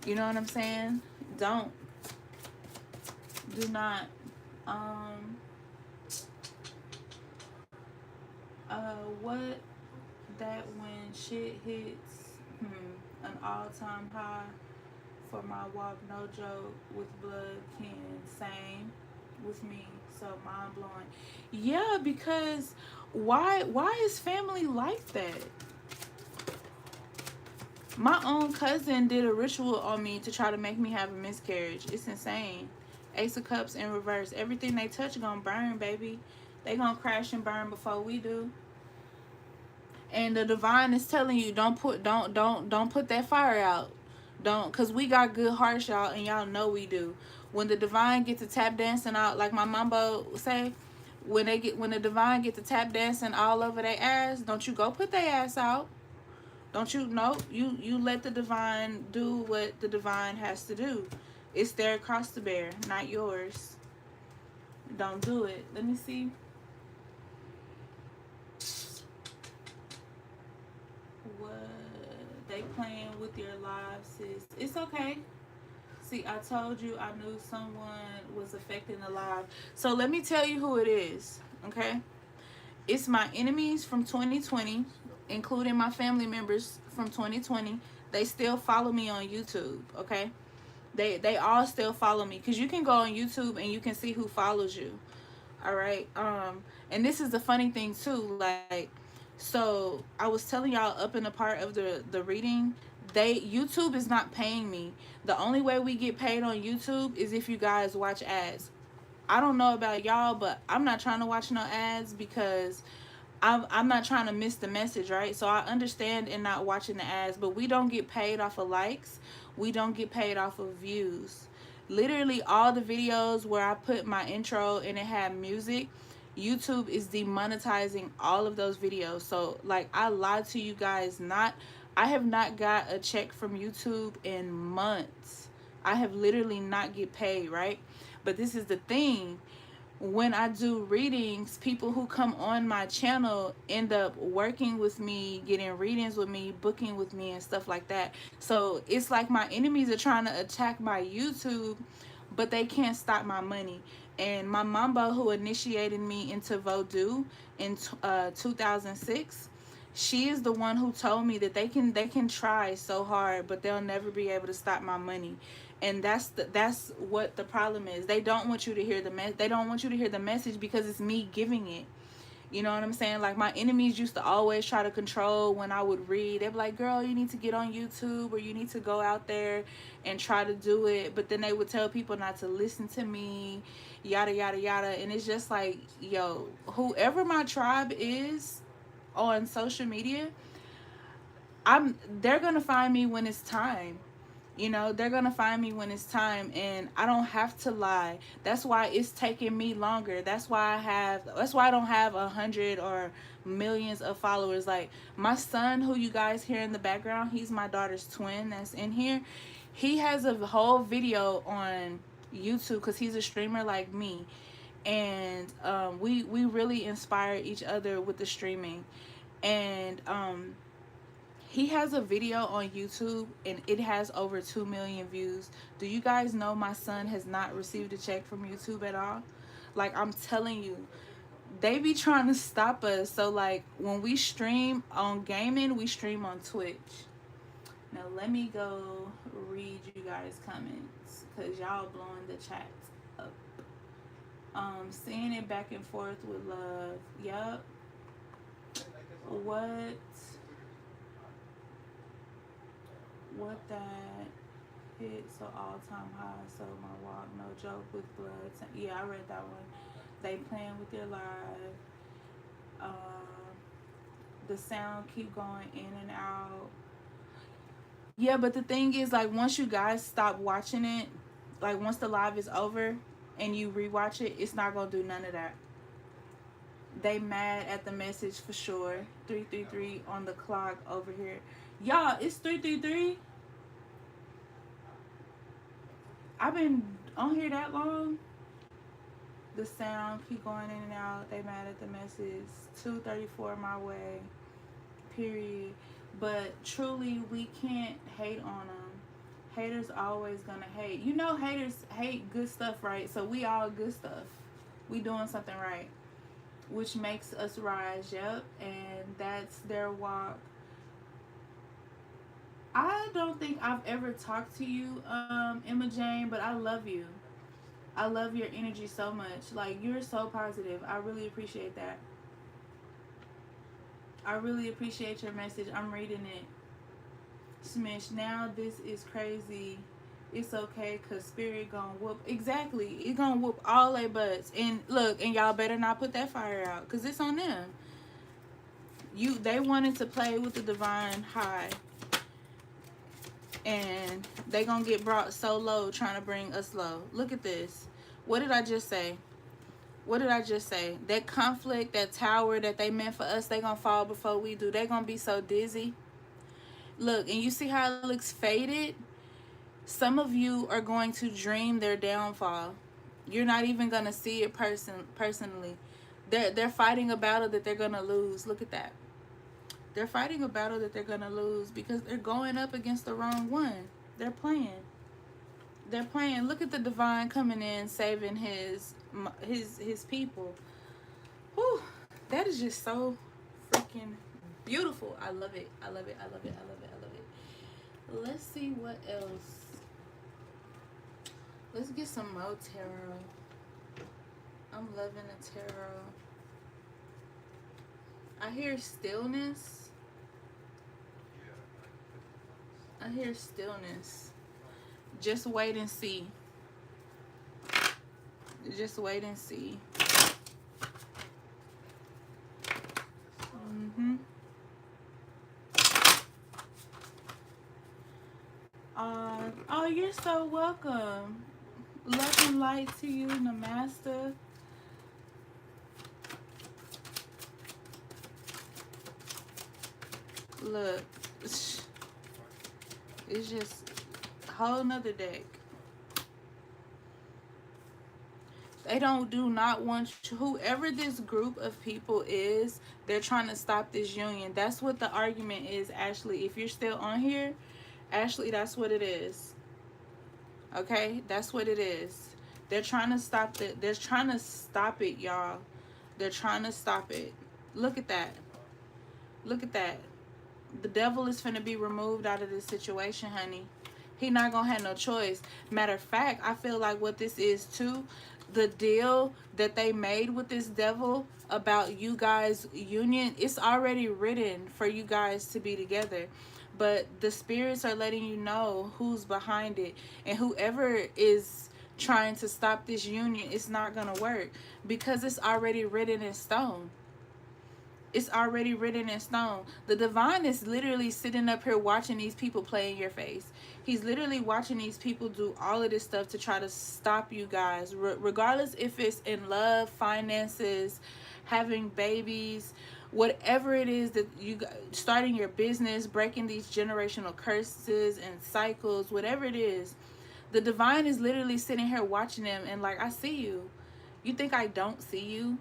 You know what I'm saying? Don't. Do not. What that when shit hits an all-time high for my walk, no joke, with blood can same with me. So mind blowing. Yeah, because why is family like that? My own cousin did a ritual on me to try to make me have a miscarriage. It's insane. Ace of Cups in reverse. Everything they touch gonna burn, baby. They gonna crash and burn before we do. And the divine is telling you, don't put that fire out. Don't, cause we got good hearts, y'all, and y'all know we do. When the divine get to tap dancing out, like my mambo say, when the divine get to tap dancing all over their ass, don't you go put their ass out. Don't you know? You let the divine do what the divine has to do. It's their cross to bear, not yours. Don't do it. Let me see. What they playing with your lives, sis. It's okay. See, I told you I knew someone was affecting the live. So let me tell you who it is. Okay? It's my enemies from 2020, including my family members from 2020. They still follow me on YouTube, okay? They all still follow me, because you can go on YouTube and you can see who follows you. All right? And this is the funny thing too, like, so I was telling y'all up in the part of the reading, YouTube is not paying me. The only way we get paid on YouTube is if you guys watch ads. I don't know about y'all, but I'm not trying to watch no ads, because I'm not trying to miss the message, right? So I understand in not watching the ads, but we don't get paid off of likes. We don't get paid off of views. Literally all the videos where I put my intro and it had music, YouTube is demonetizing all of those videos. So, like, I lied to you guys. I have not got a check from YouTube in months. I have literally not get paid, right? But this is the thing. When I do readings, people who come on my channel end up working with me, getting readings with me, booking with me, and stuff like that. So it's like my enemies are trying to attack my YouTube, but they can't stop my money. And my mamba, who initiated me into Vodou in 2006, she is the one who told me that they can try so hard, but they'll never be able to stop my money. And that's what the problem is. They don't want you to hear the message, because it's me giving it. You know what I'm saying? Like, my enemies used to always try to control when I would read. They'd be like, girl, you need to get on YouTube, or you need to go out there and try to do it. But then they would tell people not to listen to me, yada, yada, yada. And it's just like, yo, whoever my tribe is on social media, they're going to find me when it's time. You know, they're going to find me when it's time, and I don't have to lie. That's why it's taking me longer. That's why I don't have 100 or millions of followers. Like, my son, who you guys hear in the background, he's my daughter's twin that's in here. He has a whole video on YouTube because he's a streamer like me. And we really inspire each other with the streaming. And he has a video on YouTube, and it has over 2 million views. Do you guys know my son has not received a check from YouTube at all? Like, I'm telling you, they be trying to stop us. So, like, when we stream on gaming, we stream on Twitch. Now, let me go read you guys' comments, because y'all blowing the chat up. Seeing it back and forth with love. Yup. What that hit so all-time high, so my walk, no joke with blood. Yeah, I read that one. They playing with their life. The sound keep going in and out. Yeah, but the thing is, like, once you guys stop watching it, like, once the live is over and you rewatch it, it's not gonna do none of that. They mad at the message for sure. 333 on the clock over here. Y'all, it's 333. I've been on here that long. The sound keep going in and out. They mad at the message. 234 my way. Period. But truly, we can't hate on them. Haters always gonna hate. You know, haters hate good stuff, right? So we all good stuff. We doing something right, which makes us rise. Yep. And that's their walk. I don't think I've ever talked to you, Emma Jane, but I love you. I love your energy so much. Like, you're so positive. I really appreciate that. I really appreciate your message. I'm reading it. Smish, now this is crazy. It's okay, cause spirit gonna whoop. Exactly. It gonna whoop all they butts. And look, and y'all better not put that fire out, cause it's on them. They wanted to play with the divine high, and they gonna get brought so low trying to bring us low. Look at this. What did I just say? What did I just say? That conflict, that tower that they meant for us, they gonna fall before we do. They gonna be so dizzy. Look, and you see how it looks faded? Some of you are going to dream their downfall. You're not even gonna see it personally. They're fighting a battle that they're gonna lose. Look at that. They're fighting a battle that they're gonna lose because they're going up against the wrong one. They're playing. They're playing. Look at the divine coming in, saving his people. Whew, that is just so freaking beautiful. I love it. I love it. I love it. I love it. I love it. Let's see what else. Let's get some more tarot. I'm loving the tarot. I hear stillness. I hear stillness. Just wait and see. Just wait and see. Oh, you're so welcome. Love and light to you, Namaste. Look, it's just a whole nother deck. They do not want you, whoever this group of people is, they're trying to stop this union. That's what the argument is, Ashley. If you're still on here, Ashley, that's what it is. Okay? That's what it is. They're trying to stop it. They're trying to stop it, y'all. They're trying to stop it. Look at that. Look at that. The devil is finna be removed out of this situation, honey. He not gonna have no choice. Matter of fact, I feel like what this is too, the deal that they made with this devil about you guys union, it's already written for you guys to be together. But the spirits are letting you know who's behind it, and whoever is trying to stop this union, it's not gonna work because it's already written in stone. It's already written in stone. The divine is literally sitting up here watching these people play in your face. He's literally watching these people do all of this stuff to try to stop you guys, regardless if it's in love, finances, having babies, whatever it is that you starting your business, breaking these generational curses and cycles, whatever it is. The divine is literally sitting here watching them and like, I see you. You think I don't see you?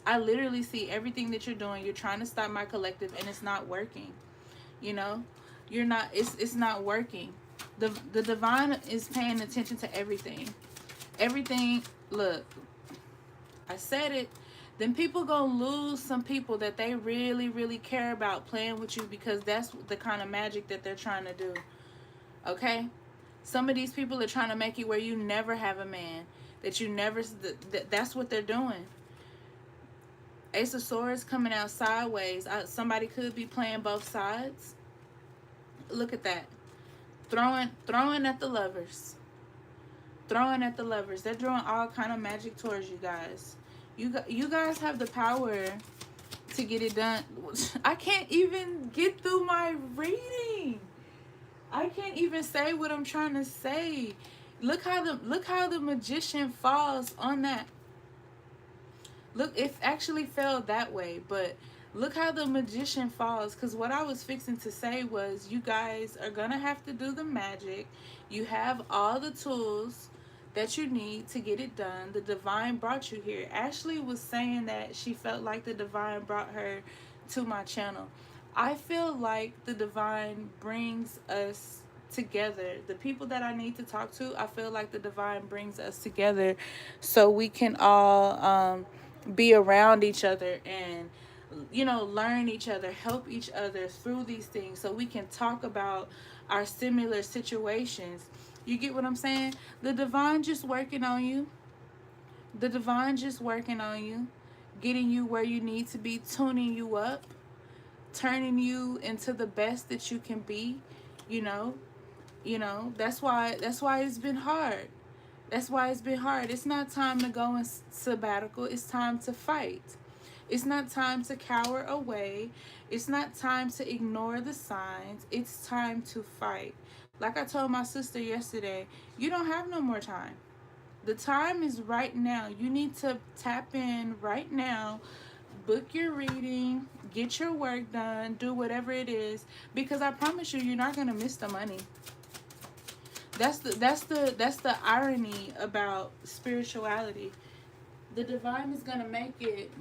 I literally see everything that you're doing. You're trying to stop my collective and it's not working. You know? You're not it's not working. The divine is paying attention to everything. Everything, look. I said it. Then people gonna lose some people that they really, really care about playing with you because that's the kind of magic that they're trying to do. Okay? Some of these people are trying to make it where you never have a man. That you never, that's what they're doing. Ace of Swords coming out sideways. Somebody could be playing both sides. Look at that. Throwing at the lovers. Throwing at the lovers. They're throwing all kind of magic towards you guys. You guys have the power to get it done. I can't even get through my reading. I can't even say what I'm trying to say. Look how the magician falls on that. Look, it actually fell that way, but look how the magician falls. Because what I was fixing to say was, you guys are gonna have to do the magic. You have all the tools that you need to get it done. The divine brought you here. Ashley was saying that she felt like the divine brought her to my channel. I feel like the divine brings us together. The people that I need to talk to, I feel like the divine brings us together so we can all be around each other and, you know, learn each other, help each other through these things so we can talk about our similar situations. You get what I'm saying? The divine just working on you. The divine just working on you, getting you where you need to be, tuning you up, turning you into the best that you can be. You know, that's why it's been hard. That's why it's been hard. It's not time to go in sabbatical. It's time to fight. It's not time to cower away. It's not time to ignore the signs. It's time to fight. Like I told my sister yesterday, you don't have no more time. The time is right now. You need to tap in right now. Book your reading, get your work done, do whatever it is, because I promise you, you're not gonna miss the money. That's the irony about spirituality. The divine is gonna make it.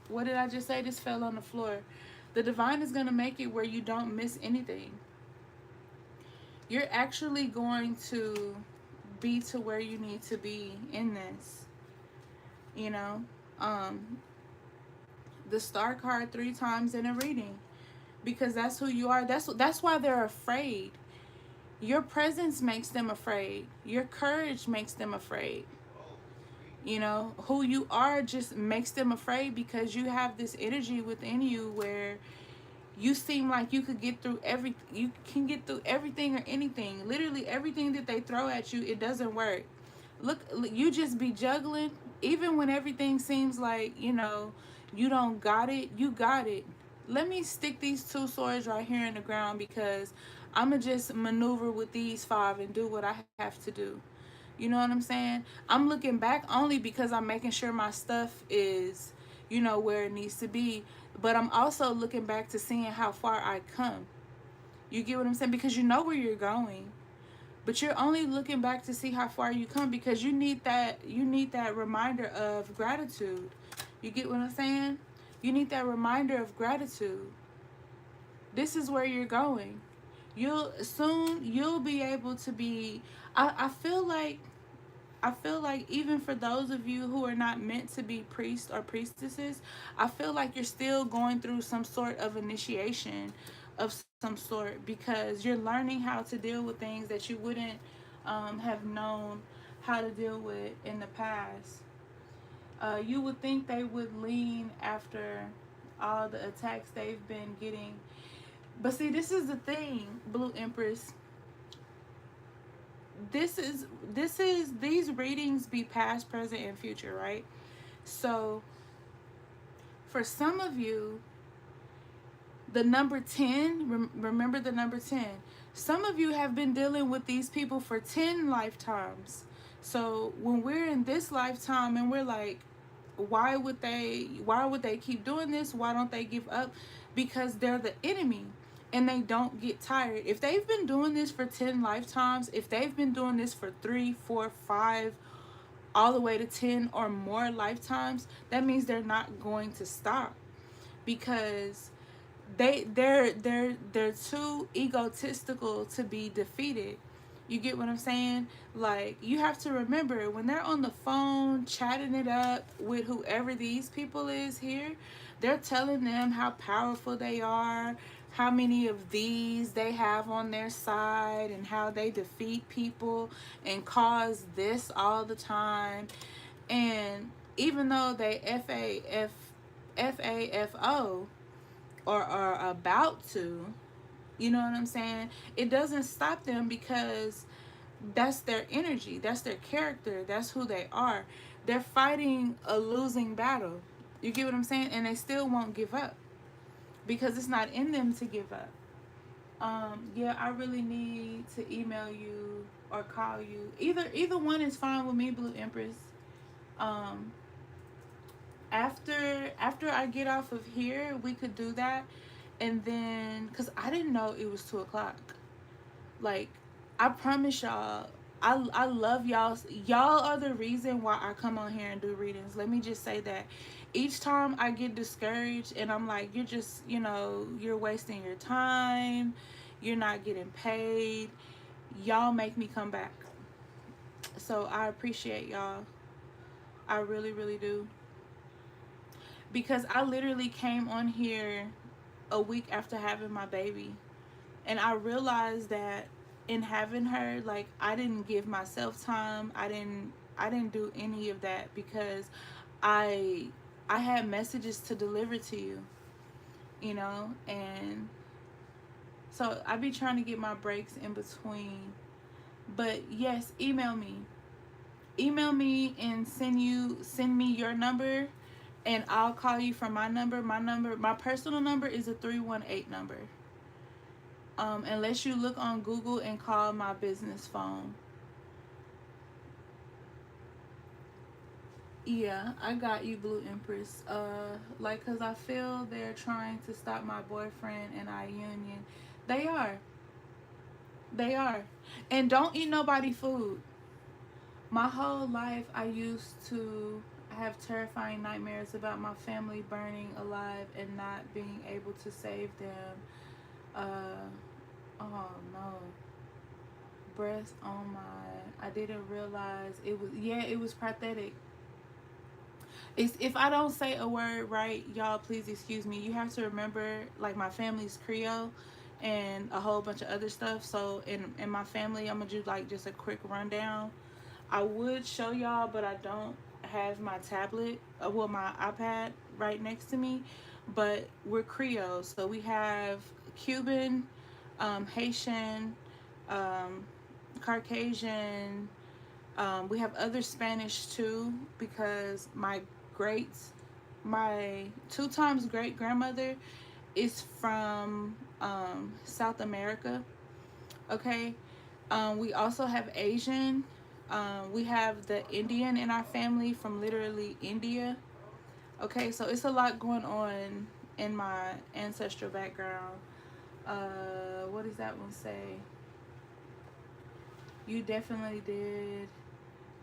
What did I just say? This fell on the floor. The divine is gonna make it where you don't miss anything. You're actually going to be to where you need to be in this. You know, the star card 3 times in a reading, because that's who you are. That's why they're afraid. Your presence makes them afraid. Your courage makes them afraid. You know, who you are just makes them afraid because you have this energy within you where you seem like you could get through you can get through everything or anything. Literally everything that they throw at you, it doesn't work. Look, you just be juggling even when everything seems like, you know, you don't got it. You got it. Let me stick these 2 swords right here in the ground because I'm going to just maneuver with these 5 and do what I have to do. You know what I'm saying? I'm looking back only because I'm making sure my stuff is, you know, where it needs to be. But I'm also looking back to seeing how far I come. You get what I'm saying? Because you know where you're going. But you're only looking back to see how far you come because you need that reminder of gratitude. You get what I'm saying? You need that reminder of gratitude. This is where you're going. You'll be able to be. I feel like even for those of you who are not meant to be priests or priestesses, I feel like you're still going through some sort of initiation of some sort because you're learning how to deal with things that you wouldn't have known how to deal with in the past. You would think they would lean after all the attacks they've been getting. But see, this is the thing, Blue Empress. These readings be past, present, and future, right? So for some of you, the number 10, remember the number 10. Some of you have been dealing with these people for 10 lifetimes. So when we're in this lifetime and we're like, why would they keep doing this? Why don't they give up? Because they're the enemy and they don't get tired. If they've been doing this for 10 lifetimes, if they've been doing this for 3, 4, 5, all the way to 10 or more lifetimes, that means they're not going to stop, because they're too egotistical to be defeated. You get what I'm saying? Like, you have to remember, when they're on the phone chatting it up with whoever these people is here, they're telling them how powerful they are, how many of these they have on their side, and how they defeat people and cause this all the time. And even though they FAFO or are about to, you know what I'm saying, it doesn't stop them, because that's their energy, that's their character, that's who they are. They're fighting a losing battle. You get what I'm saying? And they still won't give up, because it's not in them to give up. Yeah, I really need to email you or call you. Either one is fine with me, Blue Empress. After I get off of here, we could do that. And then, because I didn't know it was 2 o'clock. Like, I promise y'all, I love y'all. Y'all are the reason why I come on here and do readings. Let me just say that. Each time I get discouraged and I'm like, you're just, you're wasting your time. You're not getting paid. Y'all make me come back. So I appreciate y'all. I really, really do. Because I literally came on here a week after having my baby. And I realized that in having her, like, I didn't give myself time. I didn't do any of that, because I had messages to deliver to you, and so I be trying to get my breaks in between. But yes, email me and send me your number, and I'll call you from my number. My personal number is a 318 number. Unless you look on Google and call my business phone. Yeah, I got you, Blue Empress. Cause I feel they're trying to stop my boyfriend and our union. They are. And don't eat nobody food. My whole life, I used to have terrifying nightmares about my family burning alive and not being able to save them. Oh no. Breath on my... I didn't realize it was pathetic. If I don't say a word right, y'all, please excuse me. You have to remember, like, my family's Kreyol and a whole bunch of other stuff. So in my family, I'm gonna do like just a quick rundown. I would show y'all, but I don't have my tablet, my iPad right next to me. But we're Kreyol, so we have Cuban, Haitian, Caucasian. We have other Spanish too, because my 2 times great grandmother is from South America. Okay. We also have Asian. We have the Indian in our family from literally India. Okay, so it's a lot going on in my ancestral background. What does that one say? You definitely did.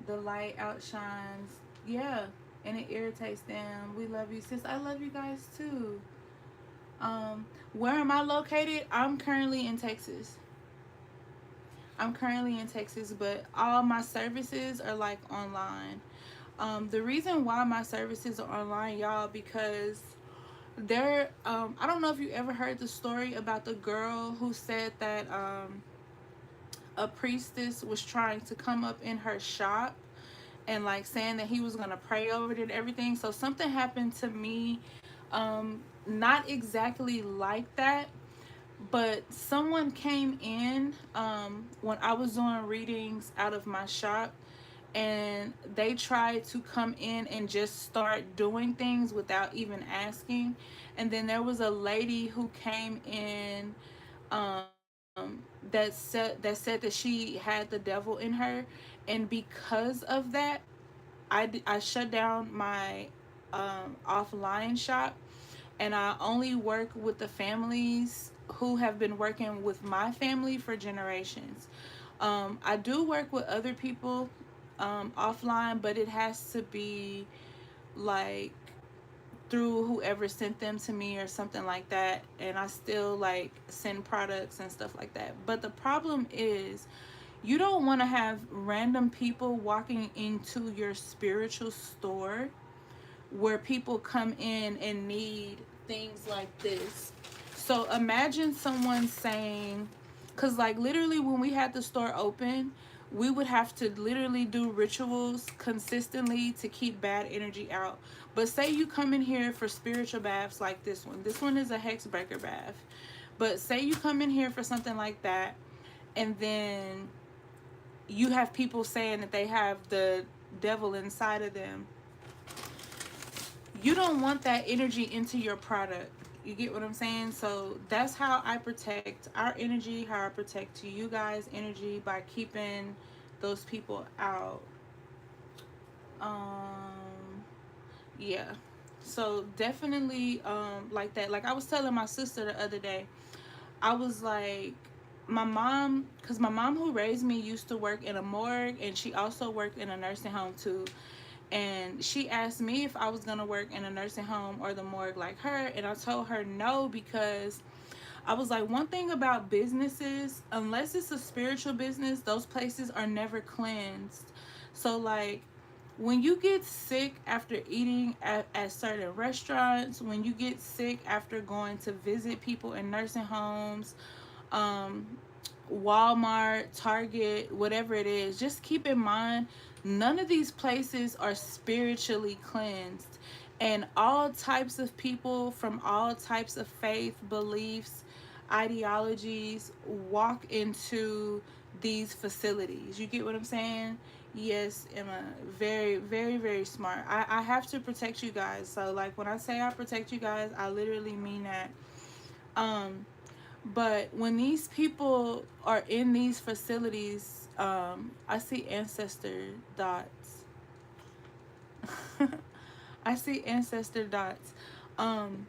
The light outshines. Yeah, and it irritates them. We love you, sis. I love you guys too. Where am I located? I'm currently in Texas. But all my services are like online. The reason why my services are online, y'all, because I don't know if you ever heard the story about the girl who said that a priestess was trying to come up in her shop and like saying that he was gonna pray over it and everything. So something happened to me, not exactly like that, but someone came in when I was doing readings out of my shop, and they tried to come in and just start doing things without even asking. And then there was a lady who came in, that said that she had the devil in her, and because of that, I shut down my offline shop, and I only work with the families who have been working with my family for generations. I do work with other people offline, but it has to be like through whoever sent them to me or something like that, and I still like send products and stuff like that. But the problem is, you don't want to have random people walking into your spiritual store where people come in and need things like this. So imagine someone saying, because like literally when we had the store open, we would have to literally do rituals consistently to keep bad energy out. But say you come in here for spiritual baths like this one. This one is a hex breaker bath. But say you come in here for something like that, and then you have people saying that they have the devil inside of them. You don't want that energy into your product. You get what I'm saying? So that's how I protect our energy, how I protect you guys' energy, by keeping those people out. Yeah. So definitely like that. Like I was telling my sister the other day, I was like, my mom, because my mom who raised me used to work in a morgue, and she also worked in a nursing home too. And she asked me if I was going to work in a nursing home or the morgue like her, and I told her no, because I was like, one thing about businesses, unless it's a spiritual business, those places are never cleansed. So like when you get sick after eating at certain restaurants, when you get sick after going to visit people in nursing homes, um, Walmart, Target, whatever it is, just keep in mind, none of these places are spiritually cleansed. And all types of people from all types of faith, beliefs, ideologies walk into these facilities. You get what I'm saying? Yes, Emma. Very, very, very smart. I have to protect you guys. So, like, when I say I protect you guys, I literally mean that. Um, but when these people are in these facilities, I see ancestor dots. I see ancestor dots. Um,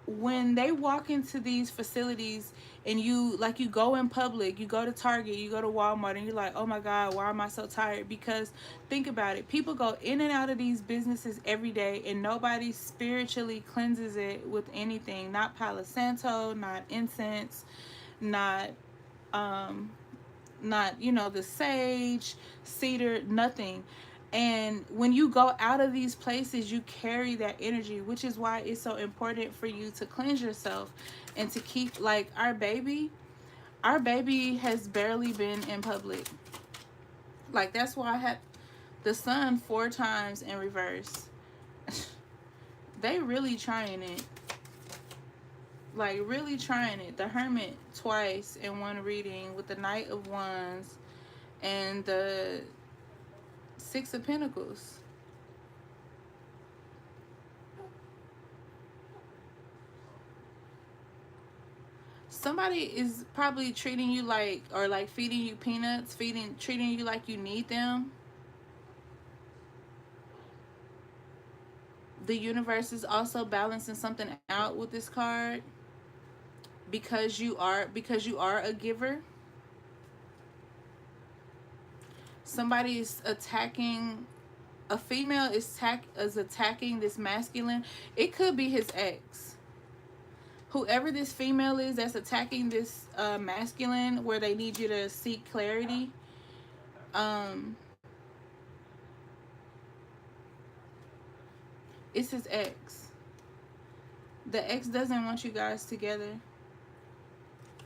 when they walk into these facilities, and you like, you go in public, you go to Target, you go to Walmart, and you're like, oh my God, why am I so tired? Because think about it, people go in and out of these businesses every day, and nobody spiritually cleanses it with anything. Not Palo Santo, not incense, not um not, the sage, cedar, nothing. And when you go out of these places, you carry that energy, which is why it's so important for you to cleanse yourself and to keep, like, our baby has barely been in public. Like, that's why I had the sun 4 times in reverse. They really trying it. Like, really trying it. The Hermit twice in one reading with the Knight of Wands and the Six of Pentacles. Somebody is probably treating you like, or like feeding you peanuts, treating you like you need them. The universe is also balancing something out with this card, because you are a giver. Somebody is attacking, a female is attacking this masculine. It could be his ex. Whoever this female is that's attacking this masculine, where they need you to seek clarity, um it's his ex. The ex doesn't want you guys together.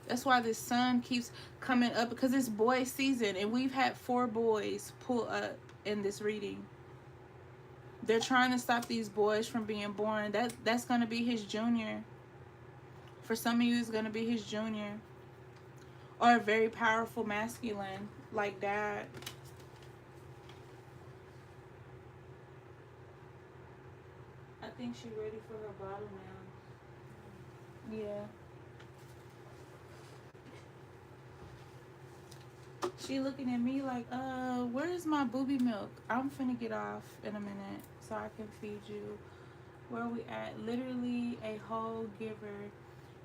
That's why this sun keeps coming up, because it's boy season, and we've had 4 boys pull up. in this reading. They're trying to stop these boys from being born. That's gonna be his junior. For some of you, it's gonna be his junior, or a very powerful masculine like dad. I think she's ready for her bottle now. Yeah. She looking at me like, where's my booby milk? I'm finna get off in a minute so I can feed you. Where are we at? Literally a whole giver.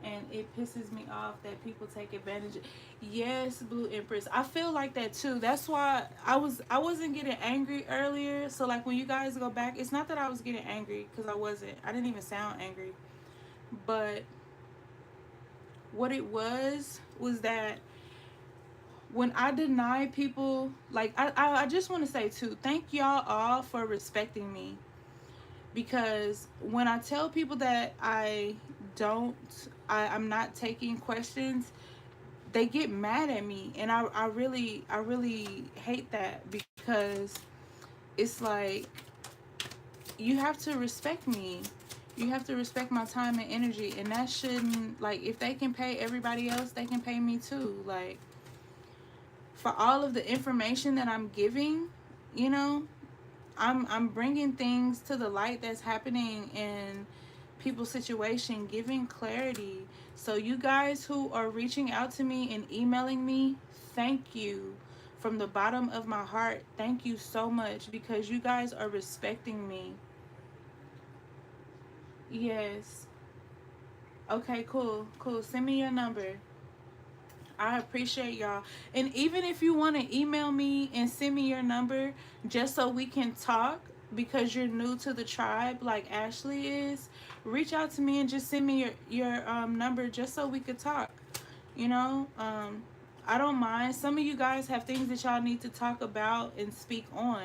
And it pisses me off that people take advantage. Yes, Blue Empress. I feel like that too. That's why I wasn't getting angry earlier. So like when you guys go back, it's not that I was getting angry, because I wasn't. I didn't even sound angry. But what it was that when I deny people, like I just want to say too, thank y'all all for respecting me. Because when I tell people that I'm not taking questions, they get mad at me, and I really hate that, because it's like, you have to respect me. You have to respect my time and energy, and that shouldn't, like, if they can pay everybody else, they can pay me too. Like, for all of the information that I'm giving, you know, I'm bringing things to the light that's happening in people's situation, giving clarity. So you guys who are reaching out to me and emailing me, thank you from the bottom of my heart. Thank you so much, because you guys are respecting me. Yes. Okay, cool. Send me your number. I appreciate y'all. And even if you want to email me and send me your number just so we can talk, because you're new to the tribe like Ashley is, reach out to me and just send me your number just so we could talk. You know, I don't mind. Some of you guys have things that y'all need to talk about and speak on.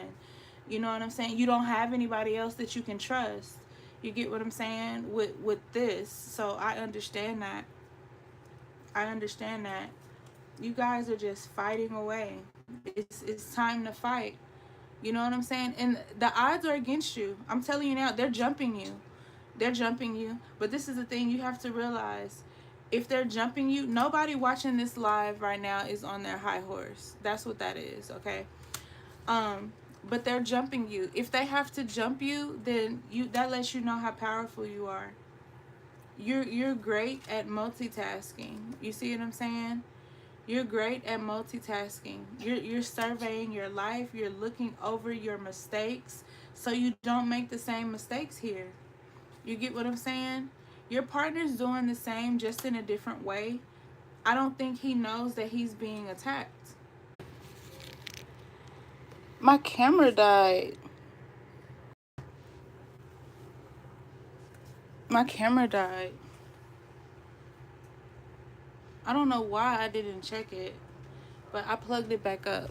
You know what I'm saying? You don't have anybody else that you can trust. You get what I'm saying with this. So I understand that. You guys are just fighting away. It's time to fight. You know what I'm saying? And the odds are against you. I'm telling you now, they're jumping you. But this is the thing you have to realize. If they're jumping you, nobody watching this live right now is on their high horse. That's what that is, okay? But they're jumping you. If they have to jump you, then that lets you know how powerful you are. You're great at multitasking. You see what I'm saying? You're great at multitasking. You're surveying your life. You're looking over your mistakes so you don't make the same mistakes here. You get what I'm saying? Your partner's doing the same, just in a different way. I don't think he knows that he's being attacked. My camera died. I don't know why I didn't check it, but I plugged it back up.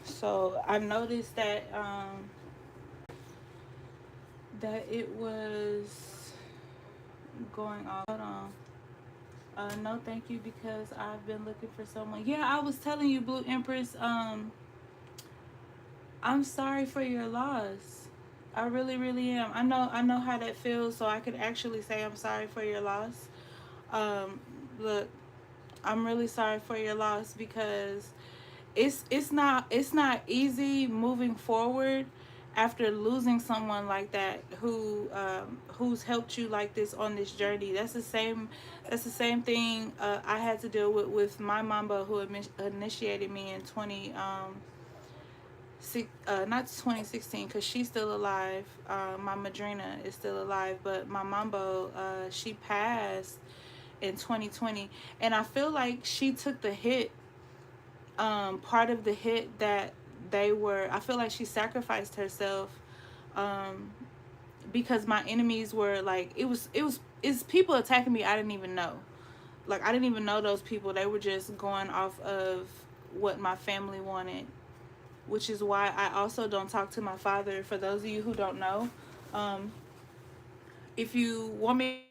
So I noticed that that it was going off. Hold on. No, thank you, because I've been looking for someone. Yeah, I was telling you, Blue Empress. I'm sorry for your loss. I really, really am. I know how that feels, so I could actually say I'm sorry for your loss. Look, I'm really sorry for your loss, because it's not easy moving forward after losing someone like that who's helped you like this on this journey. That's the same thing I had to deal with my mamba, who initiated me in not 2016, because she's still alive. My madrina is still alive, but my mambo, she passed in 2020, and I feel like she took the hit, part of the hit that I feel like she sacrificed herself, because my enemies were like, it's people attacking me I didn't even know. Like, I didn't even know those people. They were just going off of what my family wanted, which is why I also don't talk to my father. For those of you who don't know, if you want me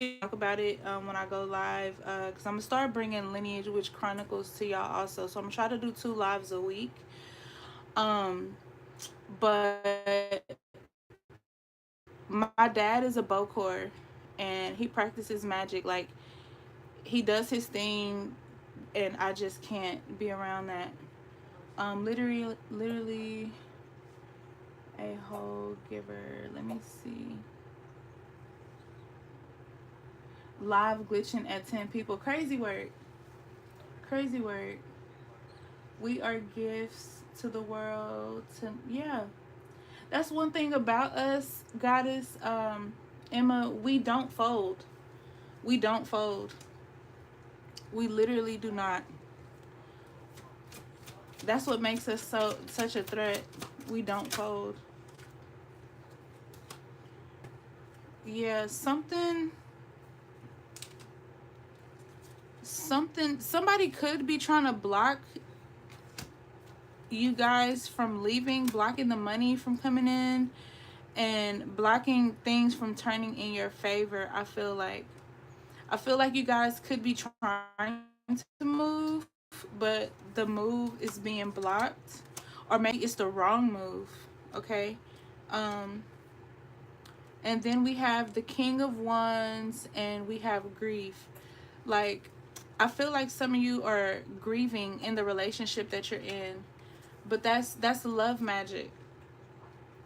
to talk about it when I go live, because I'm gonna start bringing Lineage Witch Chronicles to y'all also. So I'm gonna try to do 2 lives a week. Um, but my dad is a Bokor, and he practices magic. Like, he does his thing, and I just can't be around that. Literally a whole giver. Let me see. Live glitching at 10 people. Crazy work. Crazy work. We are gifts to the world. Yeah. That's one thing about us, Goddess, Emma. We don't fold. We don't fold. We literally do not. That's what makes us such a threat. We don't fold. Yeah, somebody could be trying to block you guys from leaving, blocking the money from coming in, and blocking things from turning in your favor. I feel like you guys could be trying to move, but the move is being blocked, or maybe it's the wrong move. Okay. um and then we have the King of Wands, and we have grief. Like, I feel like some of you are grieving in the relationship that you're in, but that's love magic.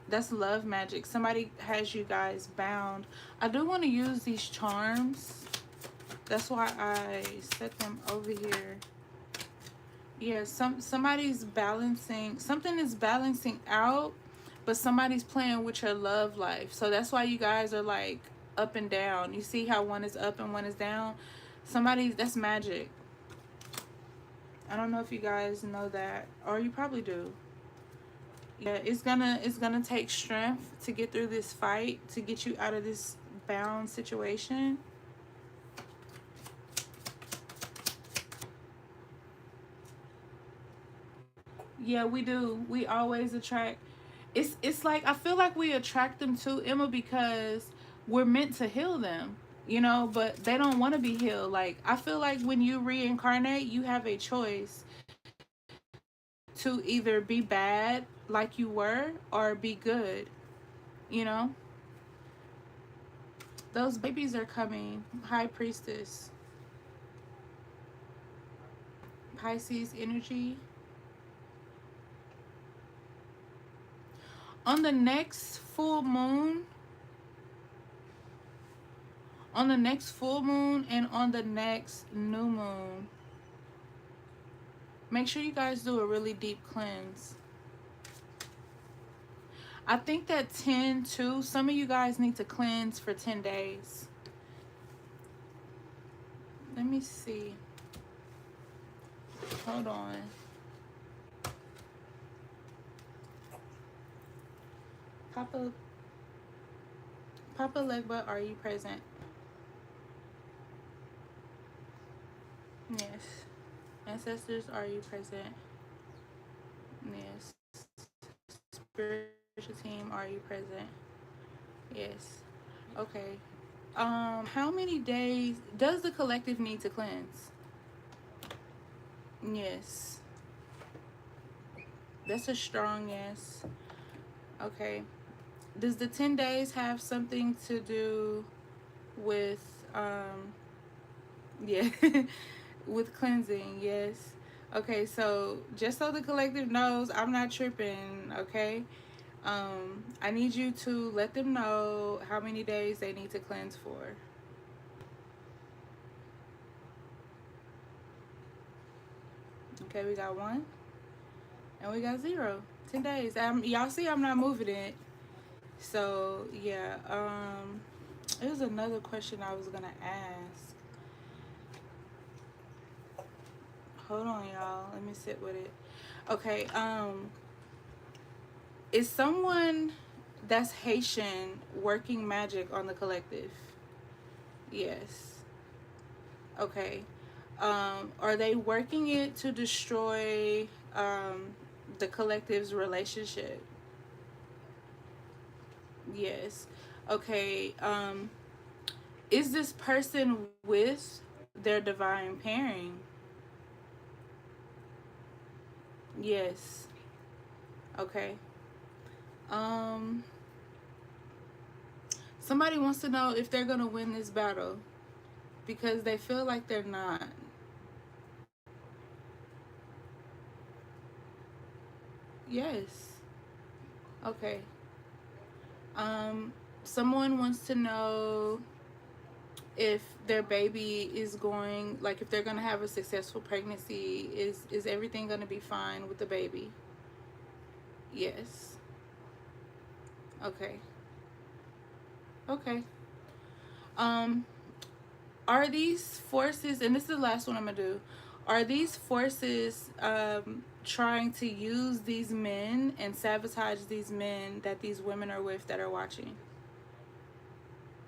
That's love magic. Somebody has you guys bound. I do want to use these charms. That's why I set them over here. Yeah, somebody's balancing. Something is balancing out, but somebody's playing with your love life. So that's why you guys are like up and down. You see how one is up and one is down? That's magic. I don't know if you guys know that, or you probably do. Yeah, it's gonna take strength to get through this fight, to get you out of this bound situation. Yeah, we do. We always attract. It's like, I feel like we attract them too, Emma, because we're meant to heal them, but they don't want to be healed. Like, I feel like when you reincarnate, you have a choice to either be bad like you were, or be good, you know? Those babies are coming. High Priestess. Pisces energy. On the next full moon, and on the next new moon, make sure you guys do a really deep cleanse. I think that 10 too, some of you guys need to cleanse for 10 days. Let me see. Hold on. Papa Legba, are you present? Yes. Ancestors, are you present? Yes. Spiritual team, are you present? Yes. Okay. How many days does the collective need to cleanse? Yes. That's a strong yes. Okay. Does the 10 days have something to do with yeah, with cleansing? Yes. Okay, so just so the collective knows, I'm not tripping, okay? I need you to let them know how many days they need to cleanse for. Okay, we got 1 and we got 0. 10 days. Y'all see I'm not moving it. So yeah, it was another question I was gonna ask. Hold on, y'all. Let me sit with it. Okay, is someone that's Haitian working magic on the collective? Yes. Okay. Are they working it to destroy the collective's relationship? Yes. Okay. Is this person with their divine pairing? Yes. Okay. Somebody wants to know if they're gonna win this battle because they feel like they're not. Yes. Okay. Someone wants to know if their baby is going, like, if they're gonna have a successful pregnancy. Is everything gonna be fine with the baby? Yes. Okay. Okay. Um, are these forces, and this is the last one I'm gonna do, are these forces trying to use these men and sabotage these men that these women are with that are watching?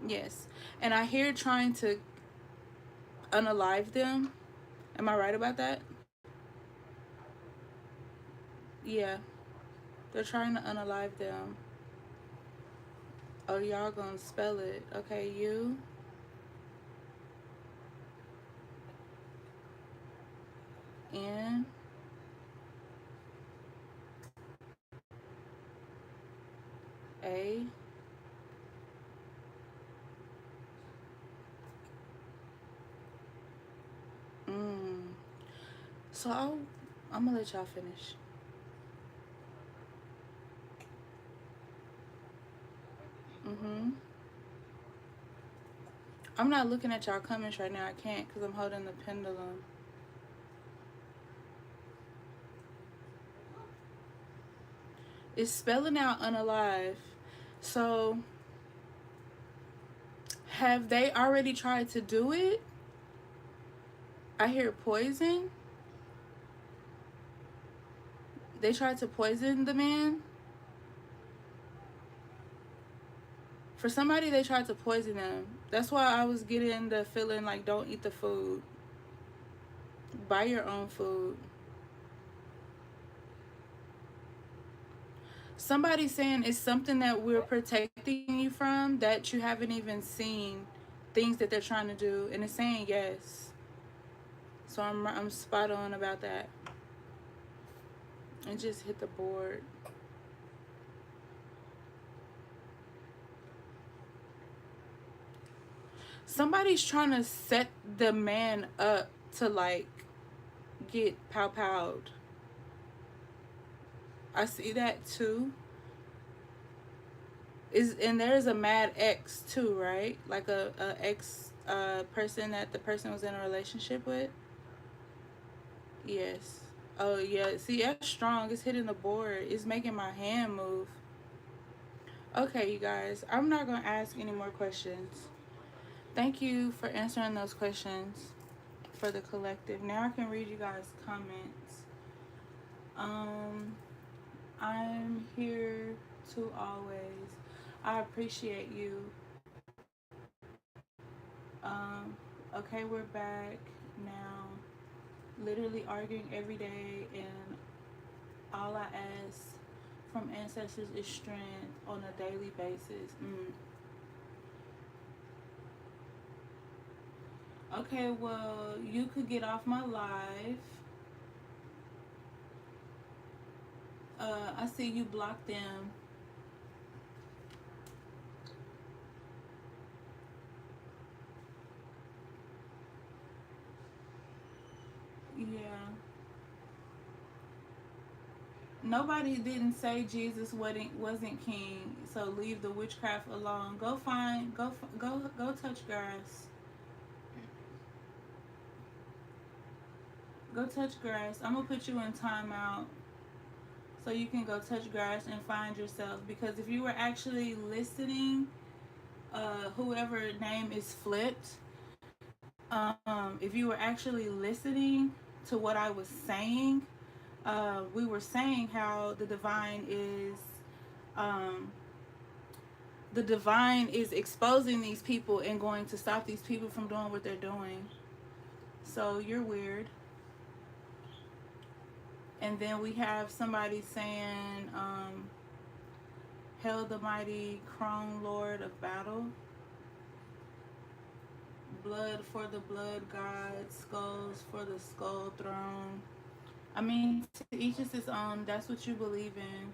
Yes. And I hear trying to unalive them. Am I right about that? Yeah. They're trying to unalive them. Oh, y'all gonna spell it. Okay, you. N. A. Mm. So I'm gonna let y'all finish. Mm-hmm. I'm not looking at y'all comments right now. I can't because I'm holding the pendulum. It's spelling out unalive. So, have they already tried to do it? I hear poison. They tried to poison the man. For somebody, they tried to poison them. That's why I was getting the feeling like, don't eat the food. Buy your own food. Somebody's saying it's something that we're protecting you from that you haven't even seen, things that they're trying to do, and it's saying yes. So I'm spot on about that. It just hit the board. Somebody's trying to set the man up to, like, get pow-powed. I see that too. And there's a mad ex too, right? Like a ex person that the person was in a relationship with. Yes. Oh yeah. See, that's strong. It's hitting the board. It's making my hand move. Okay, you guys. I'm not gonna ask any more questions. Thank you for answering those questions for the collective. Now I can read you guys' comments. I'm here to always. I appreciate you. Okay, we're back now. Literally arguing every day, and all I ask from ancestors is strength on a daily basis. Okay, well, you could get off my live. I see you blocked them. Yeah. Nobody didn't say Jesus wasn't king, so leave the witchcraft alone. Go touch grass. Go touch grass. I'm gonna put you in timeout so you can go touch grass and find yourself. Because if you were actually listening, whoever name is flipped, if you were actually listening to what I was saying, we were saying how the divine is exposing these people and going to stop these people from doing what they're doing. So you're weird. And then we have somebody saying, Hail the mighty Crone Lord of Battle. Blood for the blood god, skulls for the skull throne. I mean, to each is his own. That's what you believe in.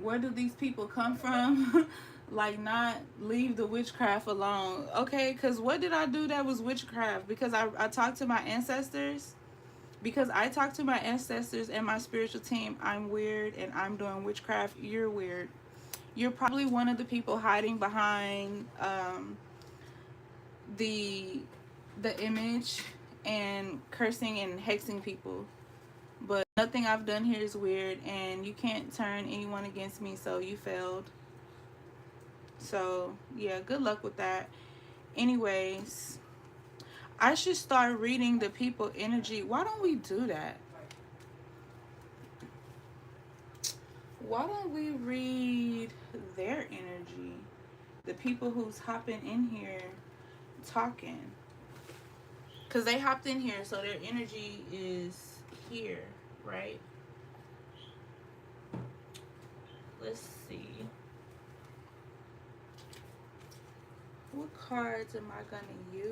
Where do these people come from? Like, not leave the witchcraft alone. Okay, because what did I do that was witchcraft? Because I talked to my ancestors. Because I talked to my ancestors and my spiritual team, I'm weird and I'm doing witchcraft. You're weird. You're probably one of the people hiding behind the image and cursing and hexing people. But nothing I've done here is weird, and you can't turn anyone against me, so you failed. So, yeah, good luck with that. Anyways, I should start reading the people energy. Why don't we do that? Why don't we read their energy? The people who's hopping in here talking. Because they hopped in here, so their energy is here, right? Let's see. What cards am I going to use?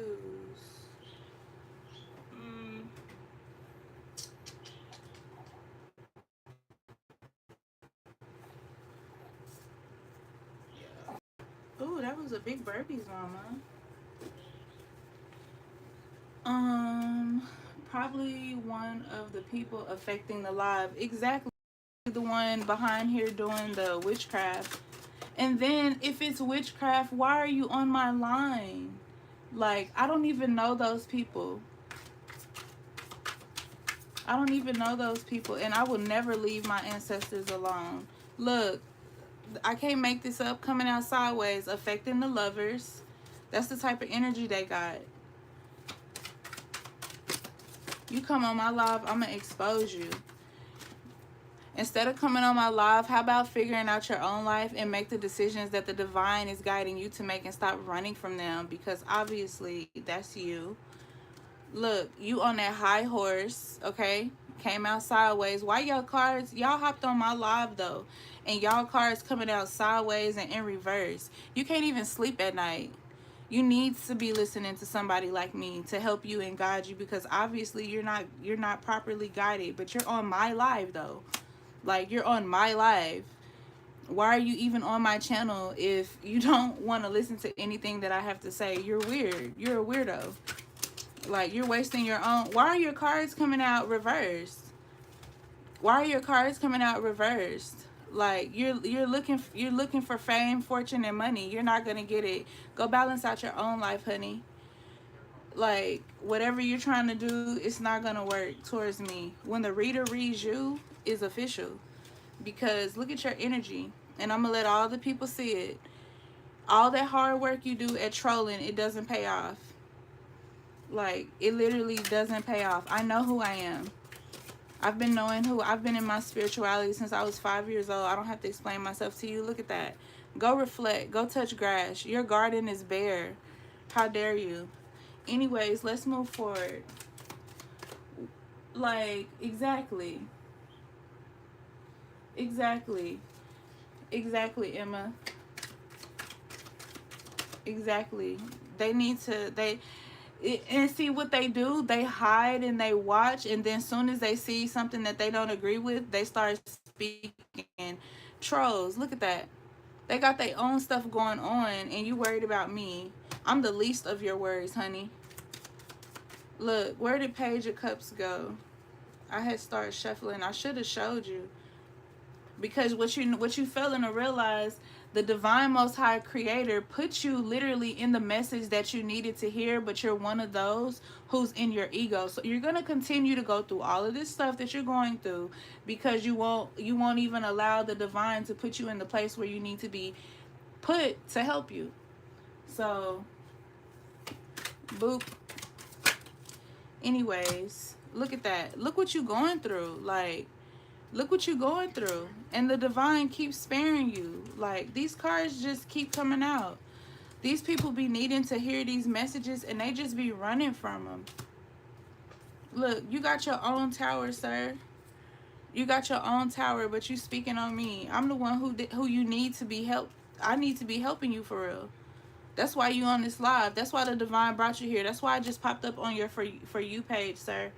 Ooh, that was a big burpees, mama. Probably one of the people affecting the live. Exactly, the one behind here doing the witchcraft. And then if it's witchcraft, why are you on my line? Like, I don't even know those people. I don't even know those people, and I will never leave my ancestors alone. Look, I can't make this up. Coming out sideways, affecting the lovers. That's the type of energy they got. You come on my live, I'm going to expose you. Instead of coming on my live, how about figuring out your own life and make the decisions that the divine is guiding you to make and stop running from them? Because obviously, that's you. Look, you on that high horse, okay? Came out sideways. Why y'all cards? Y'all hopped on my live, though. And y'all cards coming out sideways and in reverse. You can't even sleep at night. You need to be listening to somebody like me to help you and guide you, because obviously you're not properly guided. But you're on my live, though. Like, you're on my live. Why are you even on my channel if you don't want to listen to anything that I have to say? You're weird. You're a weirdo. Like, you're wasting your own. Why are your cards coming out reversed? Why are your cards coming out reversed? Like, you're looking for fame, fortune, and money. You're not gonna get it. Go balance out your own life, honey. Like, whatever you're trying to do, it's not gonna work towards me. When the reader reads you, is official. Because look at your energy, and I'm gonna let all the people see it. All that hard work you do at trolling, it doesn't pay off. Like, it literally doesn't pay off. I know who I am. I've been in my spirituality since I was 5 years old. I don't have to explain myself to you. Look at that. Go reflect. Go touch grass. Your garden is bare. How dare you? Anyways, let's move forward. Like, exactly. Exactly, Emma. Exactly. They need to, and see what they do. They hide and they watch, and then soon as they see something that they don't agree with, they start speaking. Trolls, look at that. They got their own stuff going on, and you worried about me. I'm the least of your worries, honey. Look, where did Page of Cups go? I had started shuffling. I should have showed you. Because what you failing to realize, the divine most high creator put you literally in the message that you needed to hear, but you're one of those who's in your ego. So you're going to continue to go through all of this stuff that you're going through, because you won't even allow the divine to put you in the place where you need to be put to help you. So, boop. Anyways, look at that. Look what you're going through. Like, look what you're going through. And the divine keeps sparing you. Like, these cards just keep coming out. These people be needing to hear these messages, and they just be running from them. Look, you got your own tower, sir. You got your own tower, but you speaking on me. I'm the one who you need to be helped. I need to be helping you for real. That's why you on this live. That's why the divine brought you here. That's why I just popped up on your for you page, sir.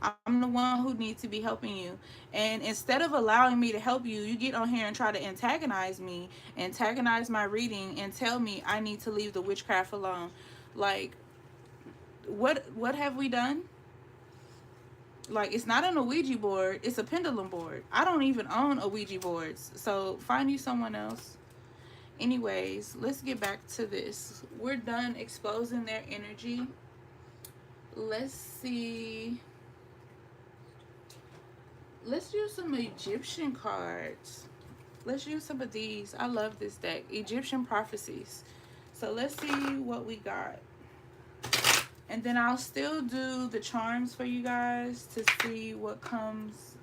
I'm the one who needs to be helping you. And instead of allowing me to help you, you get on here and try to antagonize my reading, and tell me I need to leave the witchcraft alone. Like, what have we done? Like, it's not an Ouija board, it's a pendulum board. I don't even own a Ouija boards. So find you someone else. Anyways, let's get back to this. We're done exposing their energy. Let's see. Let's use some Egyptian cards. Let's use some of these. I love this deck. Egyptian prophecies. So let's see what we got. And then I'll still do the charms for you guys to see what comes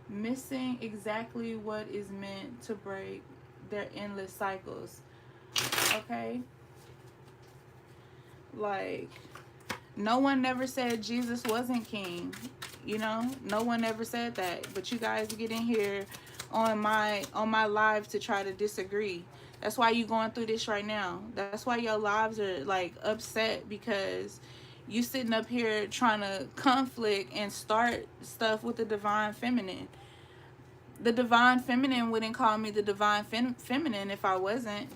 missing, exactly what is meant to break their endless cycles. Okay? Like, no one never said Jesus wasn't king. You know, no one ever said that. But you guys get in here on my live to try to disagree. That's why you going through this right now. That's why your lives are like upset, because you sitting up here trying to conflict and start stuff with the divine feminine. The divine feminine wouldn't call me the divine feminine if I wasn't.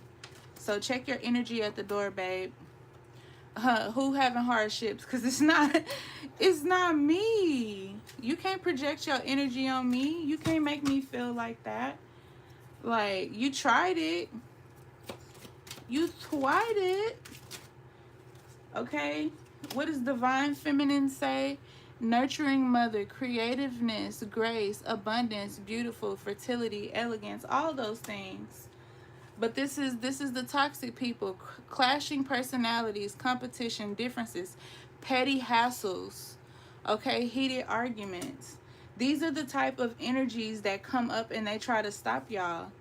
So check your energy at the door, babe. Who having hardships? Because it's not me. You can't project your energy on me. You can't make me feel like that. Like, you tried it. You tried it. Okay? What does divine feminine say? Nurturing mother, creativeness, grace, abundance, beautiful, fertility, elegance, all those things. But this is the toxic people. Clashing personalities, competition, differences, petty hassles, okay, heated arguments. These are the type of energies that come up and they try to stop y'all.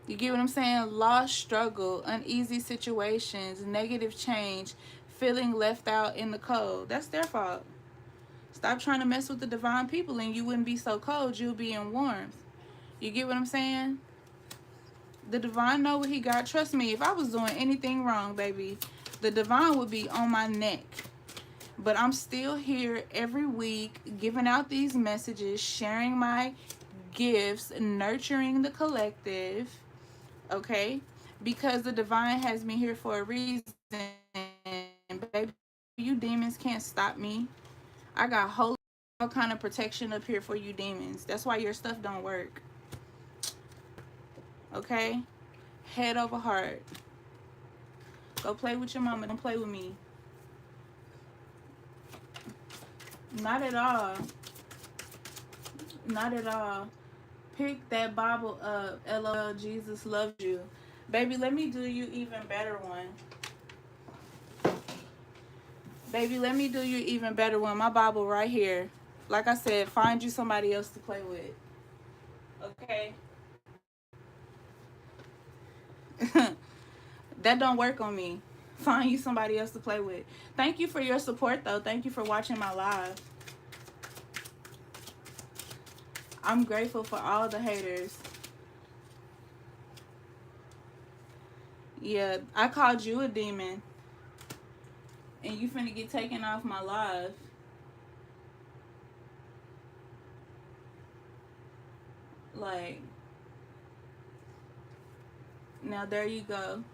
You get what I'm saying? Loss, struggle, uneasy situations, negative change, feeling left out in the cold. That's their fault. Stop trying to mess with the divine people and you wouldn't be so cold. You'll be in warmth. You get what I'm saying? The divine know what he got. Trust me, if I was doing anything wrong, baby, the divine would be on my neck. But I'm still here every week giving out these messages, sharing my gifts, nurturing the collective, okay? Because the divine has me here for a reason. Baby, you demons can't stop me. I got whole all kind of protection up here for you demons. That's why your stuff don't work. Okay? Head over heart. Go play with your mama. Don't play with me. Not at all. Not at all. Pick that Bible up. LOL, Jesus loves you. Baby, let me do you even better one. Baby, let me do you even better one. My Bible right here. Like I said, find you somebody else to play with. Okay? That don't work on me. Find you somebody else to play with. Thank you for your support, though. Thank you for watching my live. I'm grateful for all the haters. Yeah, I called you a demon. And you finna get taken off my live. Like, now there you go.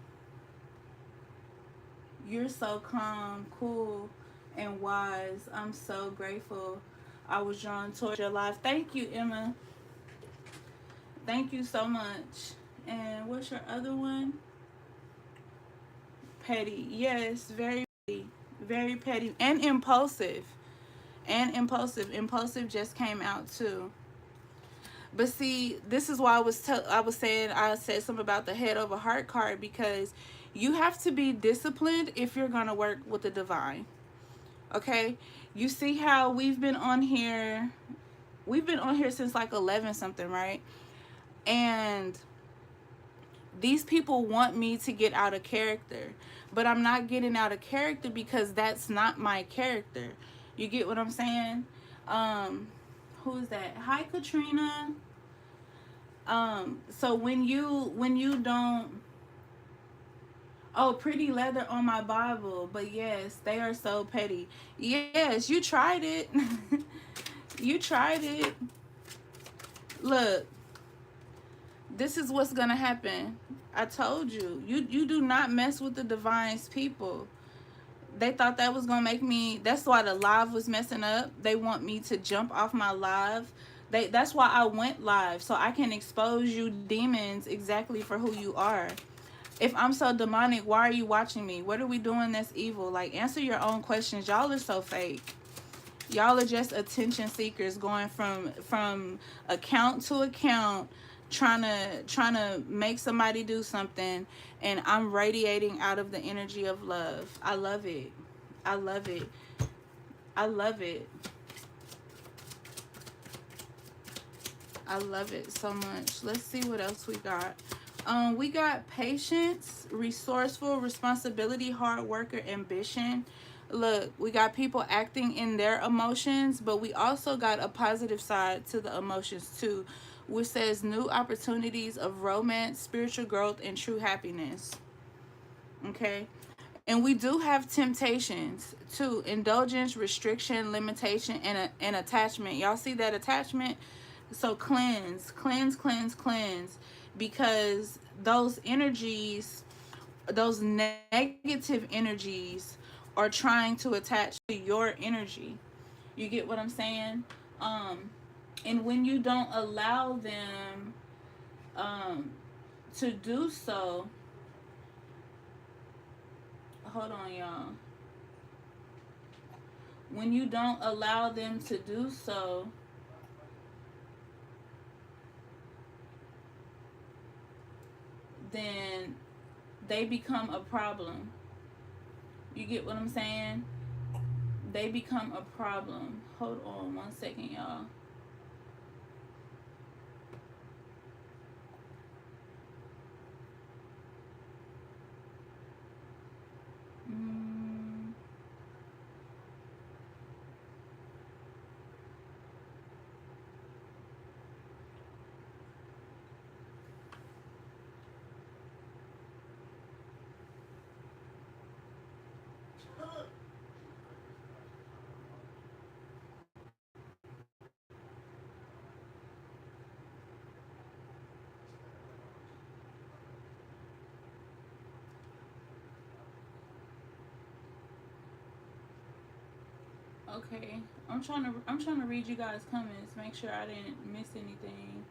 You're so calm, cool, and wise. I'm so grateful I was drawn towards your life. Thank you, Emma. Thank you so much. And what's your other one? Petty. Yes, very petty. Very petty. And impulsive. Impulsive just came out too. But see, this is why I said something about the head over heart card, because you have to be disciplined if you're going to work with the divine. Okay? You see how we've been on here since like 11 something, right? And these people want me to get out of character, but I'm not getting out of character because that's not my character. You get what I'm saying? Who is that? Hi, Katrina. So when you don't, oh, pretty leather on my Bible, but yes, they are so petty. Yes, you tried it. You tried it. Look, this is what's gonna happen. I told you. You do not mess with the divine's people. They thought that was gonna make me. That's why the live was messing up. They want me to jump off my live. That's why I went live, so I can expose you demons exactly for who you are. If I'm so demonic, why are you watching me? What are we doing that's evil? Like, answer your own questions. Y'all are so fake. Y'all are just attention seekers, going from account to account, trying to make somebody do something, and I'm radiating out of the energy of love. I love it. I love it. I love it. I love it so much. Let's see what else we got. We got patience, resourceful, responsibility, hard worker, ambition. Look, we got people acting in their emotions, but we also got a positive side to the emotions too, which says new opportunities of romance, spiritual growth, and true happiness. Okay. And we do have temptations too: indulgence, restriction, limitation, and attachment. Y'all see that attachment? So cleanse, cleanse, cleanse, cleanse, because those energies, those negative energies, are trying to attach to your energy. You get what I'm saying? And when you don't allow them to do so, hold on, y'all. When you don't allow them to do so, then they become a problem. You get what I'm saying? They become a problem. Hold on 1 second, y'all. Okay, I'm trying to read you guys' comments, make sure I didn't miss anything.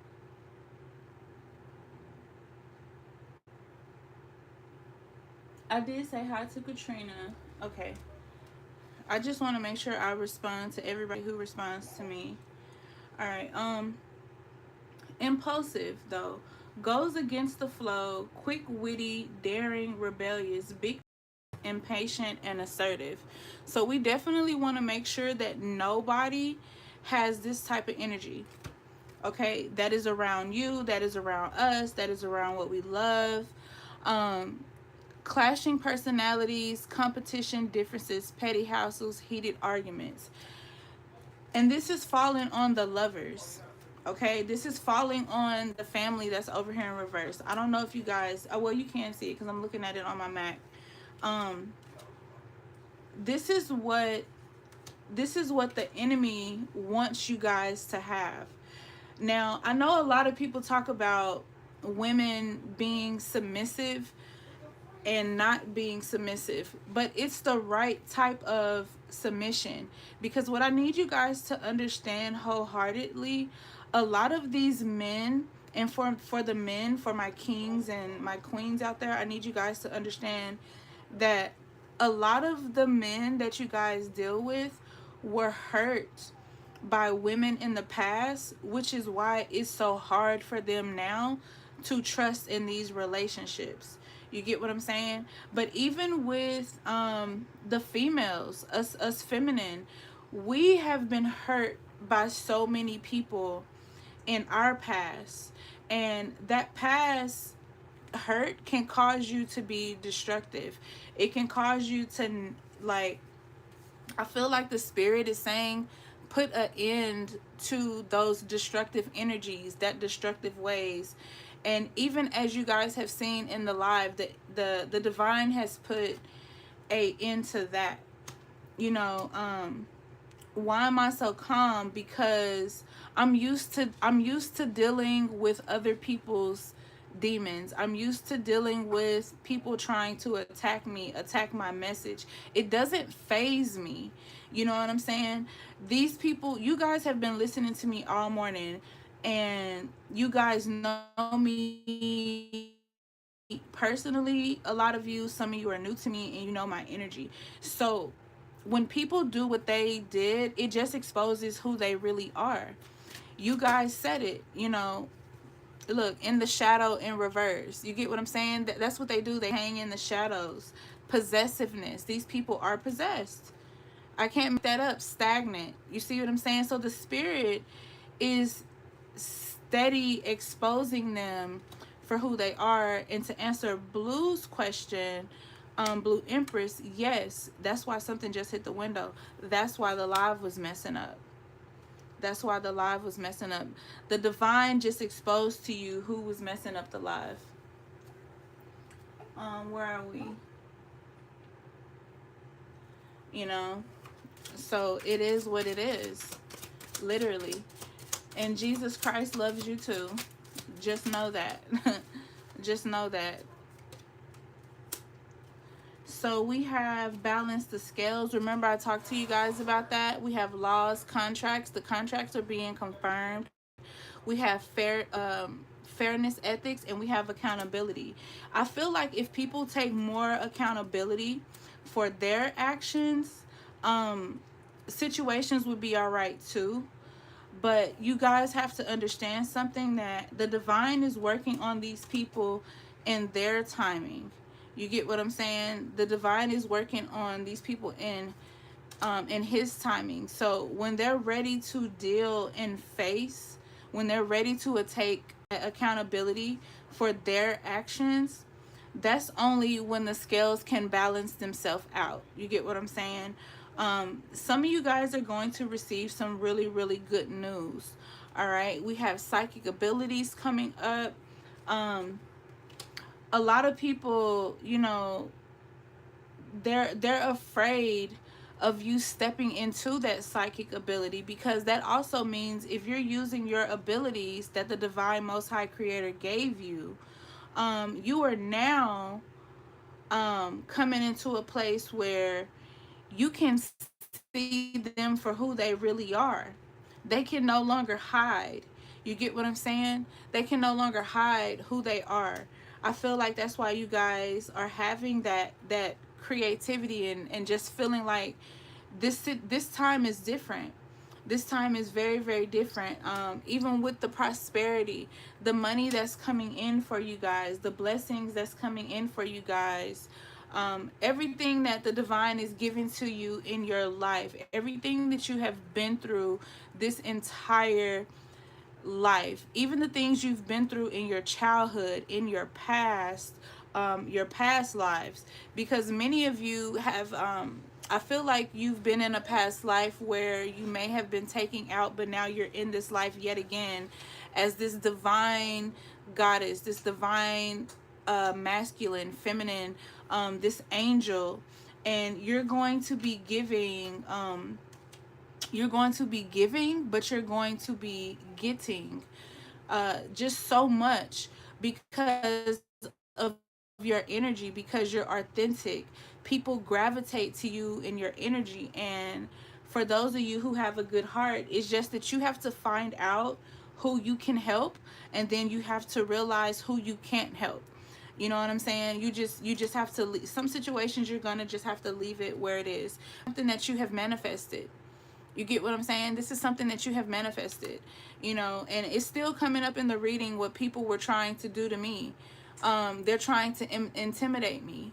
I did say hi to Katrina. Okay. I just want to make sure I respond to everybody who responds to me. All right. Impulsive though, goes against the flow, quick, witty, daring, rebellious, big, impatient, and assertive. So we definitely want to make sure that nobody has this type of energy. Okay, that is around you, that is around us, that is around what we love. Clashing personalities, competition, differences, petty hassles, heated arguments. And this is falling on the lovers. Okay, this is falling on the family that's over here in reverse. I don't know if you guys, well, you can see it because I'm looking at it on my Mac. This is what the enemy wants you guys to have. Now, I know a lot of people talk about women being submissive and not being submissive, but it's the right type of submission, because what I need you guys to understand wholeheartedly, a lot of these men, and for the men, for my kings and my queens out there, I need you guys to understand that a lot of the men that you guys deal with were hurt by women in the past, which is why it's so hard for them now to trust in these relationships. You get what I'm saying? But even with the females, us feminine, we have been hurt by so many people in our past, and that past hurt can cause you to be destructive. It can cause you to, like, I feel like the spirit is saying, put an end to those destructive energies, that destructive ways. And even as you guys have seen in the live, the divine has put a end to that. You know, why am I so calm? Because I'm used to dealing with other people's demons. I'm used to dealing with people trying to attack me, attack my message. It doesn't phase me. You know what I'm saying? These people, you guys have been listening to me all morning, and you guys know me personally. A lot of you, some of you are new to me, and you know my energy. So when people do what they did, it just exposes who they really are. You guys said it, look, in the shadow in reverse. You get what I'm saying? That's what they do. They hang in the shadows. Possessiveness. These people are possessed. I can't make that up. Stagnant. You see what I'm saying? So the spirit is steady exposing them for who they are. And to answer Blue's question, Blue Empress, yes, that's why something just hit the window. That's why the live was messing up. That's why the live was messing up. The divine just exposed to you who was messing up the live. Where are we? You know, so it is what it is, literally. And Jesus Christ loves you too. Just know that. Just know that. So we have balanced the scales. Remember I talked to you guys about that. We have laws, contracts. The contracts are being confirmed. We have fairness, ethics, and we have accountability. I feel like if people take more accountability for their actions, situations would be all right too. But you guys have to understand something, that the divine is working on these people in their timing. You get what I'm saying? The divine is working on these people in his timing. So when they're ready to deal and face, when they're ready to take accountability for their actions, that's only when the scales can balance themselves out. You get what I'm saying? Some of you guys are going to receive some really, really good news. All right. We have psychic abilities coming up. A lot of people, they're afraid of you stepping into that psychic ability, because that also means if you're using your abilities that the divine most high creator gave you, you are now coming into a place where you can see them for who they really are. They can no longer hide. You get what I'm saying? They can no longer hide who they are. I feel like that's why you guys are having that creativity, and just feeling like this time is different. This time is very, very different. Even with the prosperity, the money that's coming in for you guys, the blessings that's coming in for you guys, everything that the divine is giving to you in your life, everything that you have been through this entire life, even the things you've been through in your childhood, in your past lives, because many of you have, I feel like you've been in a past life where you may have been taken out, but now you're in this life yet again as this divine goddess, this divine masculine, feminine, this angel, and you're going to be giving, but you're going to be getting just so much because of your energy, because you're authentic. People gravitate to you in your energy. And for those of you who have a good heart, it's just that you have to find out who you can help, and then you have to realize who you can't help. You know what I'm saying? You just have to leave. Some situations you're gonna just have to leave it where it is. Something that you have manifested. You get what I'm saying? This is something that you have manifested, and it's still coming up in the reading what people were trying to do to me. They're trying to intimidate me.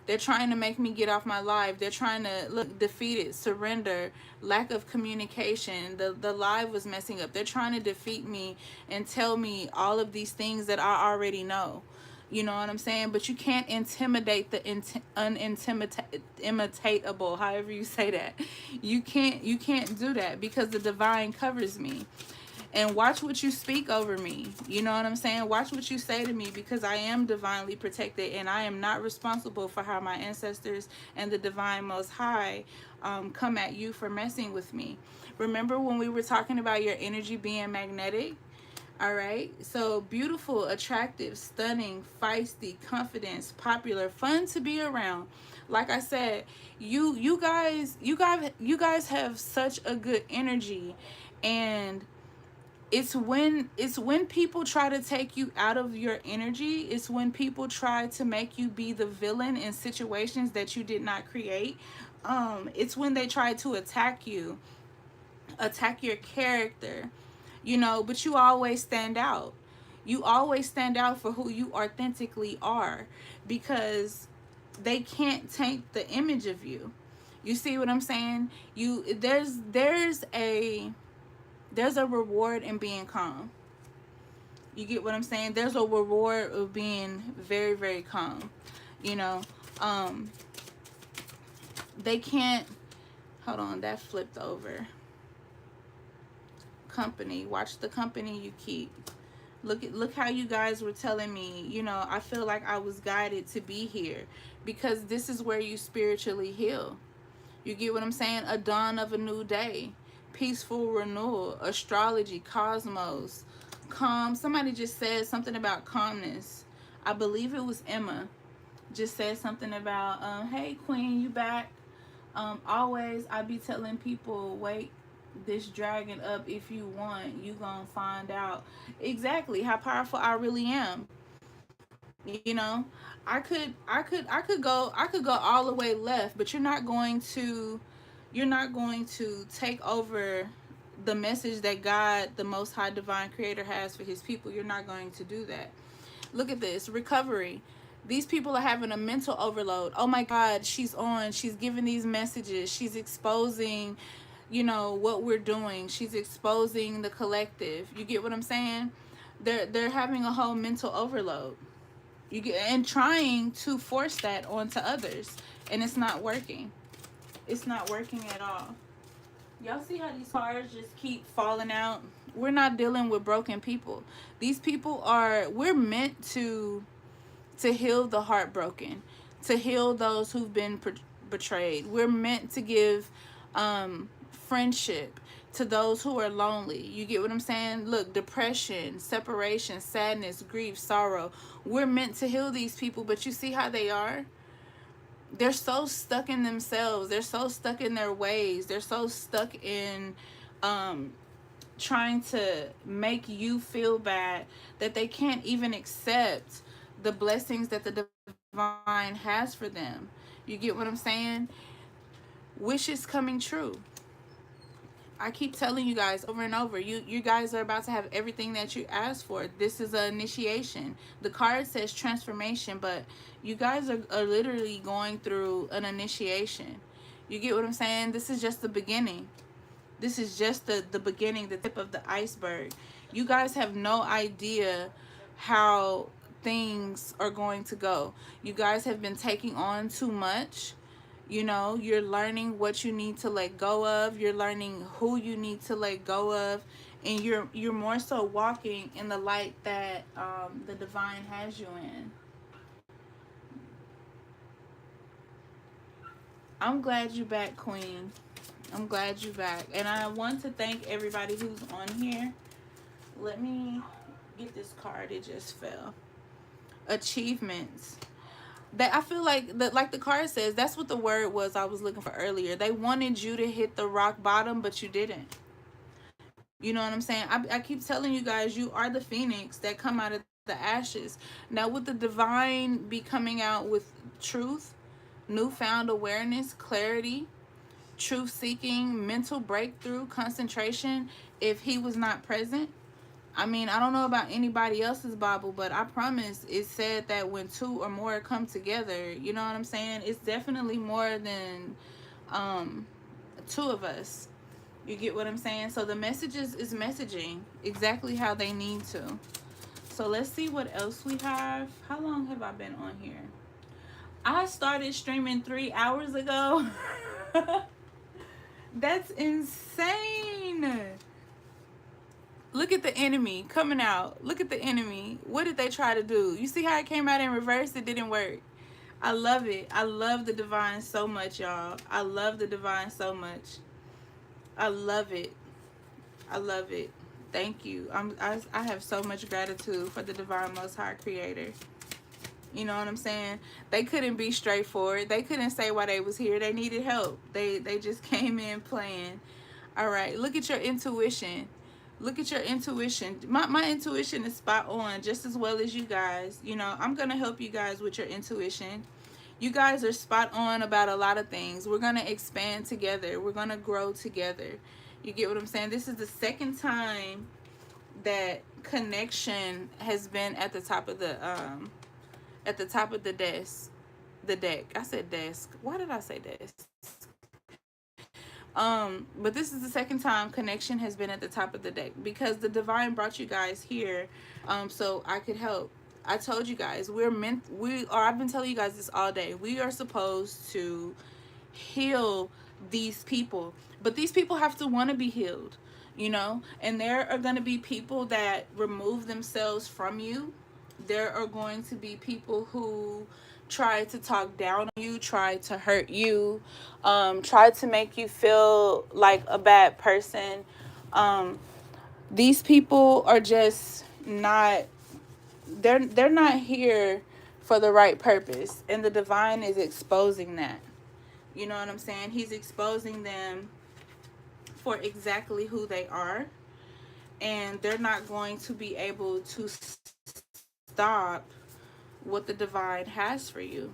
They're trying to make me get off my life. They're trying to look defeated, surrender, lack of communication. The live was messing up. They're trying to defeat me and tell me all of these things that I already know. You know what I'm saying? But you can't intimidate the unimitatable, however you say that. You can't do that, because the divine covers me. And watch what you speak over me. You know what I'm saying? Watch what you say to me, because I am divinely protected, and I am not responsible for how my ancestors and the divine most high come at you for messing with me. Remember when we were talking about your energy being magnetic? All right. So beautiful, attractive, stunning, feisty, confidence, popular, fun to be around. Like I said, you guys have such a good energy, and it's when people try to take you out of your energy. It's when people try to make you be the villain in situations that you did not create. It's when they try to attack you, attack your character, but you always stand out. You always stand out for who you authentically are, because they can't taint the image of you. You see what I'm saying? There's a reward in being calm. You get what I'm saying? There's a reward of being very, very calm. You know, um, they can't. Hold on, that flipped over. Company. Watch the company you keep. Look how you guys were telling me. I feel like I was guided to be here, because this is where you spiritually heal. You get what I'm saying? A dawn of a new day, peaceful renewal, astrology, cosmos, calm. Somebody just said something about calmness. I believe it was Emma. Just said something about, hey Queen, you back? Always I be telling people, wake this dragon up. If you want, you gonna find out exactly how powerful I really am. you know I could go all the way left, but you're not going to take over the message that God, the most high divine creator, has for his people. You're not going to do that. Look at this recovery. These people are having a mental overload. Oh my God, she's giving these messages, she's exposing what we're doing, she's exposing the collective. You get what I'm saying? They're having a whole mental overload. You get, and trying to force that onto others, and it's not working. It's not working at all. Y'all see how these cards just keep falling out? We're not dealing with broken people. These people we're meant to heal the heartbroken, to heal those who've been betrayed. We're meant to give friendship to those who are lonely. You get what I'm saying? Look, depression, separation, sadness, grief, sorrow. We're meant to heal these people, but you see how they are? They're so stuck in themselves. They're so stuck in their ways. They're so stuck in trying to make you feel bad, that they can't even accept the blessings that the divine has for them. You get what I'm saying? Wishes coming true. I keep telling you guys over and over, you guys are about to have everything that you asked for. This is an initiation. The card says transformation, but you guys are literally going through an initiation. You get what I'm saying? This is just the beginning. This is just the beginning, the tip of the iceberg. You guys have no idea how things are going to go. You guys have been taking on too much. You're learning what you need to let go of. You're learning who you need to let go of. And you're more so walking in the light that the divine has you in. I'm glad you're back, Queen. I'm glad you're back. And I want to thank everybody who's on here. Let me get this card. It just fell. Achievements. That I feel like the card says, that's what the word was I was looking for earlier. They wanted you to hit the rock bottom, but you didn't. You know what I'm saying? I keep telling you guys, you are the phoenix that come out of the ashes. Now, with the divine be coming out with truth, newfound awareness, clarity, truth seeking, mental breakthrough, concentration, if he was not present. I mean, I don't know about anybody else's Bible, but I promise it said that when two or more come together, you know what I'm saying? It's definitely more than two of us. You get what I'm saying? So the messages is messaging exactly how they need to. So let's see what else we have. How long have I been on here? I started streaming 3 hours ago. That's insane. Look at the enemy coming out. Look at the enemy. What did they try to do? You see how it came out in reverse? It didn't work. I love it. I love the divine so much, y'all. I love the divine so much. I love it. I love it. Thank you. I have so much gratitude for the divine most high creator. You know what I'm saying? They couldn't be straightforward. They couldn't say why they was here. They needed help. They just came in playing. All right. Look at your intuition. Look at your intuition. My intuition is spot on just as well as you guys. You know, I'm going to help you guys with your intuition. You guys are spot on about a lot of things. We're going to expand together. We're going to grow together. You get what I'm saying? This is the second time that connection has been at the top of the desk. The deck. I said desk. Why did I say desk? But this is the second time connection has been at the top of the deck because the divine brought you guys here, so I could help. I told you guys I've been telling you guys this all day. We are supposed to heal these people, but these people have to want to be healed, you know. And there are going to be people that remove themselves from you. There are going to be people who try to talk down on you, try to hurt you, try to make you feel like a bad person. These people are just not, they're not here for the right purpose, and the divine is exposing that. You know what I'm saying? He's exposing them for exactly who they are, and they're not going to be able to stop what the divine has for you.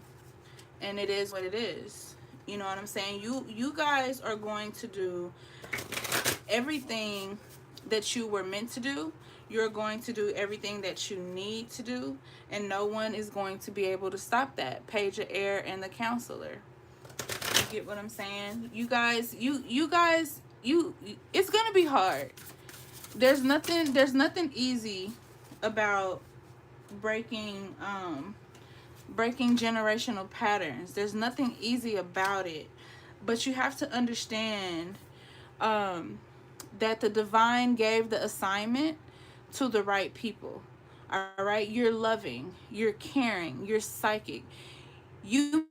And it is what it is. You know what I'm saying? You guys are going to do everything that you were meant to do. You're going to do everything that you need to do, and no one is going to be able to stop that. Page of Air and the Counselor. You get what I'm saying? You guys, it's gonna be hard. There's nothing easy about breaking breaking generational patterns. There's nothing easy about it. But you have to understand that the divine gave the assignment to the right people. All right? You're loving, you're caring, you're psychic. You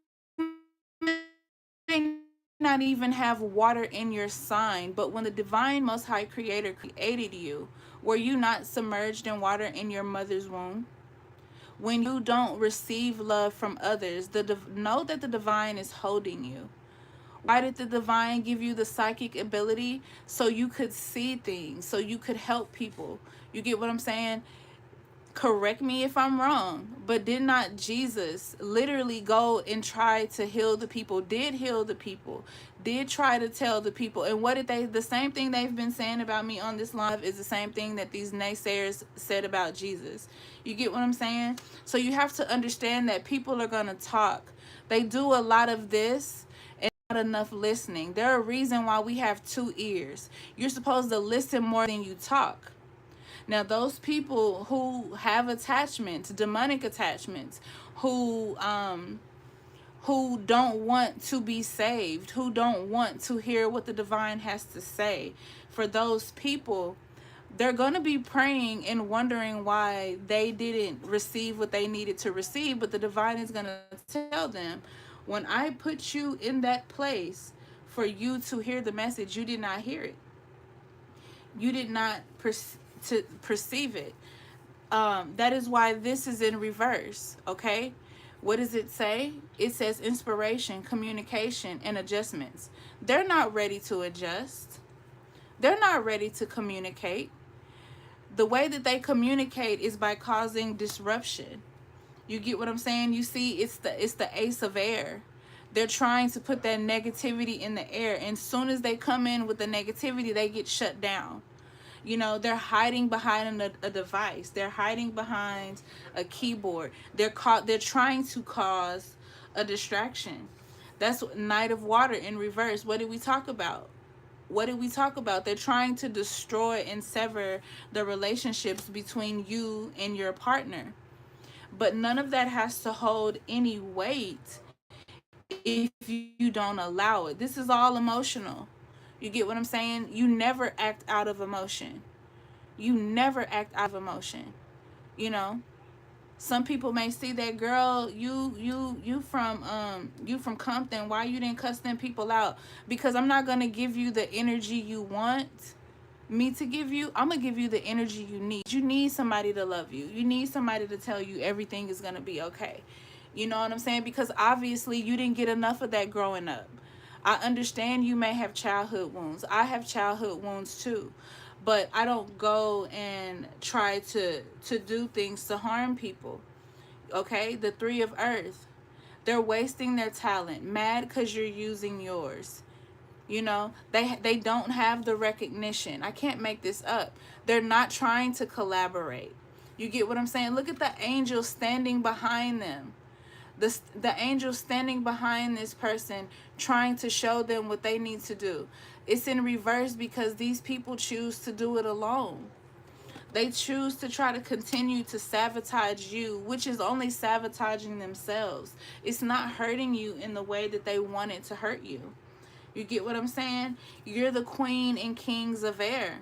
may not even have water in your sign, but when the divine most high creator created you, were you not submerged in water in your mother's womb? When you don't receive love from others, know that the divine is holding you. Why did the divine give you the psychic ability? So you could see things, so you could help people. You get what I'm saying? Correct me if I'm wrong, but did not Jesus literally go and try to heal the people? Did heal the people? Did try to tell the people? And what did they, the same thing they've been saying about me on this live is the same thing that these naysayers said about Jesus. You get what I'm saying? So you have to understand that people are going to talk. They do a lot of this and not enough listening. There's a reason why we have two ears. You're supposed to listen more than you talk. Now, those people who have attachments, demonic attachments, who don't want to be saved, who don't want to hear what the divine has to say, for those people, they're going to be praying and wondering why they didn't receive what they needed to receive, but the divine is going to tell them, when I put you in that place for you to hear the message, you did not hear it. You did not perceive it. That is why this is in reverse, okay? What does it say? It says inspiration, communication, and adjustments. They're not ready to adjust. They're not ready to communicate. The way that they communicate is by causing disruption. You get what I'm saying? You see, it's the Ace of Air. They're trying to put that negativity in the air, and as soon as they come in with the negativity, they get shut down. You know, they're hiding behind a device. They're hiding behind a keyboard. They're trying to cause a distraction. That's Knight of Water in reverse. What did we talk about? What did we talk about? They're trying to destroy and sever the relationships between you and your partner. But none of that has to hold any weight if you don't allow it. This is all emotional. You get what I'm saying? You never act out of emotion. You never act out of emotion, you know? Some people may see that, girl, you from Compton, why you didn't cuss them people out? Because I'm not gonna give you the energy you want me to give you. I'm gonna give you the energy you need. You need somebody to love you. You need somebody to tell you everything is gonna be okay. You know what I'm saying? Because obviously you didn't get enough of that growing up. I understand you may have childhood wounds. I have childhood wounds too. But I don't go and try to do things to harm people. Okay? The three of earth. They're wasting their talent. Mad because you're using yours. You know, they don't have the recognition. I can't make this up. They're not trying to collaborate. You get what I'm saying? Look at the angel standing behind them. The angel standing behind this person, trying to show them what they need to do. It's in reverse because these people choose to do it alone. They choose to try to continue to sabotage you, which is only sabotaging themselves. It's not hurting you in the way that they want it to hurt you. You get what I'm saying? You're the queen and kings of air.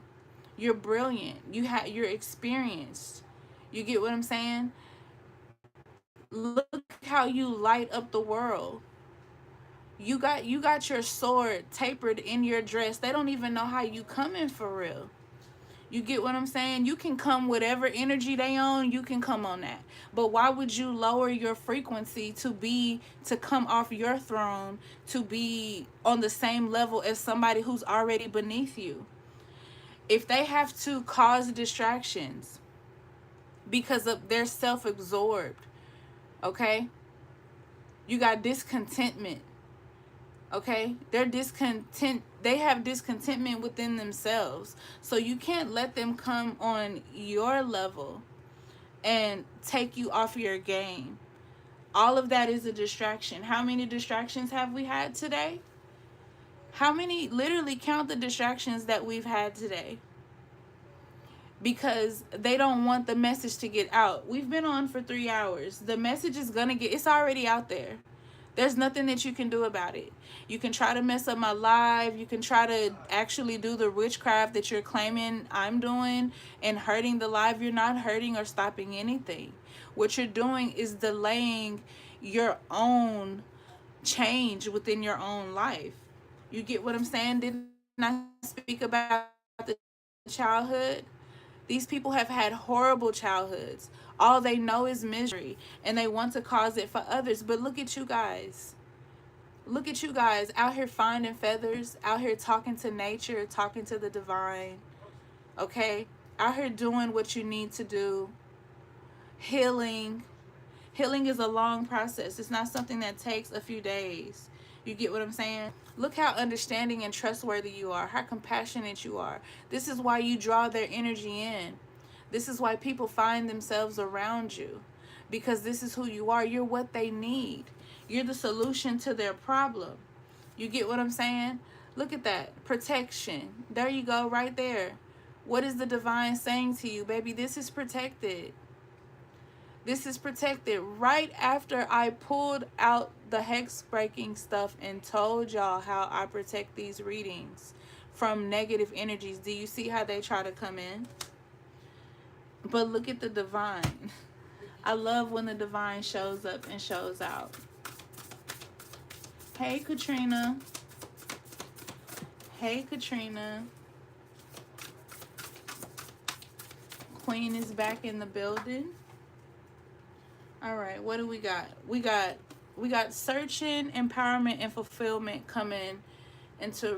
You're brilliant. You're experienced. You get what I'm saying? Look how you light up the world. You got your sword tapered in your dress. They don't even know how you coming for real. You get what I'm saying? You can come whatever energy they own, you can come on that. But why would you lower your frequency to come off your throne, to be on the same level as somebody who's already beneath you? If they have to cause distractions because of they're self-absorbed, okay? You got discontentment. Okay, they have discontentment within themselves, so you can't let them come on your level and take you off your game. All of that is a distraction. How many distractions have we had today? How many? Literally count the distractions that we've had today, because they don't want the message to get out. We've been on for 3 hours. The message is gonna it's already out there. There's nothing that you can do about it. You can try to mess up my live. You can try to actually do the witchcraft that you're claiming I'm doing and hurting the live. You're not hurting or stopping anything. What you're doing is delaying your own change within your own life. You get what I'm saying? Didn't I speak about the childhood? These people have had horrible childhoods. All they know is misery, and they want to cause it for others. But look at you guys. Look at you guys out here finding feathers, out here talking to nature, talking to the divine, okay? Out here doing what you need to do. Healing. Healing is a long process. It's not something that takes a few days. You get what I'm saying? Look how understanding and trustworthy you are, how compassionate you are. This is why you draw their energy in. This is why people find themselves around you, because this is who you are. You're what they need. You're the solution to their problem. You get what I'm saying? Look at that. Protection. There you go, right there. What is the divine saying to you, baby? This is protected. This is protected. Right after I pulled out the hex breaking stuff and told y'all how I protect these readings from negative energies, do you see how they try to come in? But look at the divine. I love when the divine shows up and shows out. Hey, Katrina. Hey, Katrina. Queen is back in the building. All right, what do we got? We got searching, empowerment, and fulfillment coming into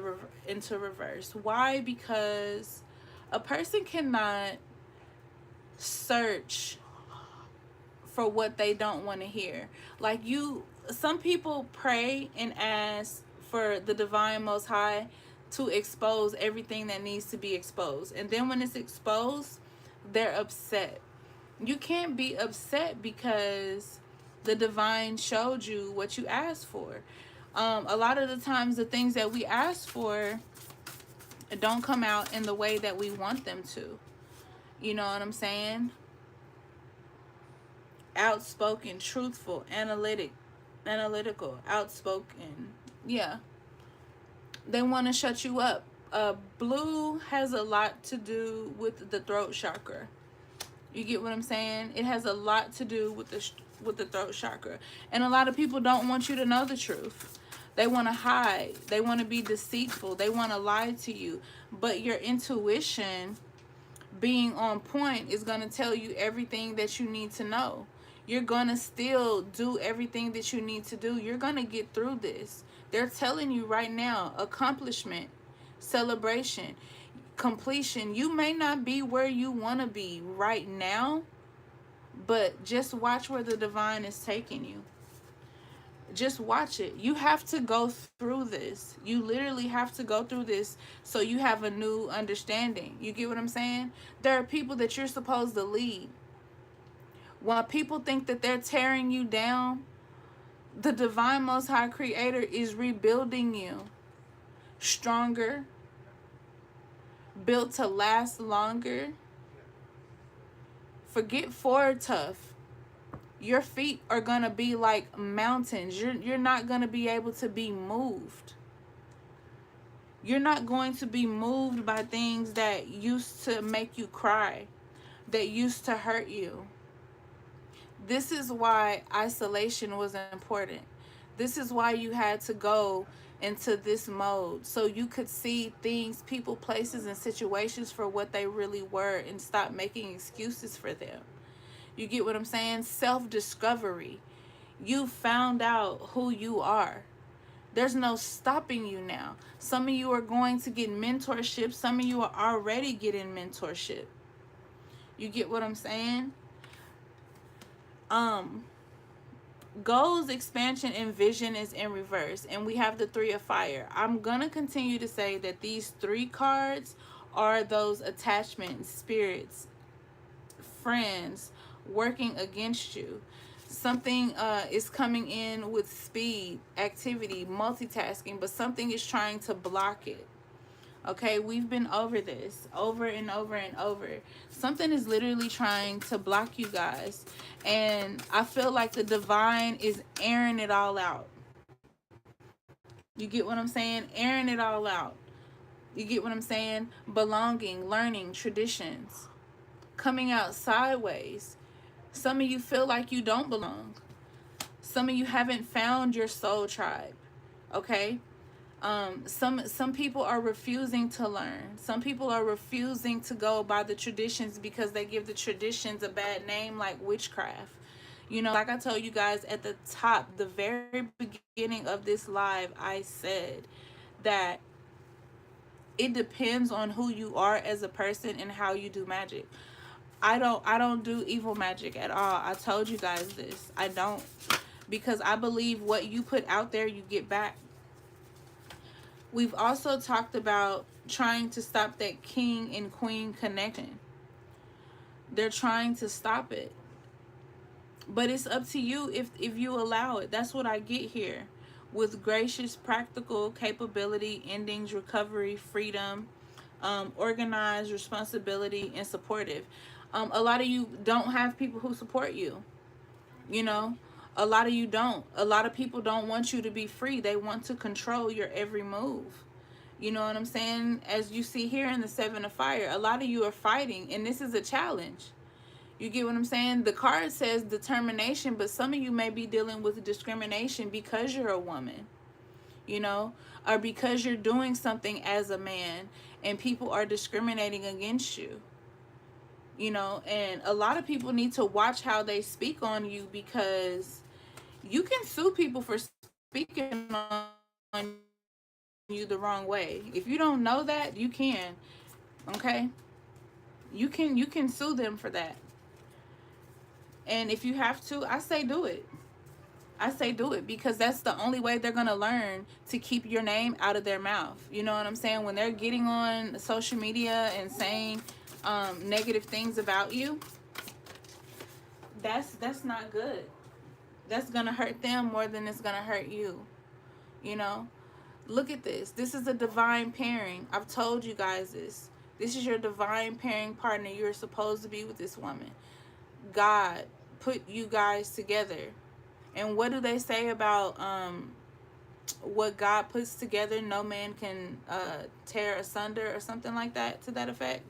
reverse. Why? Because a person cannot search for what they don't want to hear. Like some people pray and ask for the divine most high to expose everything that needs to be exposed, and then when it's exposed, they're upset. You can't be upset because the divine showed you what you asked for. A lot of the times the things that we ask for don't come out in the way that we want them to. You know what I'm saying? Outspoken, truthful, analytical, outspoken. Yeah. They want to shut you up. Blue has a lot to do with the throat chakra. You get what I'm saying? It has a lot to do with the throat chakra. And a lot of people don't want you to know the truth. They want to hide. They want to be deceitful. They want to lie to you. But your intuition being on point is going to tell you everything that you need to know. You're going to still do everything that you need to do. You're going to get through this. They're telling you right now, accomplishment, celebration, completion. You may not be where you want to be right now, but just watch where the divine is taking you. Just watch it. You have to go through this. You literally have to go through this so you have a new understanding. You get what I'm saying? There are people that you're supposed to lead. While people think that they're tearing you down, the divine most high creator is rebuilding you stronger, built to last longer. Forget forward tough. Your feet are going to be like mountains. You're not going to be able to be moved. You're not going to be moved by things that used to make you cry, that used to hurt you. This is why isolation was important. This is why you had to go into this mode, so you could see things, people, places, and situations for what they really were and stop making excuses for them. You get what I'm saying? Self-discovery. You found out who you are. There's no stopping you now. Some of you are going to get mentorship. Some of you are already getting mentorship. You get what I'm saying? Goals, expansion, and vision is in reverse. And we have the Three of Fire. I'm going to continue to say that these three cards are those attachments, spirits, friends, working against you. Something is coming in with speed, activity, multitasking, but something is trying to block it. Okay, we've been over this over and over and over. Something is literally trying to block you guys. And I feel like the divine is airing it all out. You get what I'm saying? Airing it all out. You get what I'm saying? Belonging, learning, traditions, coming out sideways. Some of you feel like you don't belong. Some of you haven't found your soul tribe. Okay? Some people are refusing to learn. Some people are refusing to go by the traditions because they give the traditions a bad name, like witchcraft. You know, like I told you guys at the top, the very beginning of this live, I said that it depends on who you are as a person and how you do magic. I don't do evil magic at all. I told you guys this. I don't, because I believe what you put out there, you get back. We've also talked about trying to stop that king and queen connection. They're trying to stop it. But it's up to you if you allow it. That's what I get here. With gracious, practical capability, endings, recovery, freedom, organized, responsibility, and supportive. A lot of you don't have people who support you. You know, a lot of you don't. A lot of people don't want you to be free. They want to control your every move. You know what I'm saying? As you see here in the Seven of Fire, a lot of you are fighting, and this is a challenge. You get what I'm saying? The card says determination, but some of you may be dealing with discrimination because you're a woman, you know, or because you're doing something as a man and people are discriminating against you. You know, and a lot of people need to watch how they speak on you, because you can sue people for speaking on you the wrong way. If you don't know that, you can. Okay? You can sue them for that. And if you have to, I say do it. I say do it, because that's the only way they're going to learn to keep your name out of their mouth. You know what I'm saying? When they're getting on social media and saying negative things about you, that's not good. That's going to hurt them more than it's going to hurt you. You know? Look at this. This is a divine pairing. I've told you guys this. This is your divine pairing partner. You're supposed to be with this woman. God put you guys together. And what do they say about what God puts together, no man can tear asunder, or something like that, to that effect?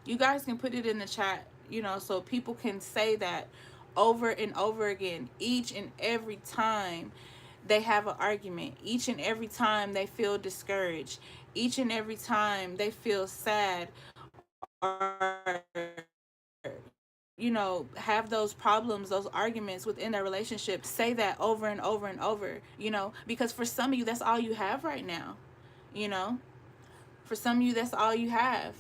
You guys can put it in the chat, you know, so people can say that over and over again, each and every time they have an argument, each and every time they feel discouraged, each and every time they feel sad, or you know, have those problems, those arguments within their relationship, say that over and over and over, you know, because for some of you, that's all you have right now, you know. For some of you, that's all you have.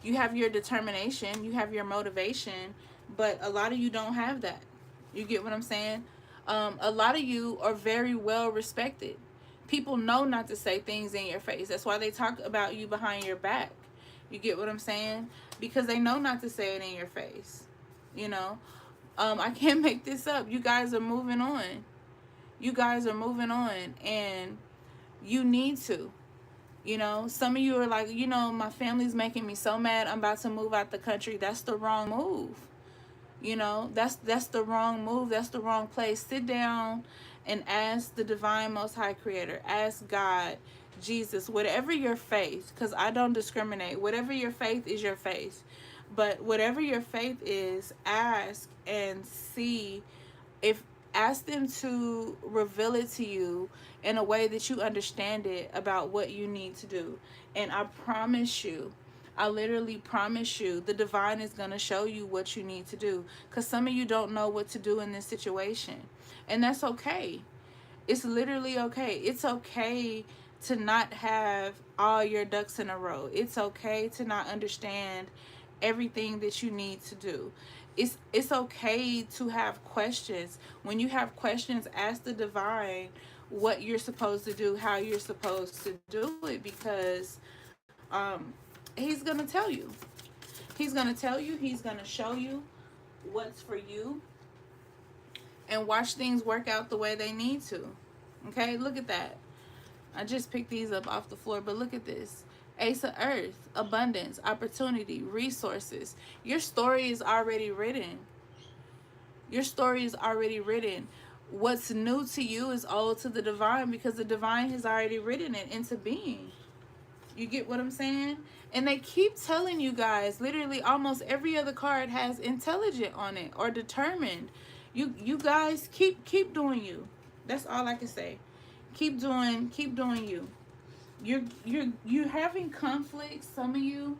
You have your determination, you have your motivation, but a lot of you don't have that. You get what I'm saying? A lot of you are very well respected. People know not to say things in your face. That's why they talk about you behind your back. You get what I'm saying? Because they know not to say it in your face. You know? I can't make this up. You guys are moving on. You guys are moving on, and you need to. You know, some of you are like, you know, my family's making me so mad, I'm about to move out the country. That's the wrong move. You know, that's the wrong move. That's the wrong place. Sit down and ask the divine most high creator. Ask God, Jesus, whatever your faith, because I don't discriminate. Whatever your faith is your faith. But whatever your faith is, ask and see if ask them to reveal it to you in a way that you understand it about what you need to do. And I promise you, I literally promise you, the divine is going to show you what you need to do. Because some of you don't know what to do in this situation. And that's okay. It's literally okay. It's okay to not have all your ducks in a row. It's okay to not understand everything that you need to do. It's okay to have questions. When you have questions, ask the divine what you're supposed to do, how you're supposed to do it, because he's going to tell you. He's going to tell you, he's going to show you what's for you, and watch things work out the way they need to. Okay, look at that. I just picked these up off the floor, but look at this. Ace of Earth, abundance, opportunity, resources. Your story is already written. Your story is already written. What's new to you is old to the divine, because the divine has already written it into being. You get what I'm saying? And they keep telling you guys, literally almost every other card has intelligent on it or determined. You guys keep doing you. That's all I can say. Keep doing you. You're having conflicts, some of you.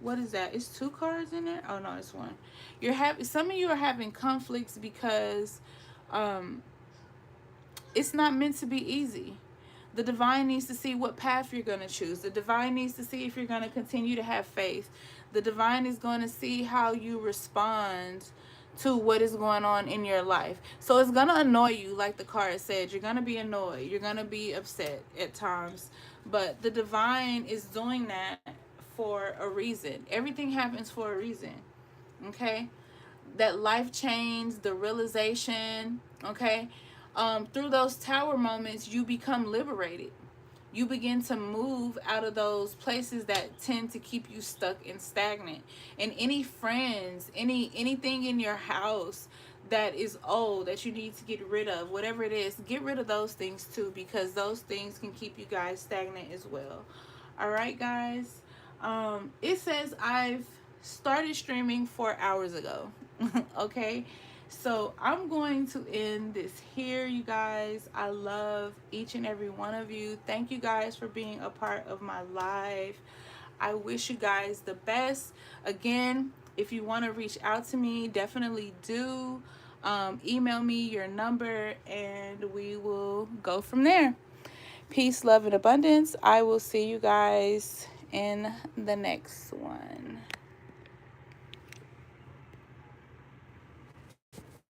What is that? It's two cards in there? Oh no, it's one. Some of you are having conflicts because it's not meant to be easy. The divine needs to see what path you're going to choose. The divine needs to see if you're going to continue to have faith. The divine is going to see how you respond to what is going on in your life. So it's going to annoy you, like the card said. You're going to be annoyed. You're going to be upset at times. But the divine is doing that for a reason. Everything happens for a reason. Okay? That life change, the realization, okay? Through those tower moments, you become liberated. You begin to move out of those places that tend to keep you stuck and stagnant. And any friends, anything in your house that is old that you need to get rid of, whatever it is, get rid of those things too, because those things can keep you guys stagnant as well. All right, guys. It says I've started streaming 4 hours ago. Okay. So I'm going to end this here, you guys. I love each and every one of you. Thank you guys for being a part of my live. I wish you guys the best. Again, if you want to reach out to me, definitely do. Email me your number and we will go from there. Peace, love, and abundance. I will see you guys in the next one.